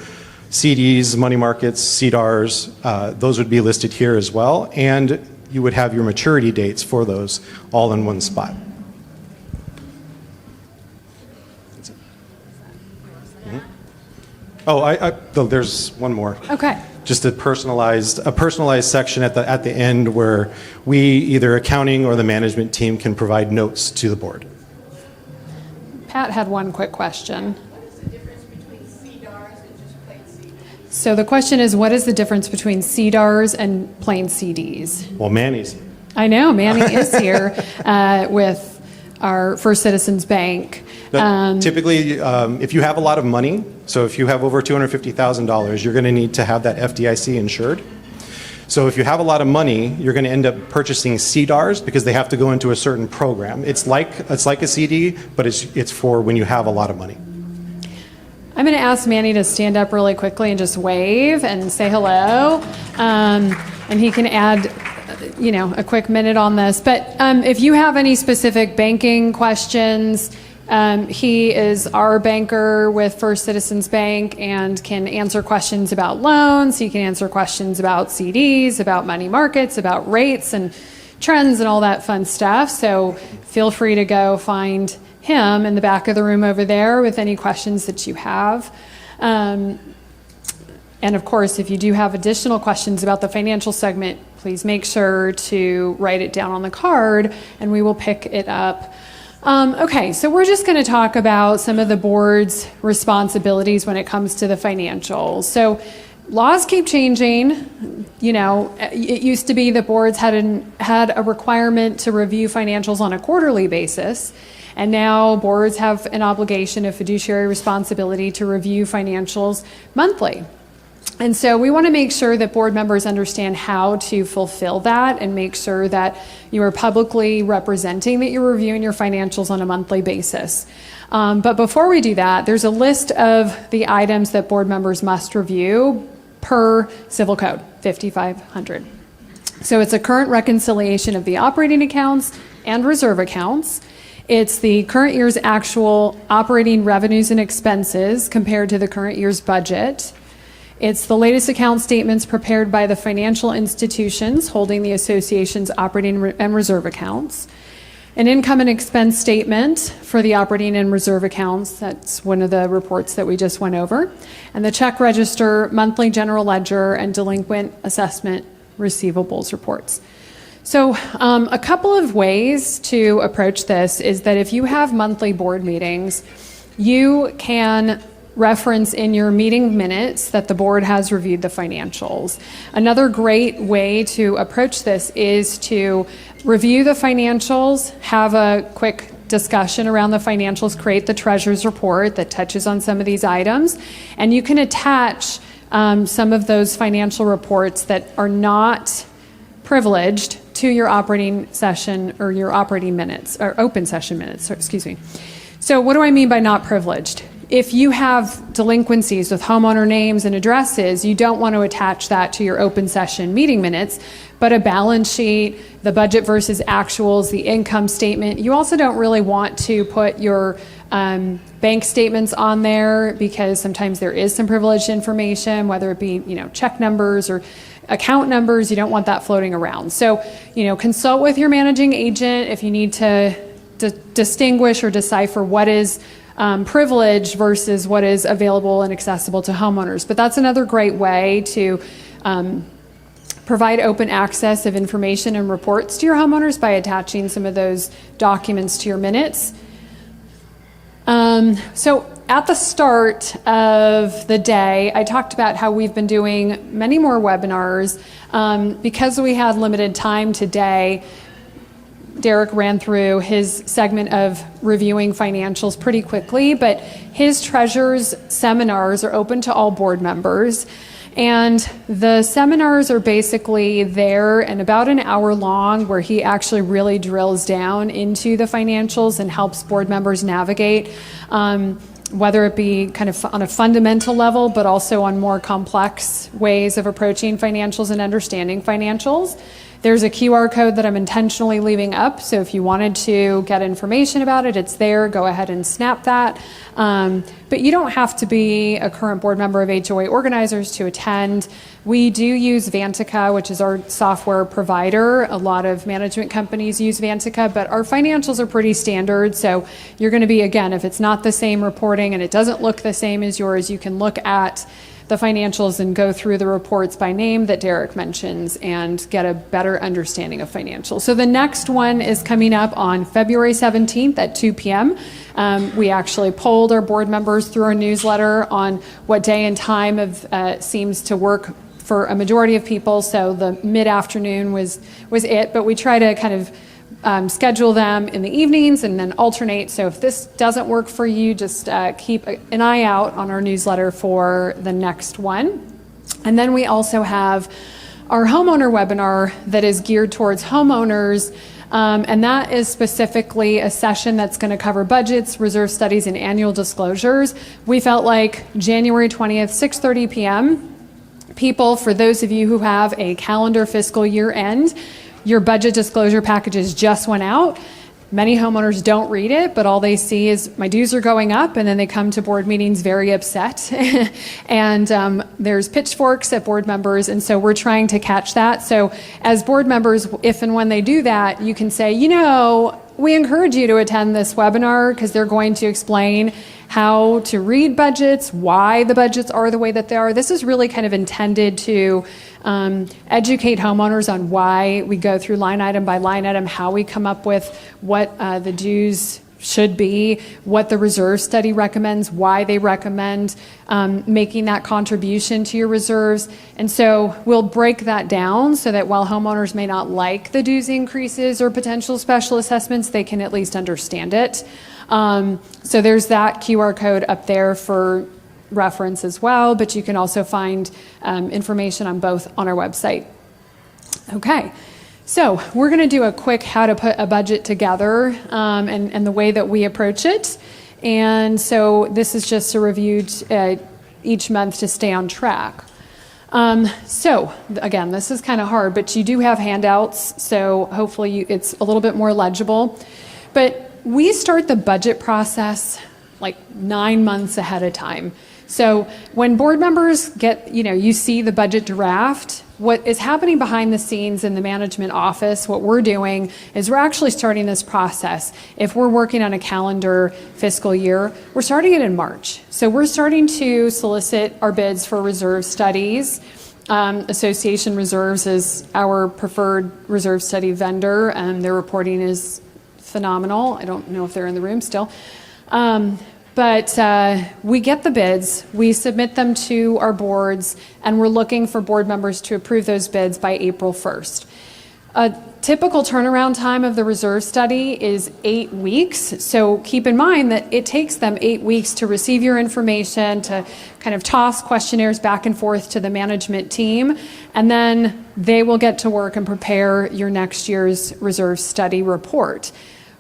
CDs, money markets, CDARS, those would be listed here as well, and you would have your maturity dates for those all in one spot. Oh, there's one more. Okay. Just a personalized section at the end where we, either accounting or the management team, can provide notes to the board. Pat had one quick question. What is the difference between CDARS and just plain CDs? So the question is, what is the difference between CDARS and plain CDs? Well, Manny's. I know, Manny is here with our First Citizens Bank. Typically, if you have a lot of money, so if you have over $250,000, you're going to need to have that FDIC insured. So if you have a lot of money, you're going to end up purchasing CDARS because they have to go into a certain program. It's like a CD, but it's for when you have a lot of money. I'm going to ask Manny to stand up really quickly and just wave and say hello, and he can add a quick minute on this. But if you have any specific banking questions, he is our banker with First Citizens Bank and can answer questions about loans. He can answer questions about CDs, about money markets, about rates and trends and all that fun stuff. So feel free to go find him in the back of the room over there with any questions that you have. And of course, if you do have additional questions about the financial segment, please make sure to write it down on the card and we will pick it up. Okay, so we're just going to talk about some of the board's responsibilities when it comes to the financials. So laws keep changing. It used to be that boards had a requirement to review financials on a quarterly basis. And now boards have an obligation, a fiduciary responsibility to review financials monthly. And so we want to make sure that board members understand how to fulfill that and make sure that you are publicly representing that you're reviewing your financials on a monthly basis. But before we do that, there's a list of the items that board members must review per Civil Code 5500. So it's a current reconciliation of the operating accounts and reserve accounts. It's the current year's actual operating revenues and expenses compared to the current year's budget. It's the latest account statements prepared by the financial institutions holding the association's operating and reserve accounts. An income and expense statement for the operating and reserve accounts. That's one of the reports that we just went over. And the check register, monthly general ledger, and delinquent assessment receivables reports. So a couple of ways to approach this is that if you have monthly board meetings, you can reference in your meeting minutes that the board has reviewed the financials. Another great way to approach this is to review the financials, have a quick discussion around the financials, create the treasurer's report that touches on some of these items, and you can attach some of those financial reports that are not privileged to your operating session or your operating minutes, or open session minutes, excuse me. So what do I mean by not privileged? If you have delinquencies with homeowner names and addresses, you don't want to attach that to your open session meeting minutes, but a balance sheet, the budget versus actuals, the income statement. You also don't really want to put your bank statements on there because sometimes there is some privileged information, whether it be, check numbers or account numbers. You don't want that floating around. So, consult with your managing agent if you need to distinguish or decipher what is privileged versus what is available and accessible to homeowners. But that's another great way to provide open access of information and reports to your homeowners by attaching some of those documents to your minutes. So at the start of the day, I talked about how we've been doing many more webinars. Because we had limited time today, Derek ran through his segment of reviewing financials pretty quickly, but his treasurer's seminars are open to all board members. And the seminars are basically there and about an hour long, where he actually really drills down into the financials and helps board members navigate, whether it be kind of on a fundamental level, but also on more complex ways of approaching financials and understanding financials. There's a QR code that I'm intentionally leaving up, so if you wanted to get information about it, it's there. Go ahead and snap that. But you don't have to be a current board member of HOA organizers to attend. We do use Vantica, which is our software provider. A lot of management companies use Vantica, but our financials are pretty standard. So you're going to be, again, if it's not the same reporting and it doesn't look the same as yours, you can look at the financials and go through the reports by name that Derek mentions and get a better understanding of financials. So the next one is coming up on February 17th at 2 p.m. We actually polled our board members through our newsletter on what day and time seems to work for a majority of people. So the mid-afternoon was it, but we try to kind of schedule them in the evenings and then alternate. So if this doesn't work for you, just keep an eye out on our newsletter for the next one. And then we also have our homeowner webinar that is geared towards homeowners. And that is specifically a session that's going to cover budgets, reserve studies, and annual disclosures. We felt like January 20th, 6:30 p.m. People, for those of you who have a calendar fiscal year end, your budget disclosure packages just went out. Many homeowners don't read it, but all they see is my dues are going up, and then they come to board meetings very upset. And there's pitchforks at board members, and so we're trying to catch that. So as board members, if and when they do that, you can say, we encourage you to attend this webinar because they're going to explain how to read budgets, why the budgets are the way that they are. This is really kind of intended to educate homeowners on why we go through line item by line item, how we come up with what the dues should be, what the reserve study recommends, why they recommend making that contribution to your reserves. And so we'll break that down so that while homeowners may not like the dues increases or potential special assessments, they can at least understand it. So there's that QR code up there for reference as well, but you can also find information on both on our website. Okay. So we're going to do a quick how to put a budget together and the way that we approach it. And so this is just a review each month to stay on track. So again, this is kind of hard, but you do have handouts, so hopefully it's a little bit more legible. But we start the budget process like 9 months ahead of time. So when board members get, you see the budget draft, what is happening behind the scenes in the management office, what we're doing is we're actually starting this process. If we're working on a calendar fiscal year, we're starting it in March. So we're starting to solicit our bids for reserve studies. Association Reserves is our preferred reserve study vendor, and their reporting is phenomenal. I don't know if they're in the room still. But we get the bids, we submit them to our boards, and we're looking for board members to approve those bids by April 1st. typical turnaround time of the reserve study is 8 weeks. So keep in mind that it takes them 8 weeks to receive your information, to kind of toss questionnaires back and forth to the management team, and then they will get to work and prepare your next year's reserve study report.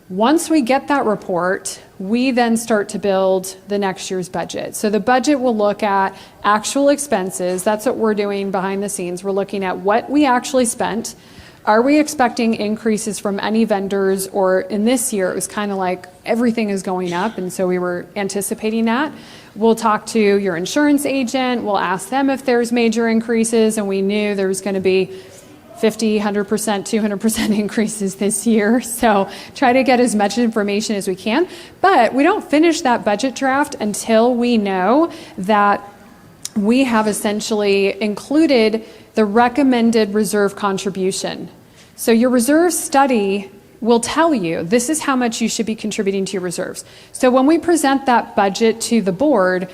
Once we get that report, we then start to build the next year's budget. So the budget will look at actual expenses. That's what we're doing behind the scenes. We're looking at what we actually spent. Are we expecting increases from any vendors, or in this year it was kind of like everything is going up, and so we were anticipating that. We'll talk to your insurance agent. We'll ask them if there's major increases, and we knew there was going to be 50, 100%, 200% increases this year. So try to get as much information as we can. But we don't finish that budget draft until we know that we have essentially included the recommended reserve contribution. So your reserve study will tell you this is how much you should be contributing to your reserves. So when we present that budget to the board,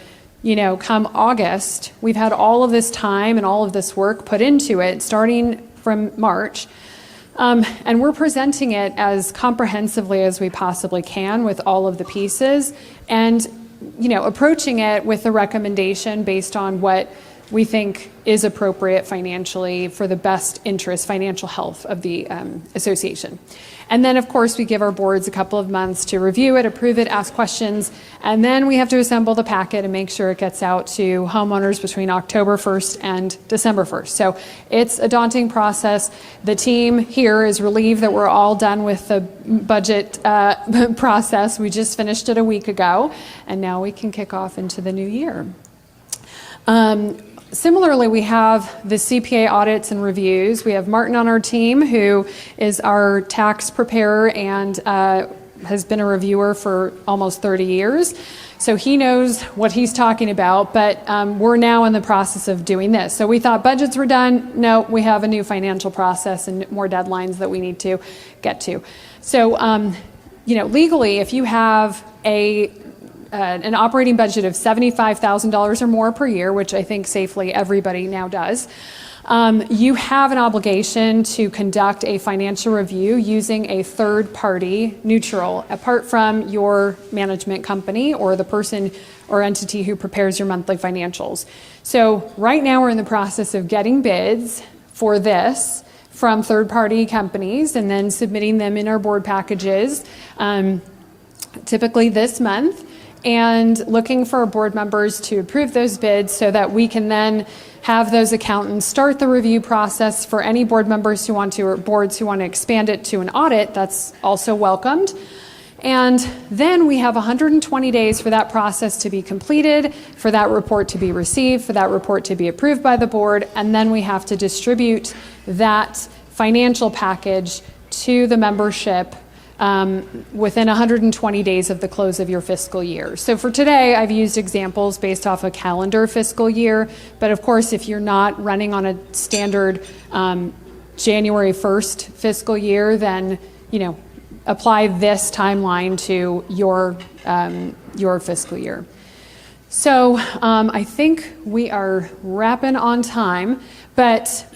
come August, we've had all of this time and all of this work put into it, starting from March, and we're presenting it as comprehensively as we possibly can with all of the pieces, and approaching it with a recommendation based on what we think is appropriate financially for the best interest, financial health of the association. And then, of course, we give our boards a couple of months to review it, approve it, ask questions, and then we have to assemble the packet and make sure it gets out to homeowners between October 1st and December 1st. So it's a daunting process. The team here is relieved that we're all done with the budget process. We just finished it a week ago, and now we can kick off into the new year. Similarly, we have the CPA audits and reviews. We have Martin on our team, who is our tax preparer and has been a reviewer for almost 30 years. So he knows what he's talking about, but we're now in the process of doing this. So we thought budgets were done. No, we have a new financial process and more deadlines that we need to get to. So, legally, if you have an operating budget of $75,000 or more per year, which I think safely everybody now does, you have an obligation to conduct a financial review using a third party neutral, apart from your management company or the person or entity who prepares your monthly financials. So right now we're in the process of getting bids for this from third party companies and then submitting them in our board packages, typically this month, and looking for board members to approve those bids so that we can then have those accountants start the review process for any board members who want to, or boards who want to expand it to an audit. That's also welcomed. And then we have 120 days for that process to be completed, for that report to be received, for that report to be approved by the board, and then we have to distribute that financial package to the membership within 120 days of the close of your fiscal year. So for today, I've used examples based off a calendar fiscal year, but of course, if you're not running on a standard January 1st fiscal year, then, apply this timeline to your fiscal year. So I think we are wrapping on time, but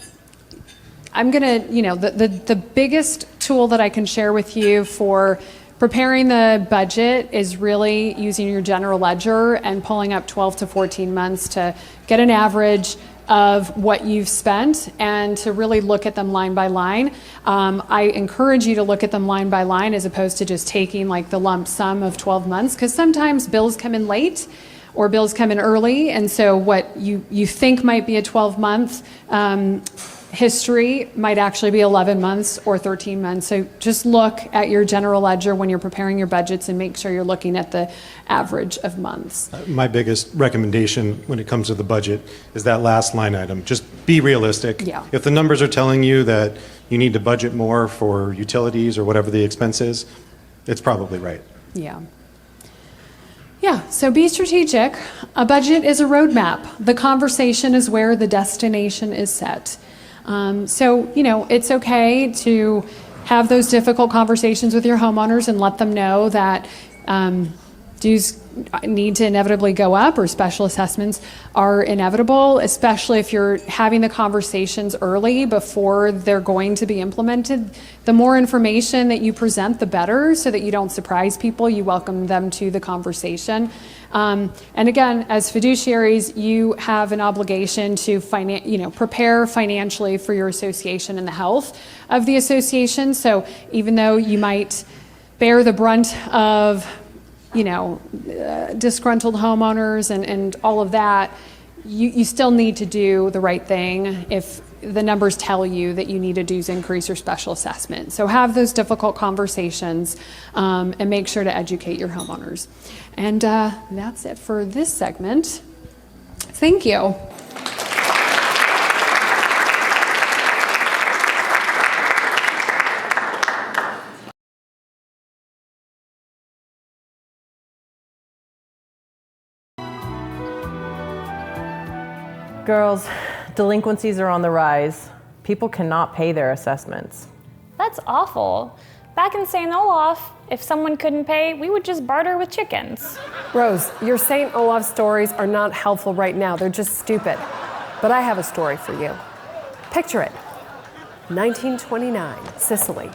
I'm going to, the biggest tool that I can share with you for preparing the budget is really using your general ledger and pulling up 12 to 14 months to get an average of what you've spent and to really look at them line by line. I encourage you to look at them line by line as opposed to just taking like the lump sum of 12 months, because sometimes bills come in late or bills come in early, and so what you think might be a 12-month history might actually be 11 months or 13 months. So just look at your general ledger when you're preparing your budgets and make sure you're looking at the average of months. My biggest recommendation when it comes to the budget is that last line item. Just be realistic. Yeah. If the numbers are telling you that you need to budget more for utilities or whatever the expense is, it's probably right. Yeah. Yeah, so be strategic. A budget is a roadmap. The conversation is where the destination is set. So, it's okay to have those difficult conversations with your homeowners and let them know that, dues need to inevitably go up, or special assessments are inevitable, especially if you're having the conversations early before they're going to be implemented. The more information that you present, the better, so that you don't surprise people. You welcome them to the conversation. And again, as fiduciaries, you have an obligation to prepare financially for your association and the health of the association. So even though you might bear the brunt of disgruntled homeowners and all of that, you still need to do the right thing if the numbers tell you that you need a dues increase or special assessment. So have those difficult conversations and make sure to educate your homeowners. And that's it for this segment. Thank you. Girls, delinquencies are on the rise. People cannot pay their assessments. That's awful. Back in St. Olaf, if someone couldn't pay, we would just barter with chickens. Rose, your St. Olaf stories are not helpful right now. They're just stupid. But I have a story for you. Picture it. 1929, Sicily.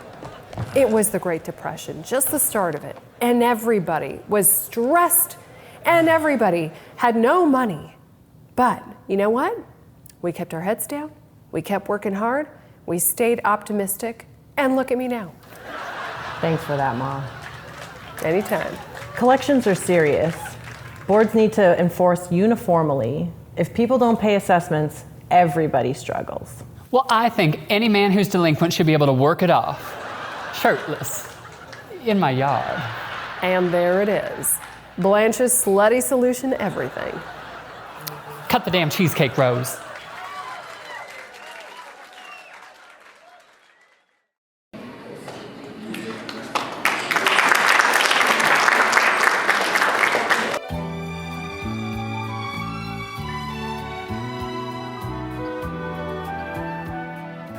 It was the Great Depression, just the start of it. And everybody was stressed, and everybody had no money. But you know what? We kept our heads down. We kept working hard. We stayed optimistic. And look at me now. Thanks for that, Mom. Anytime. Collections are serious. Boards need to enforce uniformly. If people don't pay assessments, everybody struggles. Well, I think any man who's delinquent should be able to work it off, shirtless, in my yard. And there it is. Blanche's slutty solution to everything. Cut the damn cheesecake, Rose.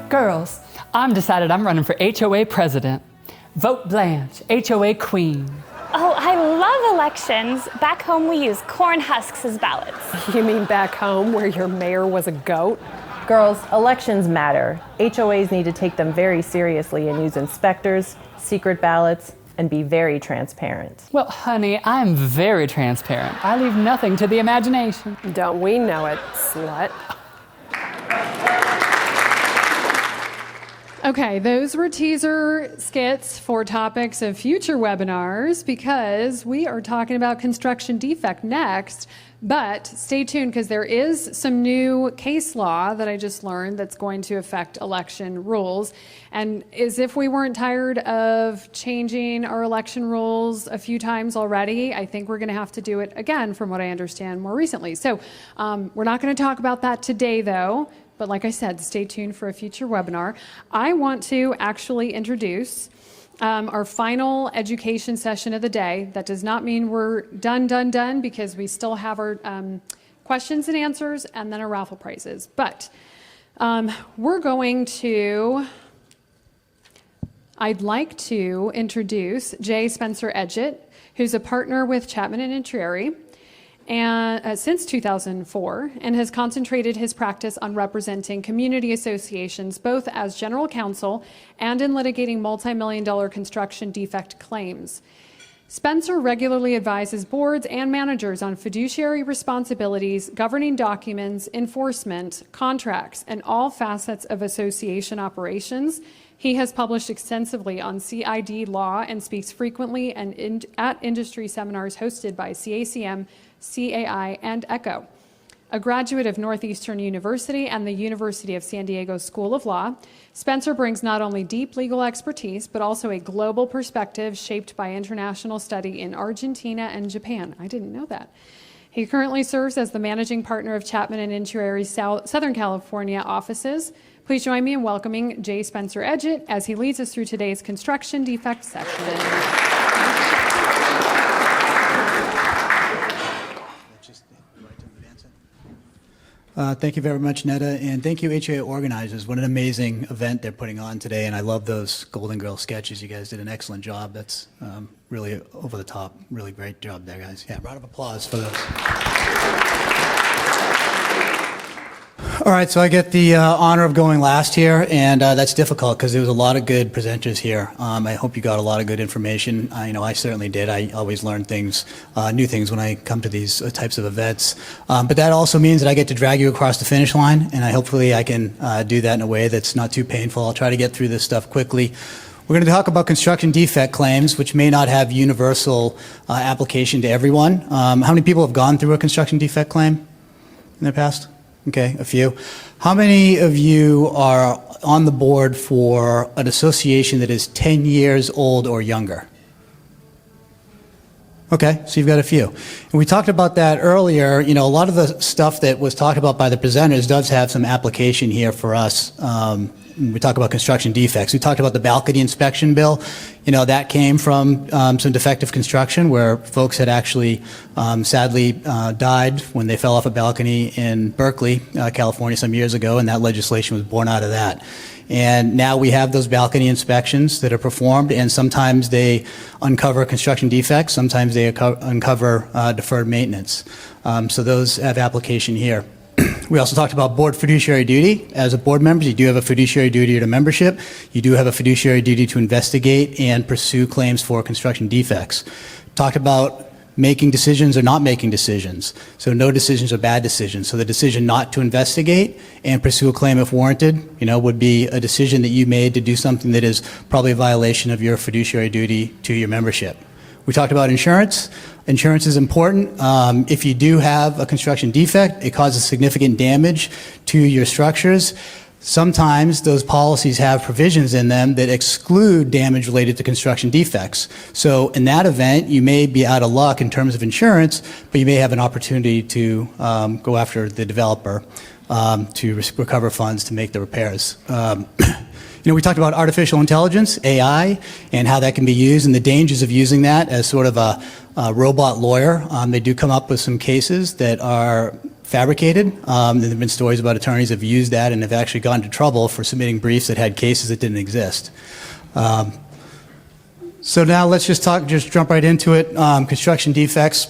Girls, I'm decided I'm running for HOA president. Vote Blanche, HOA queen. Oh, I love elections. Back home, we use corn husks as ballots. You mean back home where your mayor was a goat? Girls, elections matter. HOAs need to take them very seriously and use inspectors, secret ballots, and be very transparent. Well, honey, I'm very transparent. I leave nothing to the imagination. Don't we know it, slut? Okay, those were teaser skits for topics of future webinars, because we are talking about construction defect next. But stay tuned, because there is some new case law that I just learned that's going to affect election rules. And as if we weren't tired of changing our election rules a few times already, I think we're going to have to do it again, from what I understand more recently. So we're not going to talk about that today, though. But like I said, stay tuned for a future webinar. I want to actually introduce our final education session of the day. That does not mean we're done, because we still have our questions and answers and then our raffle prizes. But we're going to, I'd like to introduce J. Spencer Edgett, who's a partner with Chapman and Intrieri, and since 2004, and has concentrated his practice on representing community associations both as general counsel and in litigating multi-million-dollar construction defect claims. Spencer regularly advises boards and managers on fiduciary responsibilities, governing documents, enforcement, contracts, and all facets of association operations. He has published extensively on CID law and speaks frequently and at industry seminars hosted by CACM, CAI, and ECHO. A graduate of Northeastern University and the University of San Diego School of Law, Spencer brings not only deep legal expertise, but also a global perspective shaped by international study in Argentina and Japan. I didn't know that. He currently serves as the managing partner of Chapman and Intrieri's Southern California offices. Please join me in welcoming J. Spencer Edgett as he leads us through today's construction defect section. Thank you very much, Netta, and thank you, HOA organizers. What an amazing event they're putting on today, and I love those Golden Girl sketches. You guys did an excellent job. That's really over the top. Really great job there, guys. Yeah, round of applause for those. All right, so I get the honor of going last here, and that's difficult because there was a lot of good presenters here. I hope you got a lot of good information. I certainly did. I always learn things, new things when I come to these types of events. But that also means that I get to drag you across the finish line, and hopefully I can do that in a way that's not too painful. I'll try to get through this stuff quickly. We're going to talk about construction defect claims, which may not have universal application to everyone. How many people have gone through a construction defect claim in the past? Okay, a few. How many of you are on the board for an association that is 10 years old or younger? Okay, so you've got a few. And we talked about that earlier. A lot of the stuff that was talked about by the presenters does have some application here for us. We talk about construction defects. We talked about the balcony inspection bill. That came from some defective construction where folks had actually sadly died when they fell off a balcony in Berkeley, California some years ago, and that legislation was born out of that. And now we have those balcony inspections that are performed, and sometimes they uncover construction defects, sometimes they uncover deferred maintenance. So those have application here. We also talked about board fiduciary duty. As a board member, you do have a fiduciary duty to membership. You do have a fiduciary duty to investigate and pursue claims for construction defects. Talked about making decisions or not making decisions. So no decisions are bad decisions. So the decision not to investigate and pursue a claim if warranted, would be a decision that you made to do something that is probably a violation of your fiduciary duty to your membership. We talked about insurance. Insurance is important. If you do have a construction defect, it causes significant damage to your structures. Sometimes those policies have provisions in them that exclude damage related to construction defects. So in that event, you may be out of luck in terms of insurance, but you may have an opportunity to go after the developer to recover funds to make the repairs. We talked about artificial intelligence, AI, and how that can be used and the dangers of using that as sort of a robot lawyer. They do come up with some cases that are fabricated. There have been stories about attorneys that have used that and have actually gone to trouble for submitting briefs that had cases that didn't exist. So now let's just jump right into it. Construction defects.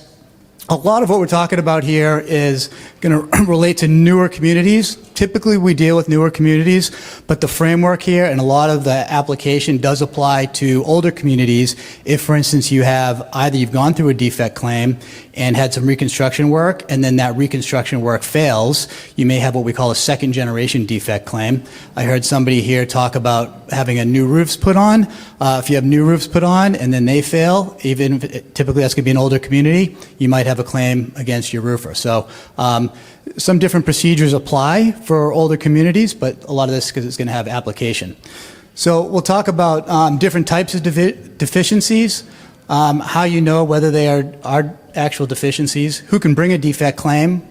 A lot of what we're talking about here is going to relate to newer communities. Typically, we deal with newer communities, but the framework here and a lot of the application does apply to older communities. If, for instance, you've gone through a defect claim and had some reconstruction work, and then that reconstruction work fails, you may have what we call a second-generation defect claim. I heard somebody here talk about having a new roofs put on. If you have new roofs put on and then they fail, even if typically that's going to be an older community, you might have a claim against your roofer. So some different procedures apply for older communities, but a lot of this is going to have application. So we'll talk about different types of deficiencies, how you know whether they are actual deficiencies, who can bring a defect claim,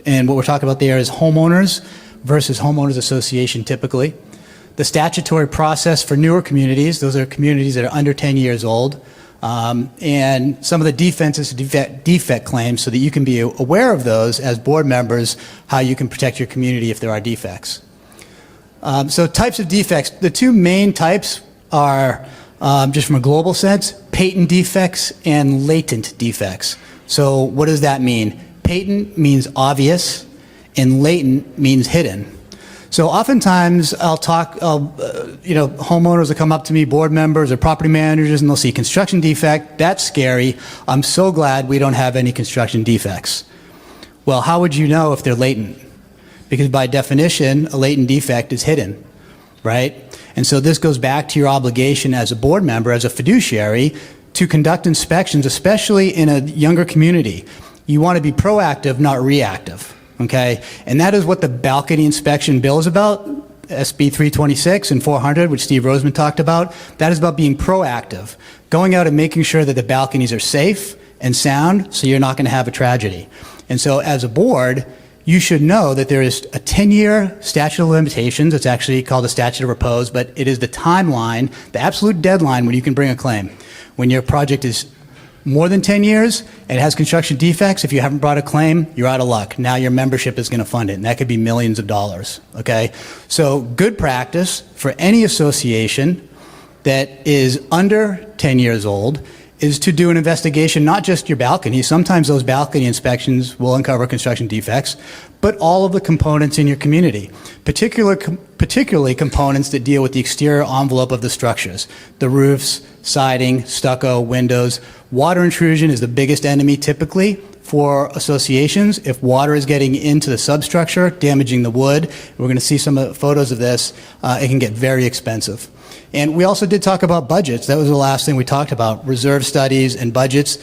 and what we're talking about there is homeowners versus homeowners association typically. The statutory process for newer communities, those are communities that are under 10 years old, and some of the defenses to defect claims so that you can be aware of those as board members, how you can protect your community if there are defects. So types of defects, the two main types are, just from a global sense, patent defects and latent defects. So what does that mean? Patent means obvious, and latent means hidden. So oftentimes homeowners will come up to me, board members or property managers, and they'll see construction defect. That's scary. I'm so glad we don't have any construction defects. Well, how would you know if they're latent? Because by definition, a latent defect is hidden, right? And so this goes back to your obligation as a board member, as a fiduciary, to conduct inspections, especially in a younger community. You want to be proactive, not reactive. Okay, and that is what the balcony inspection bill is about, SB 326 and 400, which Steve Roseman talked about. That is about being proactive, going out and making sure that the balconies are safe and sound so you're not going to have a tragedy. And so as a board, you should know that there is a 10-year statute of limitations. It's actually called the statute of repose, but it is the timeline, the absolute deadline when you can bring a claim. When your project is more than 10 years and it has construction defects, if you haven't brought a claim, you're out of luck. Now your membership is going to fund it, and that could be millions of dollars, okay? So good practice for any association that is under 10 years old is to do an investigation, not just your balcony. Sometimes those balcony inspections will uncover construction defects, but all of the components in your community, particularly components that deal with the exterior envelope of the structures, the roofs, siding, stucco, windows. Water intrusion is the biggest enemy typically for associations. If water is getting into the substructure, damaging the wood, we're going to see some photos of this, it can get very expensive. And we also did talk about budgets. That was the last thing we talked about, reserve studies and budgets.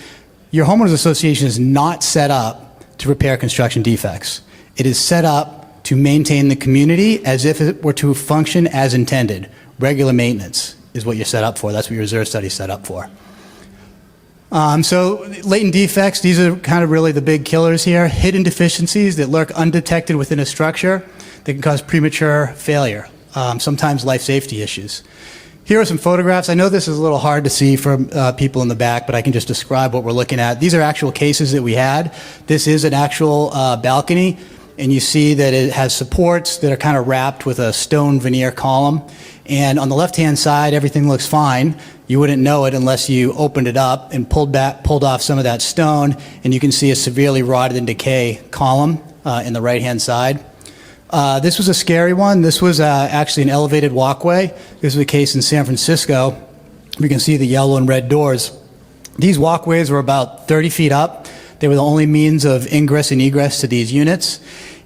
Your homeowners association is not set up to repair construction defects. It is set up to maintain the community as if it were to function as intended. Regular maintenance is what you're set up for. That's what your reserve study is set up for. So latent defects, these are kind of really the big killers here. Hidden deficiencies that lurk undetected within a structure that can cause premature failure, sometimes life safety issues. Here are some photographs. I know this is a little hard to see for people in the back, but I can just describe what we're looking at. These are actual cases that we had. This is an actual balcony, and you see that it has supports that are kind of wrapped with a stone veneer column. And on the left-hand side, everything looks fine. You wouldn't know it unless you opened it up and pulled off some of that stone, and you can see a severely rotted and decay column in the right-hand side. This was a scary one. This was actually an elevated walkway. This was the case in San Francisco. We can see the yellow and red doors. These walkways were about 30 feet up. They were the only means of ingress and egress to these units.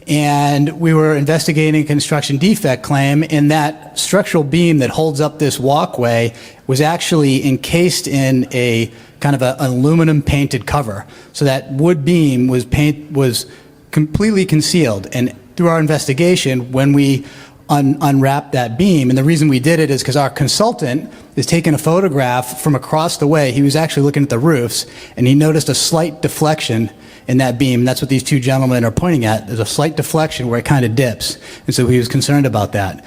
And we were investigating a construction defect claim, and that structural beam that holds up this walkway was actually encased in a kind of an aluminum painted cover. So that wood beam was completely concealed. And through our investigation, when we unwrapped that beam, and the reason we did it is because our consultant is taking a photograph from across the way. He was actually looking at the roofs, and he noticed a slight deflection in that beam. And that's what these two gentlemen are pointing at. There's a slight deflection where it kind of dips, and so he was concerned about that.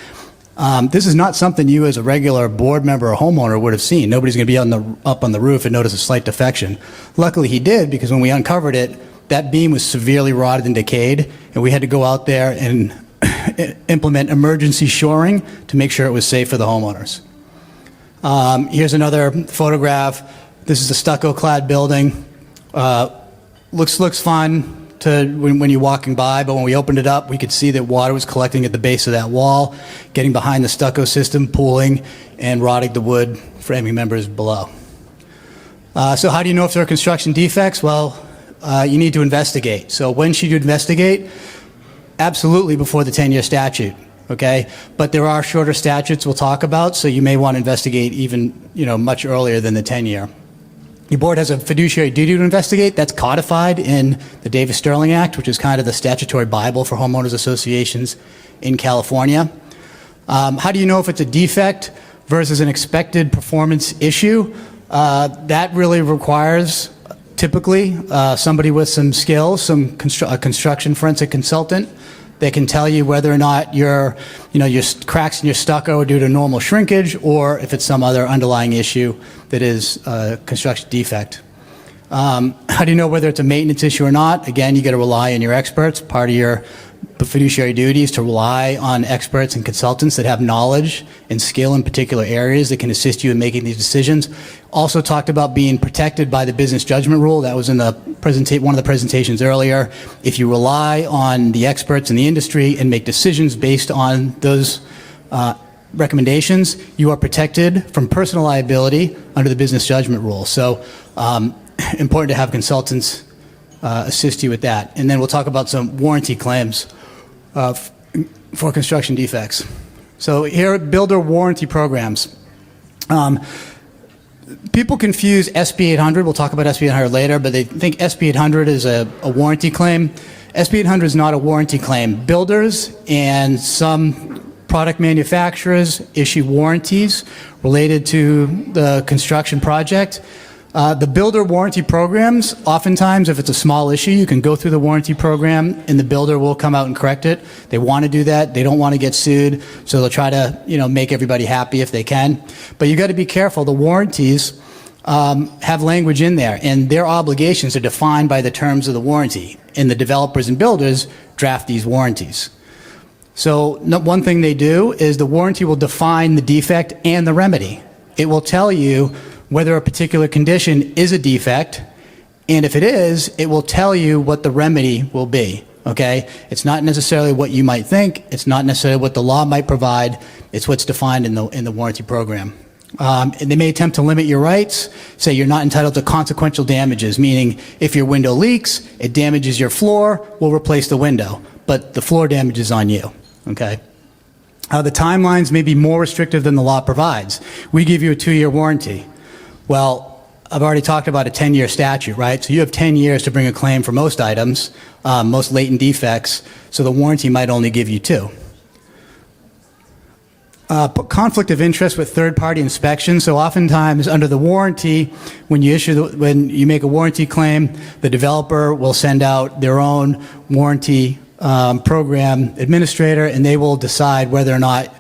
This is not something you as a regular board member or homeowner would have seen. Nobody's going to be up on the roof and notice a slight deflection. Luckily he did, because when we uncovered it, that beam was severely rotted and decayed, and we had to go out there and implement emergency shoring to make sure it was safe for the homeowners. Here's another photograph. This is a stucco-clad building. Looks fine when you're walking by, but when we opened it up, we could see that water was collecting at the base of that wall, getting behind the stucco system, pooling, and rotting the wood framing members below. So how do you know if there are construction defects? Well, you need to investigate. So when should you investigate? Absolutely before the 10-year statute, okay? But there are shorter statutes we'll talk about, so you may want to investigate even, much earlier than the 10-year. Your board has a fiduciary duty to investigate. That's codified in the Davis-Sterling Act, which is kind of the statutory Bible for homeowners associations in California. How do you know if it's a defect versus an expected performance issue? That really requires typically somebody with some skills, a construction forensic consultant that can tell you whether or not your cracks in your stucco are due to normal shrinkage, or if it's some other underlying issue that is a construction defect. How do you know whether it's a maintenance issue or not? Again, you got to rely on your experts. Part of your fiduciary duty is to rely on experts and consultants that have knowledge and skill in particular areas that can assist you in making these decisions. Also talked about being protected by the business judgment rule. That was in the one of the presentations earlier. If you rely on the experts in the industry and make decisions based on those recommendations, you are protected from personal liability under the business judgment rule. So important to have consultants assist you with that. And then we'll talk about some warranty claims for construction defects. So here are builder warranty programs. People confuse SB 800. We'll talk about SB 800 later, but they think SB 800 is a warranty claim. SB 800 is not a warranty claim. Builders and some product manufacturers issue warranties related to the construction project. The builder warranty programs, oftentimes if it's a small issue, you can go through the warranty program and the builder will come out and correct it. They want to do that. They don't want to get sued, so they'll try to make everybody happy if they can. But you got to be careful. The warranties have language in there, and their obligations are defined by the terms of the warranty, and the developers and builders draft these warranties. So one thing they do is the warranty will define the defect and the remedy. It will tell you whether a particular condition is a defect, and if it is, it will tell you what the remedy will be. Okay? It's not necessarily what you might think. It's not necessarily what the law might provide. It's what's defined in the warranty program. And they may attempt to limit your rights, say you're not entitled to consequential damages, meaning if your window leaks, it damages your floor, we'll replace the window, but the floor damage is on you. Okay? The timelines may be more restrictive than the law provides. We give you a 2-year warranty. Well, I've already talked about a 10-year statute, right? So you have 10 years to bring a claim for most items, most latent defects, so the warranty might only give you 2. Conflict of interest with third-party inspection. So oftentimes under the warranty, when you make a warranty claim, the developer will send out their own warranty program administrator, and they will decide whether or not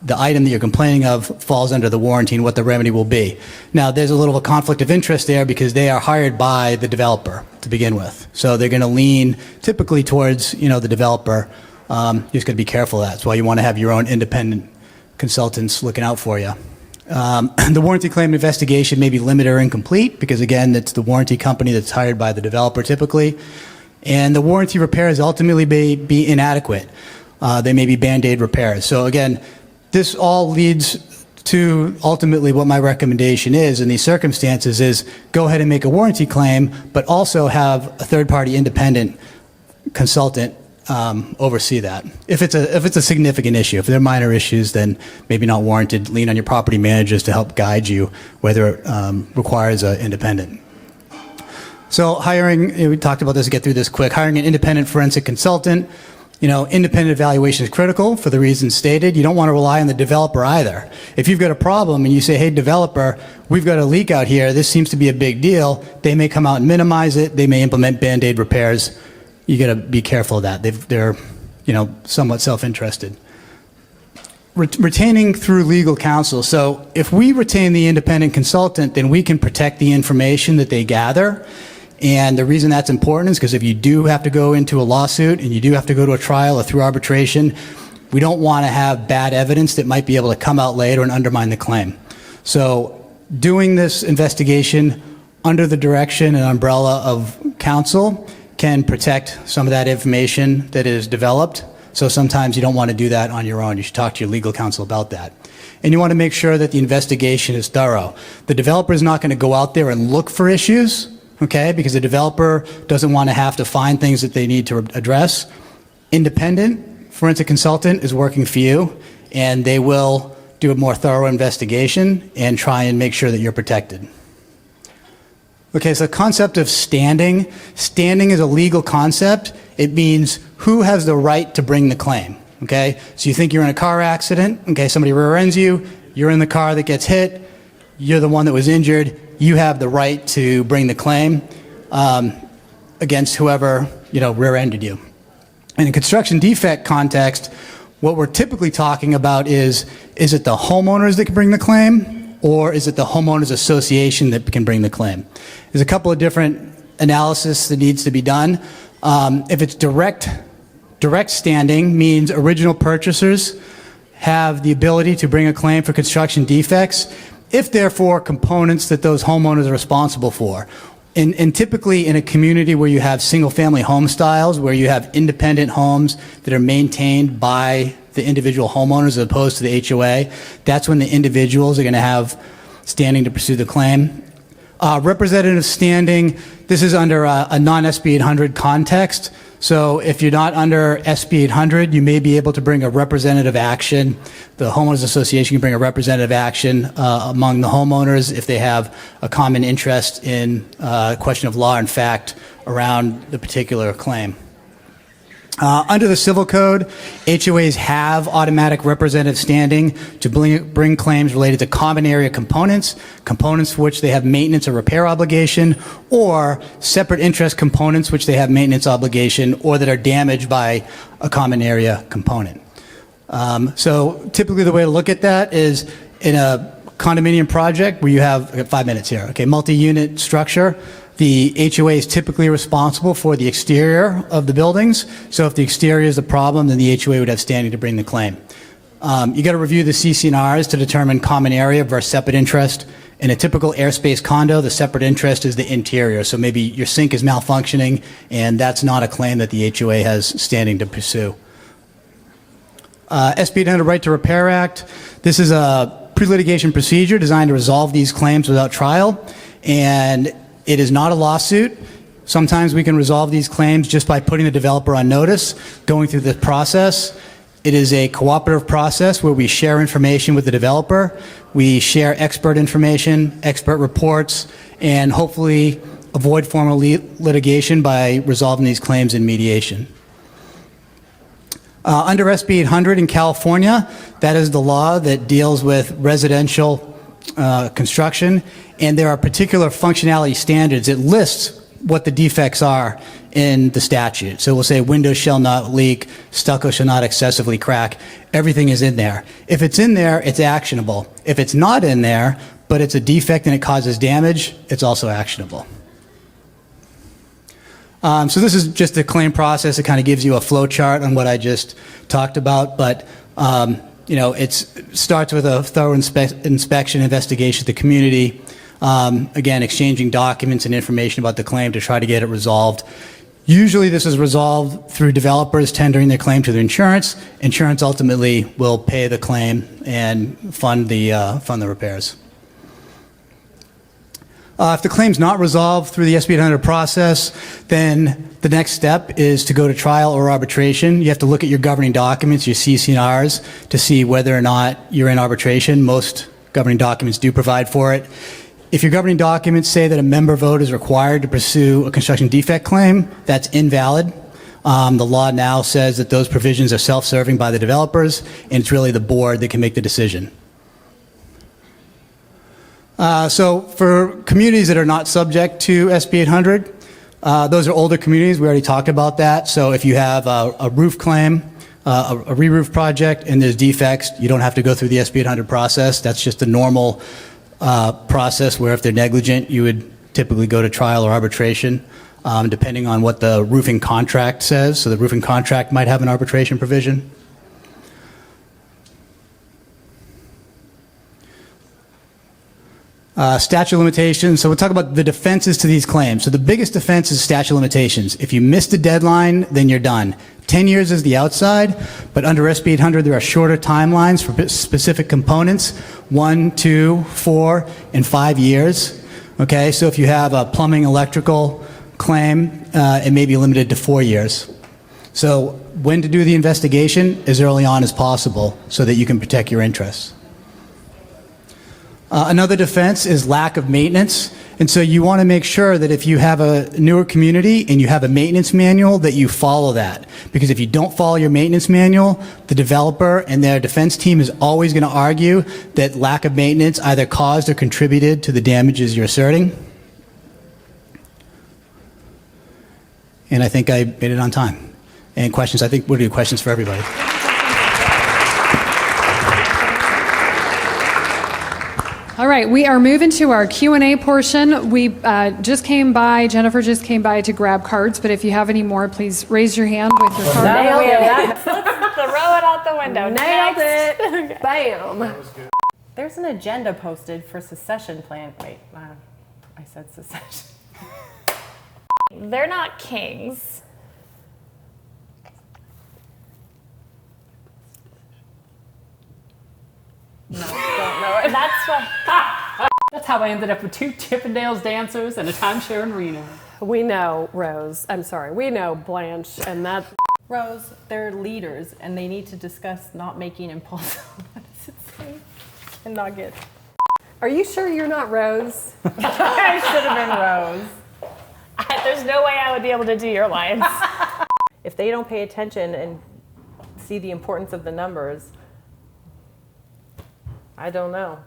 the item that you're complaining of falls under the warranty and what the remedy will be. Now, there's a little of a conflict of interest there because they are hired by the developer to begin with. So they're going to lean typically towards, the developer. You just got to be careful of that. That's why you want to have your own independent consultants looking out for you. The warranty claim investigation may be limited or incomplete because, again, it's the warranty company that's hired by the developer typically. And the warranty repairs ultimately may be inadequate. They may be Band-Aid repairs. So, again, this all leads to ultimately what my recommendation is in these circumstances is go ahead and make a warranty claim, but also have a third-party independent consultant oversee that. If it's a significant issue, if they're minor issues, then maybe not warranted. Lean on your property managers to help guide you whether it requires an independent. So hiring, we talked about this, get through this quick. Hiring an independent forensic consultant. Independent evaluation is critical for the reasons stated. You don't want to rely on the developer either. If you've got a problem and you say, hey, developer, we've got a leak out here, this seems to be a big deal, they may come out and minimize it, they may implement Band-Aid repairs. You got to be careful of that. They're somewhat self-interested. Retaining through legal counsel. So if we retain the independent consultant, then we can protect the information that they gather. And the reason that's important is because if you do have to go into a lawsuit and you do have to go to a trial or through arbitration, we don't want to have bad evidence that might be able to come out later and undermine the claim. So doing this investigation under the direction and umbrella of counsel can protect some of that information that is developed. So sometimes you don't want to do that on your own. You should talk to your legal counsel about that. And you want to make sure that the investigation is thorough. The developer is not going to go out there and look for issues, okay, because the developer doesn't want to have to find things that they need to address. Independent forensic consultant is working for you, and they will do a more thorough investigation and try and make sure that you're protected. Okay, so the concept of standing. Standing is a legal concept. It means who has the right to bring the claim, okay? So you think you're in a car accident, okay, somebody rear ends you, you're in the car that gets hit, you're the one that was injured, you have the right to bring the claim against whoever, rear-ended you. In a construction defect context, what we're typically talking about is it the homeowners that can bring the claim, or is it the homeowners association that can bring the claim? There's a couple of different analysis that needs to be done. If it's direct standing, means original purchasers have the ability to bring a claim for construction defects if therefore components that those homeowners are responsible for. And typically in a community where you have single-family home styles, where you have independent homes that are maintained by the individual homeowners as opposed to the HOA, that's when the individuals are going to have standing to pursue the claim. Representative standing, this is under a non-SB 800 context. So if you're not under SB 800, you may be able to bring a representative action. The homeowners association can bring a representative action among the homeowners if they have a common interest in a question of law and fact around the particular claim. Under the Civil Code, HOAs have automatic representative standing to bring claims related to common area components for which they have maintenance or repair obligation, or separate interest components which they have maintenance obligation, or that are damaged by a common area component. So typically the way to look at that is in a condominium project where you have, I got 5 minutes here, okay, multi-unit structure, the HOA is typically responsible for the exterior of the buildings. So if the exterior is the problem, then the HOA would have standing to bring the claim. You got to review the CC&Rs to determine common area versus separate interest. In a typical airspace condo, the separate interest is the interior. So maybe your sink is malfunctioning, and that's not a claim that the HOA has standing to pursue. SB 800 Right to Repair Act. This is a pre-litigation procedure designed to resolve these claims without trial, and it is not a lawsuit. Sometimes we can resolve these claims just by putting the developer on notice, going through the process. It is a cooperative process where we share information with the developer. We share expert information, expert reports, and hopefully avoid formal litigation by resolving these claims in mediation. Under SB 800 in California, that is the law that deals with residential construction, and there are particular functionality standards. It lists what the defects are in the statute. So we'll say windows shall not leak, stucco shall not excessively crack. Everything is in there. If it's in there, it's actionable. If it's not in there, but it's a defect and it causes damage, it's also actionable. So this is just a claim process. It kind of gives you a flow chart on what I just talked about, but it starts with a thorough inspection, investigation of the community, again, exchanging documents and information about the claim to try to get it resolved. Usually this is resolved through developers tendering their claim to the insurance. Insurance ultimately will pay the claim and fund the repairs. If the claim's not resolved through the SB 800 process, then the next step is to go to trial or arbitration. You have to look at your governing documents, your CC&Rs, to see whether or not you're in arbitration. Most governing documents do provide for it. If your governing documents say that a member vote is required to pursue a construction defect claim, that's invalid. The law now says that those provisions are self-serving by the developers, and it's really the board that can make the decision. So for communities that are not subject to SB 800, those are older communities. We already talked about that. So if you have a roof claim, a re-roof project, and there's defects, you don't have to go through the SB 800 process. That's just a normal process where if they're negligent, you would typically go to trial or arbitration, depending on what the roofing contract says. So the roofing contract might have an arbitration provision. Statute of limitations. So we'll talk about the defenses to these claims. So the biggest defense is statute of limitations. If you miss the deadline, then you're done. 10 years is the outside, but under SB 800, there are shorter timelines for specific components, 1, 2, 4, and 5 years. Okay, so if you have a plumbing electrical claim, it may be limited to 4 years. So when to do the investigation as early on as possible so that you can protect your interests. Another defense is lack of maintenance. And so you want to make sure that if you have a newer community and you have a maintenance manual, that you follow that. Because if you don't follow your maintenance manual, the developer and their defense team is always going to argue that lack of maintenance either caused or contributed to the damages you're asserting. And I think I made it on time. And questions? I think we'll do questions for everybody. All right, we are moving to our Q&A portion. We just came by, Jennifer just came by to grab cards, but if you have any more, please raise your hand with your card. Nailed it. Throw it out the window. Nailed it. Okay. Bam. There's an agenda posted for secession plan. Wait, I said secession. They're not kings. No, don't know it. That's what. That's how I ended up with 2 Chippendales dancers and a timeshare in Reno. We know Rose. I'm sorry. We know Blanche, and that. Rose, they're leaders, and they need to discuss not making impulsive. What does it say? And not get. Are you sure you're not Rose? I should have been Rose. There's no way I would be able to do your lines. If they don't pay attention and see the importance of the numbers, I don't know.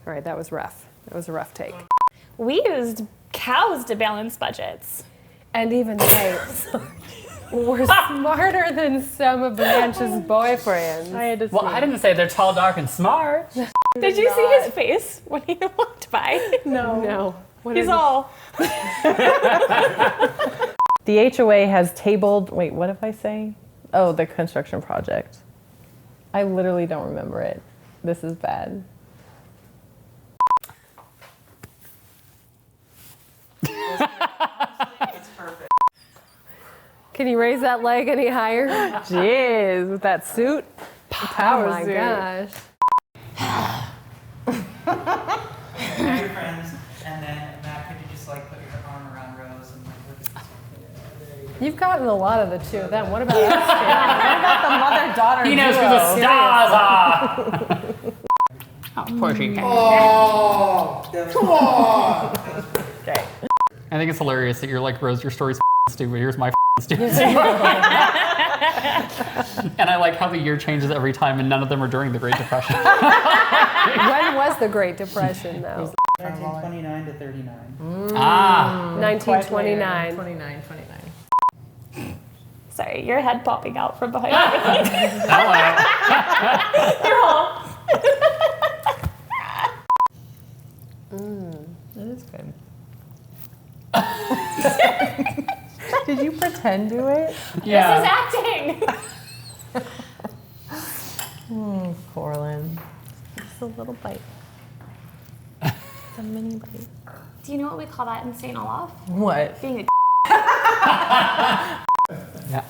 All right, that was rough. That was a rough take. We used cows to balance budgets. And even they were smarter than some of Blanche's boyfriends. I had to Well, I didn't say they're tall, dark, and smart. Did you see his face when he walked by? No. He's all. The HOA has tabled, wait, what did I say? Oh, the construction project. I literally don't remember it. This is bad. Can you raise that leg any higher? Jeez, with that suit. Oh my gosh. Add your friends, and then Matt, could you just like put your arm around Rose and like look at this? You've gotten a lot of the two of them. What about us? What about the mother-daughter He knows who the stars are. Oh, poor she can. Oh, come on! Okay. I think it's hilarious that you're like, Rose, your story's stupid. Here's my stupid. And I like how the year changes every time, and none of them are during the Great Depression. When was the Great Depression, though? 1929 to 39. 1929. 29. Sorry, your head popping out from behind. Hello. You're home. That is good. Did you pretend to it? Yeah. This is acting. Corlin. Just a little bite. It's a mini bite. Do you know what we call that in St. Olaf? What? Being a Yeah.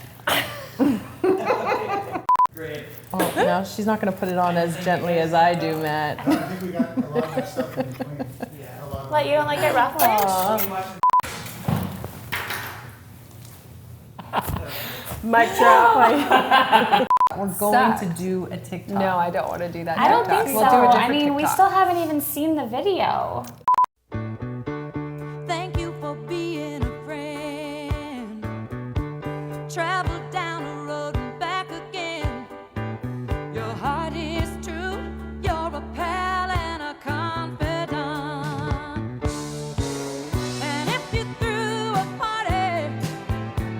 Great. Oh, no, she's not going to put it on as gently as I do, Matt. I think we got a lot of that stuff in between. Yeah, a lot of What, you don't like it rough? Mic drop. We're going to do a TikTok. No, I don't want to do that. I don't TikTok. think We'll so. do a I different mean, we TikTok. still haven't even seen the video. Thank you for being a friend. Travel down the road and back again. Your heart is true. You're a pal and a confidant. And if you threw a party,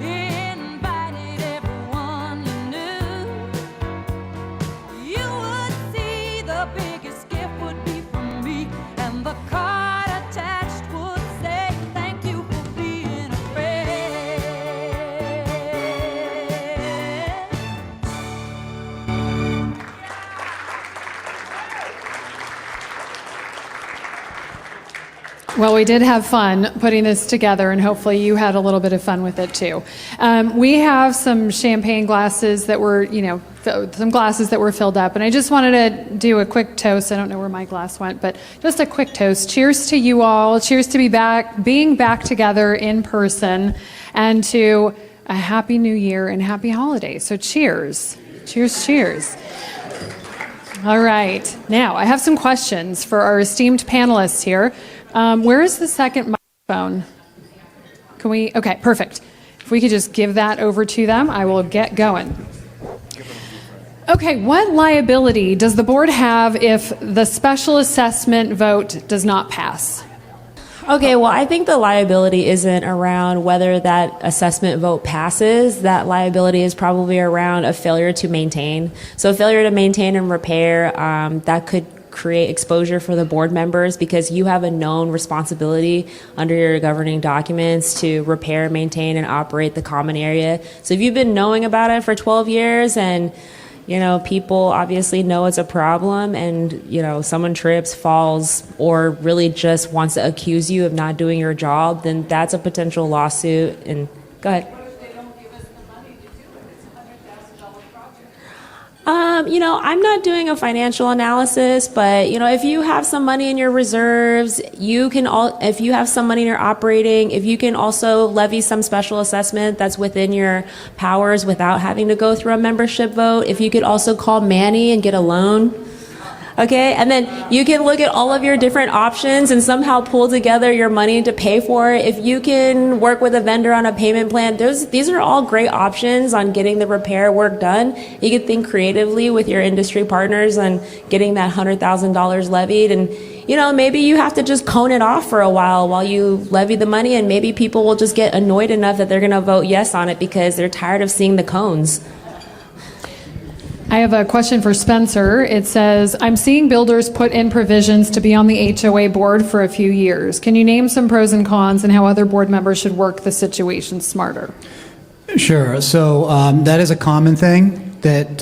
invited everyone you knew, you would see the biggest gift would be from me, and the card attached would say thank you for being a friend. Well, we did have fun putting this together, and hopefully you had a little bit of fun with it too. We have some champagne glasses that were, some glasses that were filled up, and I just wanted to do a quick toast. I don't know where my glass went, but just a quick toast. Cheers to you all. Cheers to being back together in person, and to a happy new year and happy holidays. So cheers. Cheers, cheers. All right. Now, I have some questions for our esteemed panelists here. Where is the second microphone? Can we? Okay, perfect. If we could just give that over to them, I will get going. Okay, what liability does the board have if the special assessment vote does not pass? Okay, well, I think the liability isn't around whether that assessment vote passes. That liability is probably around a failure to maintain. So, failure to maintain and repair, that could create exposure for the board members because you have a known responsibility under your governing documents to repair, maintain, and operate the common area. So, if you've been knowing about it for 12 years and people obviously know it's a problem and, someone trips, falls, or really just wants to accuse you of not doing your job, then that's a potential lawsuit. And go ahead. What if they don't give us the money to do it? It's a $100,000 project. I'm not doing a financial analysis, but, if you have some money in your reserves, if you have some money in your operating, if you can also levy some special assessment that's within your powers without having to go through a membership vote, if you could also call Manny and get a loan. Okay, and then you can look at all of your different options and somehow pull together your money to pay for it. If you can work with a vendor on a payment plan, these are all great options on getting the repair work done. You can think creatively with your industry partners on getting that $100,000 levied. And, maybe you have to just cone it off for a while you levy the money, and maybe people will just get annoyed enough that they're going to vote yes on it because they're tired of seeing the cones. I have a question for Spencer. It says, I'm seeing builders put in provisions to be on the HOA board for a few years. Can you name some pros and cons and how other board members should work the situation smarter? Sure. So that is a common thing that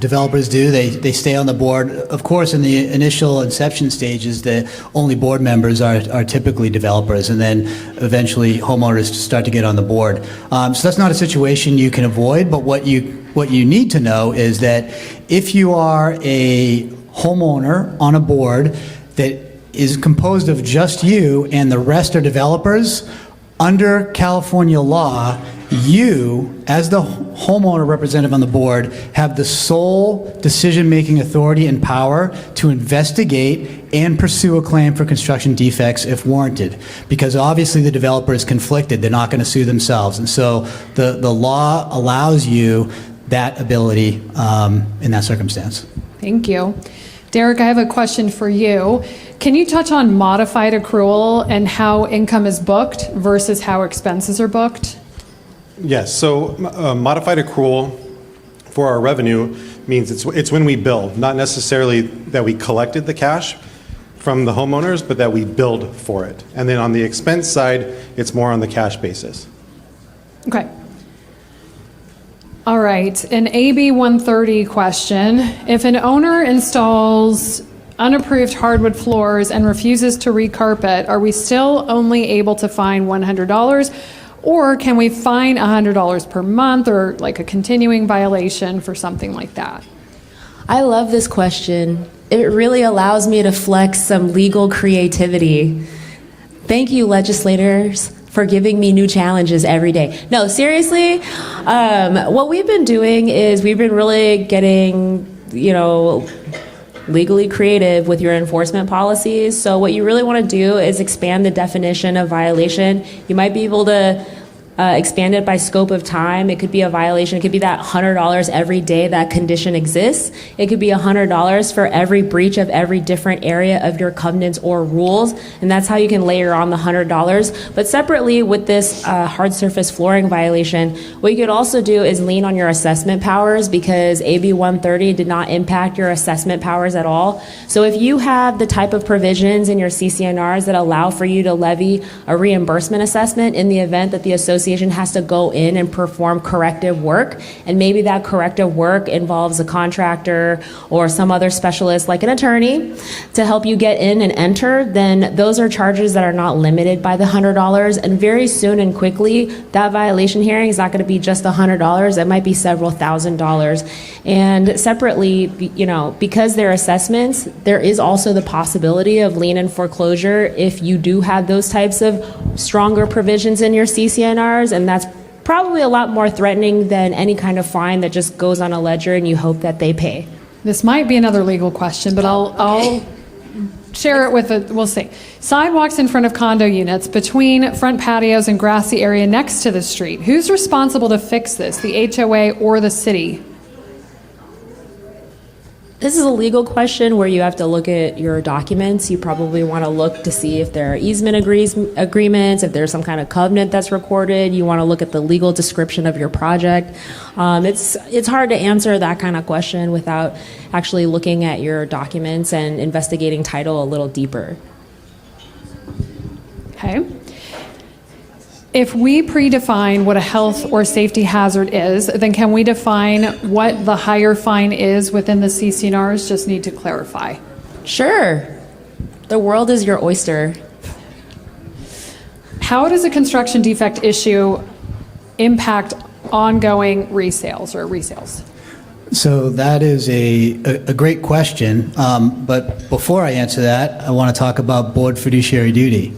developers do. They stay on the board. Of course, in the initial inception stages, the only board members are typically developers, and then eventually homeowners start to get on the board. So that's not a situation you can avoid, but what you need to know is that if you are a homeowner on a board that is composed of just you and the rest are developers, under California law, you, as the homeowner representative on the board, have the sole decision-making authority and power to investigate and pursue a claim for construction defects if warranted. Because obviously the developer is conflicted. They're not going to sue themselves. And so the law allows you that ability in that circumstance. Thank you. Derek, I have a question for you. Can you touch on modified accrual and how income is booked versus how expenses are booked? Yes, so modified accrual for our revenue means it's when we bill, not necessarily that we collected the cash from the homeowners, but that we billed for it. And then on the expense side, it's more on the cash basis. Okay. All right, an AB 130 question. If an owner installs unapproved hardwood floors and refuses to recarpet, are we still only able to fine $100? Or can we fine $100 per month or like a continuing violation for something like that? I love this question. It really allows me to flex some legal creativity. Thank you, legislators, for giving me new challenges every day. No, seriously, what we've been doing is we've been really getting, legally creative with your enforcement policies. So what you really want to do is expand the definition of violation. You might be able to expand it by scope of time. It could be a violation. It could be that $100 every day that condition exists. It could be $100 for every breach of every different area of your covenants or rules. And that's how you can layer on the $100. But separately with this hard surface flooring violation, what you could also do is lean on your assessment powers, because AB 130 did not impact your assessment powers at all. So if you have the type of provisions in your CCNRs that allow for you to levy a reimbursement assessment in the event that the association has to go in and perform corrective work, and maybe that corrective work involves a contractor or some other specialist like an attorney to help you get in and enter, then those are charges that are not limited by the $100. And very soon and quickly, that violation hearing is not going to be just $100. It might be several $1,000s. And separately, because they're assessments, there is also the possibility of lien and foreclosure if you do have those types of stronger provisions in your CCNR. And that's probably a lot more threatening than any kind of fine that just goes on a ledger and you hope that they pay. This might be another legal question, but I'll share it with we'll see. Sidewalks in front of condo units, between front patios and grassy area next to the street. Who's responsible to fix this, the HOA or the city? This is a legal question where you have to look at your documents. You probably want to look to see if there are easement agreements, if there's some kind of covenant that's recorded. You want to look at the legal description of your project. It's hard to answer that kind of question without actually looking at your documents and investigating title a little deeper. Okay. If we predefine what a health or safety hazard is, then can we define what the higher fine is within the CCNRs? Just need to clarify. Sure. The world is your oyster. How does a construction defect issue impact ongoing resales or resales? So that is a great question. But before I answer that, I want to talk about board fiduciary duty.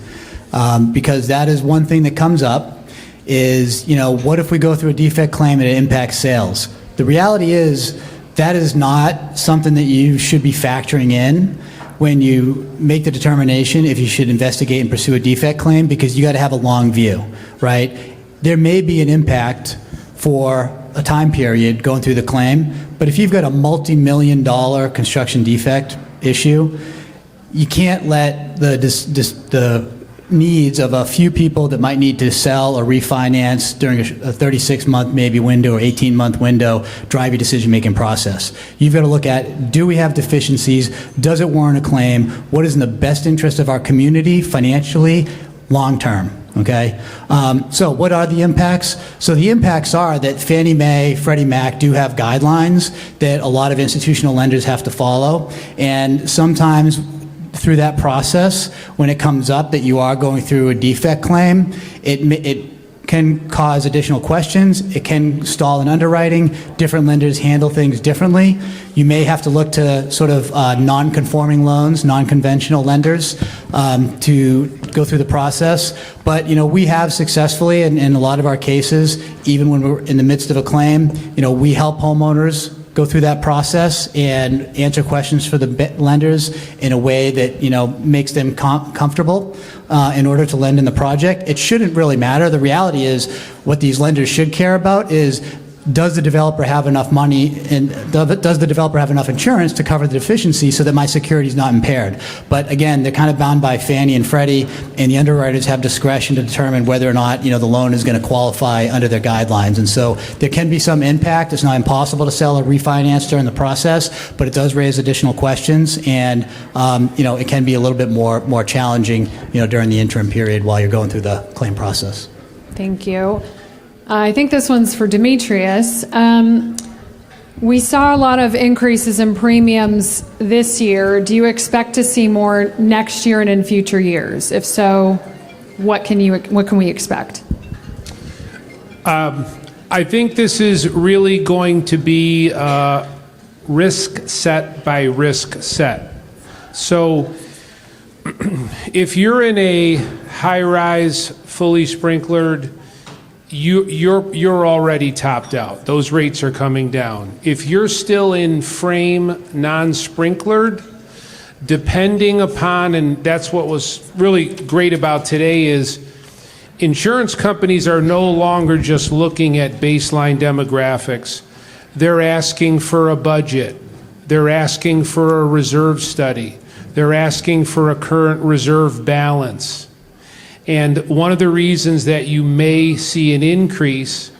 Because that is one thing that comes up is, what if we go through a defect claim and it impacts sales? The reality is that is not something that you should be factoring in when you make the determination if you should investigate and pursue a defect claim, because you got to have a long view, right? There may be an impact for a time period going through the claim, but if you've got a multi-million-dollar construction defect issue, you can't let the needs of a few people that might need to sell or refinance during a 36-month maybe window or 18-month window drive your decision-making process. You've got to look at, do we have deficiencies? Does it warrant a claim? What is in the best interest of our community financially, long-term? Okay, so what are the impacts? So the impacts are that Fannie Mae, Freddie Mac do have guidelines that a lot of institutional lenders have to follow, and sometimes through that process, when it comes up that you are going through a defect claim, it can cause additional questions. It can stall in underwriting. Different lenders handle things differently. You may have to look to sort of non-conforming loans, non-conventional lenders to go through the process. But, we have successfully, in a lot of our cases, even when we're in the midst of a claim, we help homeowners go through that process and answer questions for the lenders in a way that makes them comfortable in order to lend in the project. It shouldn't really matter. The reality is what these lenders should care about is, does the developer have enough money and does the developer have enough insurance to cover the deficiency so that my security is not impaired? But again, they're kind of bound by Fannie and Freddie, and the underwriters have discretion to determine whether or not the loan is going to qualify under their guidelines. And so there can be some impact. It's not impossible to sell or refinance during the process, but it does raise additional questions, and it can be a little bit more challenging during the interim period while you're going through the claim process. Thank you. I think this one's for Demetrius. We saw a lot of increases in premiums this year. Do you expect to see more next year and in future years? If so, what can we expect? I think this is really going to be risk set by risk set. So if you're in a high-rise, fully sprinklered, you're already topped out. Those rates are coming down. If you're still in frame, non-sprinklered, depending upon, and that's what was really great about today, is insurance companies are no longer just looking at baseline demographics. They're asking for a budget. They're asking for a reserve study. They're asking for a current reserve balance. And one of the reasons that you may see an increase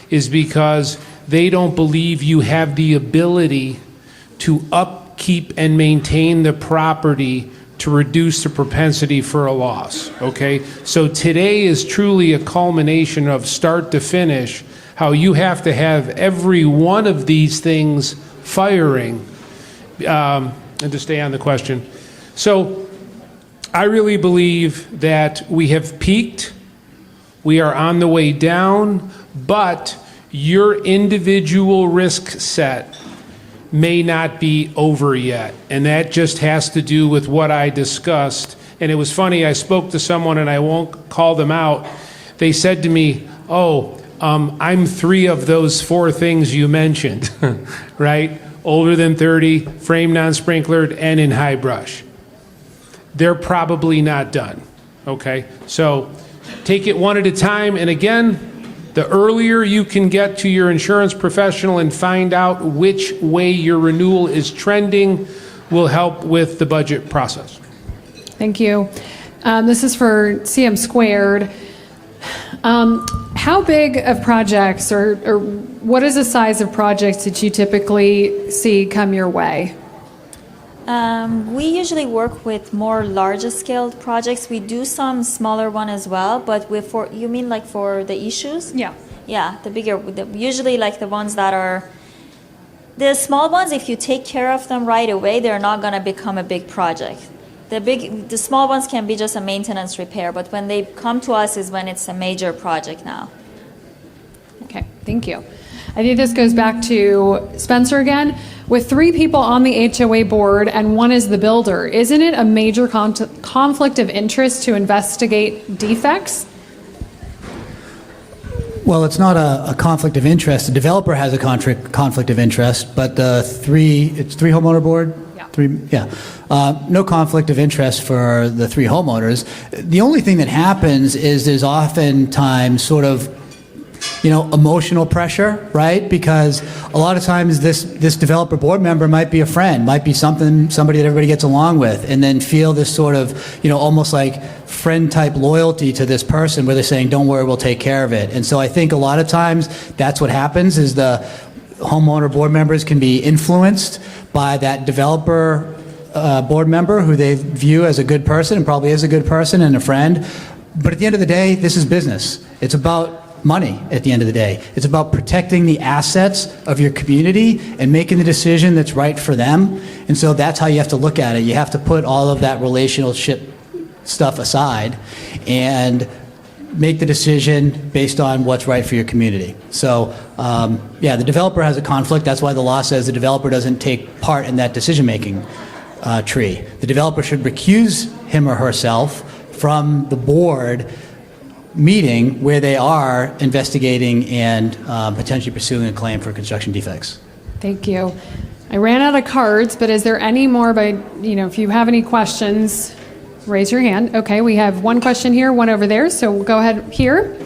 is because they don't believe you have the ability to upkeep and maintain the property to reduce the propensity for a loss, okay? So today is truly a culmination of start to finish, how you have to have every one of these things firing. And to stay on the question. So I really believe that we have peaked, we are on the way down, but your individual risk set may not be over yet. And that just has to do with what I discussed. And it was funny, I spoke to someone, and I won't call them out. They said to me, I'm 3 of those 4 things you mentioned, right? Older than 30, frame non-sprinklered, and in high brush. They're probably not done, okay? So take it one at a time. And again, the earlier you can get to your insurance professional and find out which way your renewal is trending will help with the budget process. Thank you. This is for CM Squared. How big of projects or what is the size of projects that you typically see come your way? We usually work with more larger scale projects. We do some smaller one as well, but you mean like for the issues? Yeah. Yeah, usually like the ones that are, the small ones, if you take care of them right away, they're not going to become a big project. The small ones can be just a maintenance repair, but when they come to us is when it's a major project now. Okay, thank you. I think this goes back to Spencer again. With 3 people on the HOA board and 1 is the builder, isn't it a major conflict of interest to investigate defects? Well, it's not a conflict of interest. The developer has a conflict of interest, but it's 3 homeowner board? Yeah. No conflict of interest for the 3 homeowners. The only thing that happens is there's oftentimes sort of emotional pressure, right? Because a lot of times this developer board member might be a friend, might be somebody that everybody gets along with, and then feel this sort of, almost like friend type loyalty to this person where they're saying, don't worry, we'll take care of it. And so I think a lot of times that's what happens is the homeowner board members can be influenced by that developer board member who they view as a good person and probably is a good person and a friend. But at the end of the day, this is business. It's about money at the end of the day. It's about protecting the assets of your community and making the decision that's right for them. And so that's how you have to look at it. You have to put all of that relationship stuff aside and make the decision based on what's right for your community. So, the developer has a conflict. That's why the law says the developer doesn't take part in that decision-making tree. The developer should recuse him or herself from the board meeting where they are investigating and potentially pursuing a claim for construction defects. Thank you. I ran out of cards, but is there any more if you have any questions, raise your hand. Okay, we have one question here, one over there, so we'll go ahead here.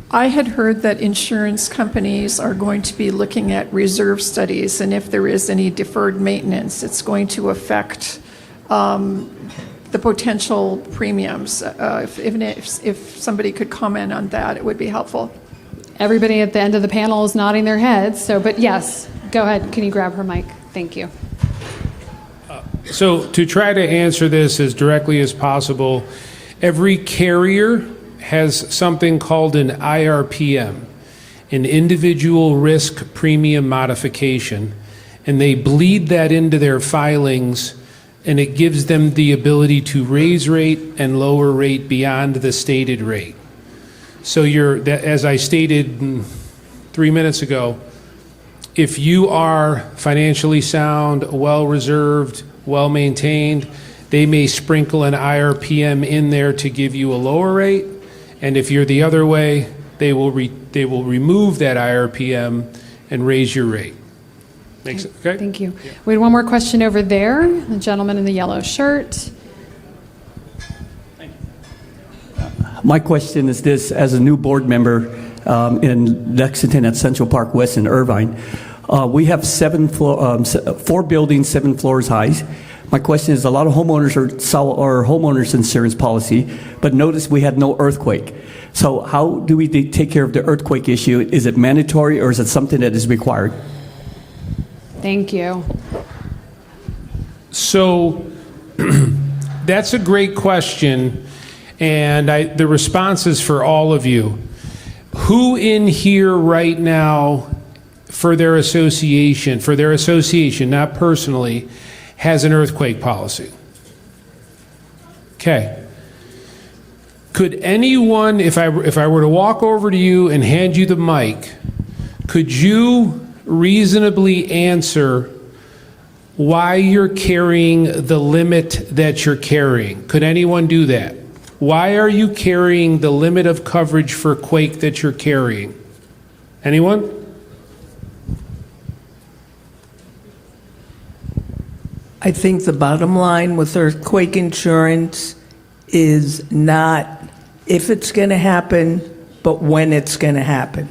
I had heard that insurance companies are going to be looking at reserve studies, and if there is any deferred maintenance, it's going to affect the potential premiums. If somebody could comment on that, it would be helpful. Everybody at the end of the panel is nodding their heads, but yes, go ahead. Can you grab her mic? Thank you. So to try to answer this as directly as possible, every carrier has something called an IRPM, an individual risk premium modification, and they bleed that into their filings, and it gives them the ability to raise rate and lower rate beyond the stated rate. So as I stated 3 minutes ago, if you are financially sound, well-reserved, well-maintained, they may sprinkle an IRPM in there to give you a lower rate, and if you're the other way, they will remove that IRPM and raise your rate. Okay? Thank you. Yeah. We had one more question over there, the gentleman in the yellow shirt. Thank you. My question is this: as a new board member in Lexington at Central Park West in Irvine, we have 4 buildings, 7 floors high. My question is, a lot of homeowners are homeowners insurance policy, but notice we had no earthquake. So how do we take care of the earthquake issue? Is it mandatory or is it something that is required? Thank you. So that's a great question, and the response is for all of you. Who in here right now, for their association, not personally, has an earthquake policy? Okay. Could anyone, if I were to walk over to you and hand you the mic, could you reasonably answer why you're carrying the limit that you're carrying? Could anyone do that? Why are you carrying the limit of coverage for quake that you're carrying? Anyone? I think the bottom line with earthquake insurance is not if it's going to happen, but when it's going to happen.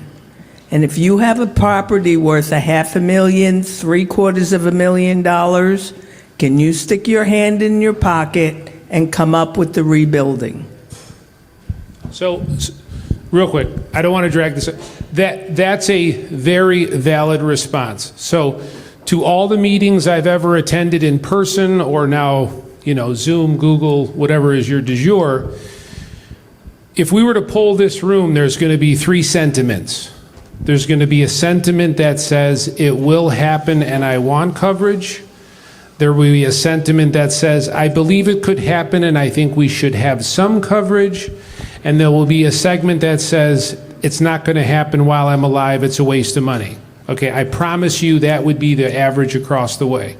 And if you have a property worth $500,000, $750,000, can you stick your hand in your pocket and come up with the rebuilding? So, real quick, I don't want to drag this. That's a very valid response. So, to all the meetings I've ever attended in person or now, Zoom, Google, whatever is your du jour, if we were to poll this room, there's going to be 3 sentiments. There's going to be a sentiment that says it will happen and I want coverage. There will be a sentiment that says I believe it could happen and I think we should have some coverage. And there will be a segment that says it's not going to happen while I'm alive, it's a waste of money. Okay, I promise you that would be the average across the way.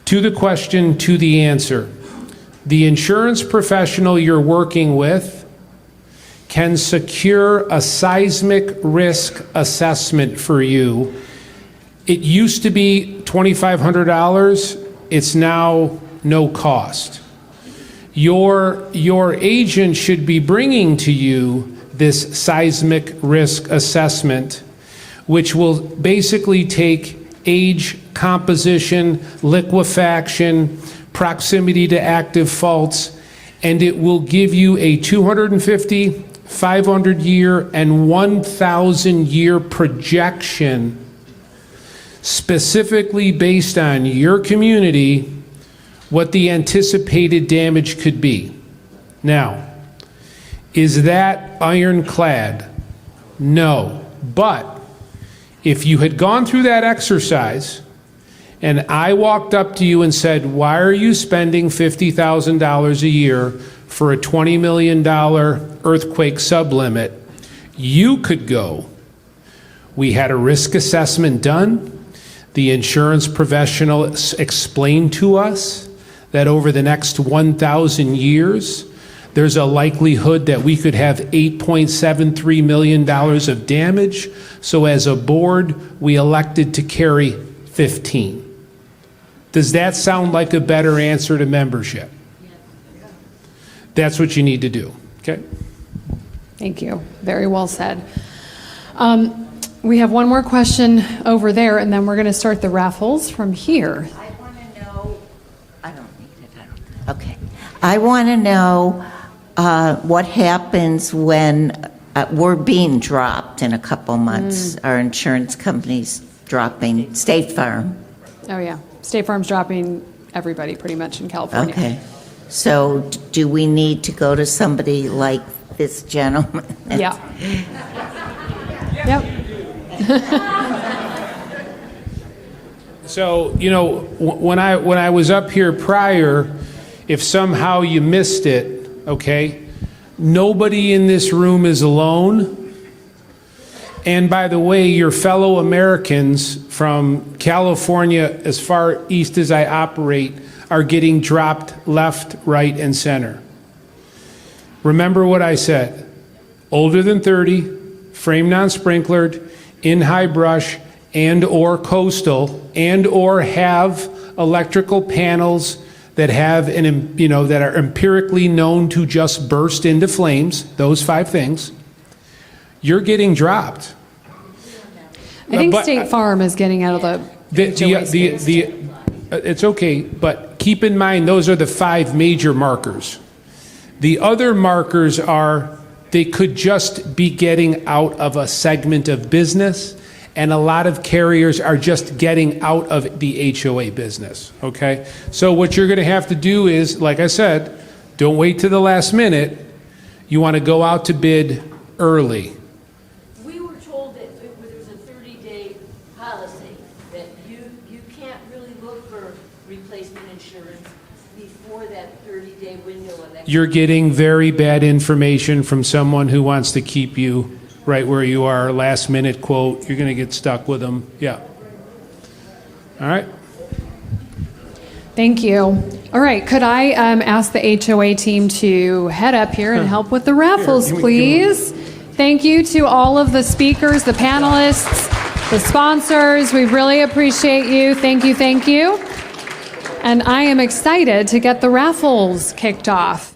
To the question, to the answer. The insurance professional you're working with can secure a seismic risk assessment for you. It used to be $2,500. It's now no cost. Your agent should be bringing to you this seismic risk assessment, which will basically take age, composition, liquefaction, proximity to active faults, and it will give you a 250, 500-year, and 1,000-year projection specifically based on your community, what the anticipated damage could be. Now, is that ironclad? No. But if you had gone through that exercise and I walked up to you and said, why are you spending $50,000 a year for a $20 million earthquake sublimit? You could go, we had a risk assessment done. The insurance professional explained to us that over the next 1,000 years, there's a likelihood that we could have $8.73 million of damage. So as a board, we elected to carry 15. Does that sound like a better answer to membership? That's what you need to do, okay? Thank you. Very well said. We have one more question over there, and then we're going to start the raffles from here. I want to know, I don't need it, okay. I want to know what happens when we're being dropped in a couple months. Our insurance company's dropping, State Farm. Oh, yeah. State Farm's dropping everybody pretty much in California. Okay. So do we need to go to somebody like this gentleman? Yeah. Yep. So, you know, when I was up here prior, if somehow you missed it, okay, nobody in this room is alone. And by the way, your fellow Americans from California, as far east as I operate, are getting dropped left, right, and center. Remember what I said. Older than 30, frame non-sprinklered, in high brush, and or coastal, and or have electrical panels that have that are empirically known to just burst into flames, those 5 things, you're getting dropped. I think State Farm is getting out of it's okay, but keep in mind those are the 5 major markers. The other markers are they could just be getting out of a segment of business, and a lot of carriers are just getting out of the HOA business, okay? So what you're going to have to do is, like I said, don't wait to the last minute. You want to go out to bid early. We were told that there's a 30-day policy, that you can't really look for replacement insurance before that 30-day window of expiration. You're getting very bad information from someone who wants to keep you right where you are, last minute quote. You're going to get stuck with them. Yeah. All right. Thank you. All right. Could I ask the HOA team to head up here and help with the raffles, please? Thank you to all of the speakers, the panelists, the sponsors. We really appreciate you. Thank you. Thank you. And I am excited to get the raffles kicked off.